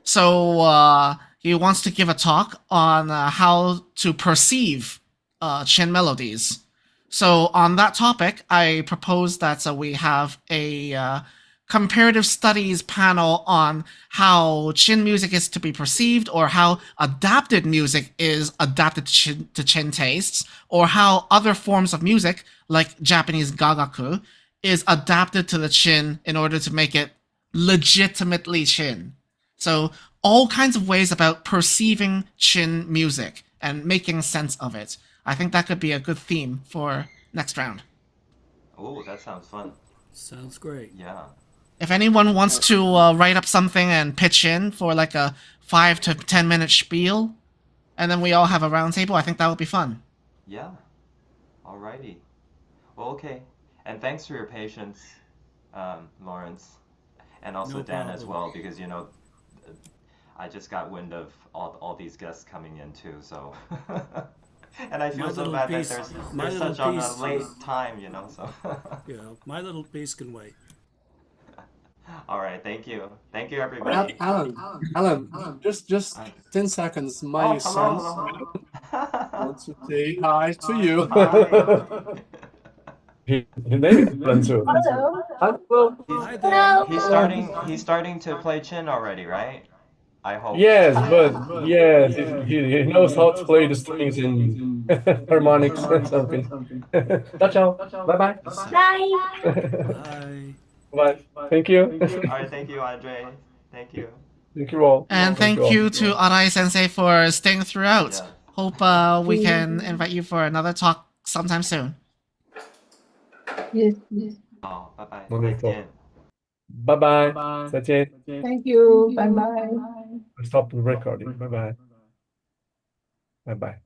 So he wants to give a talk on how to perceive Qin melodies. So on that topic, I propose that we have a comparative studies panel on how Qin music is to be perceived, or how adapted music is adapted to Qin tastes, or how other forms of music, like Japanese gagaku, is adapted to the Qin in order to make it legitimately Qin. So all kinds of ways about perceiving Qin music and making sense of it. I think that could be a good theme for next round. Oh, that sounds fun. Sounds great. Yeah. If anyone wants to write up something and pitch in for like a 5 to 10 minute spiel, and then we all have a round table, I think that would be fun. Yeah. Alrighty. Well, okay. And thanks for your patience, Lawrence, and also No Dan problem. as well, because you know, I just got wind of all these guests coming in too, so. And I feel My so little bad piece- that my there's little such on piece- a late time, you know, so. Yeah, my little piece can wait. All right, thank you. Thank you, everybody. Alan, just 10 seconds. My son wants to say hi to you. His name is Alan too. Hello. He's starting to play chin already, right? I hope. Yes, but yes, he knows how to play the strings and harmonics and something. Ciao, ciao. Bye bye. Bye. Bye. Thank you. All right, thank you, Andre. Thank you. Thank you all. And thank you to Arai Sensei for staying throughout. Yeah. Hope we can invite you for another talk sometime soon. Yes. Oh, bye bye. Wonderful. Bye bye. 再见. Thank you. Bye bye. Stop the recording. Bye bye. Bye bye.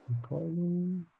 Recording.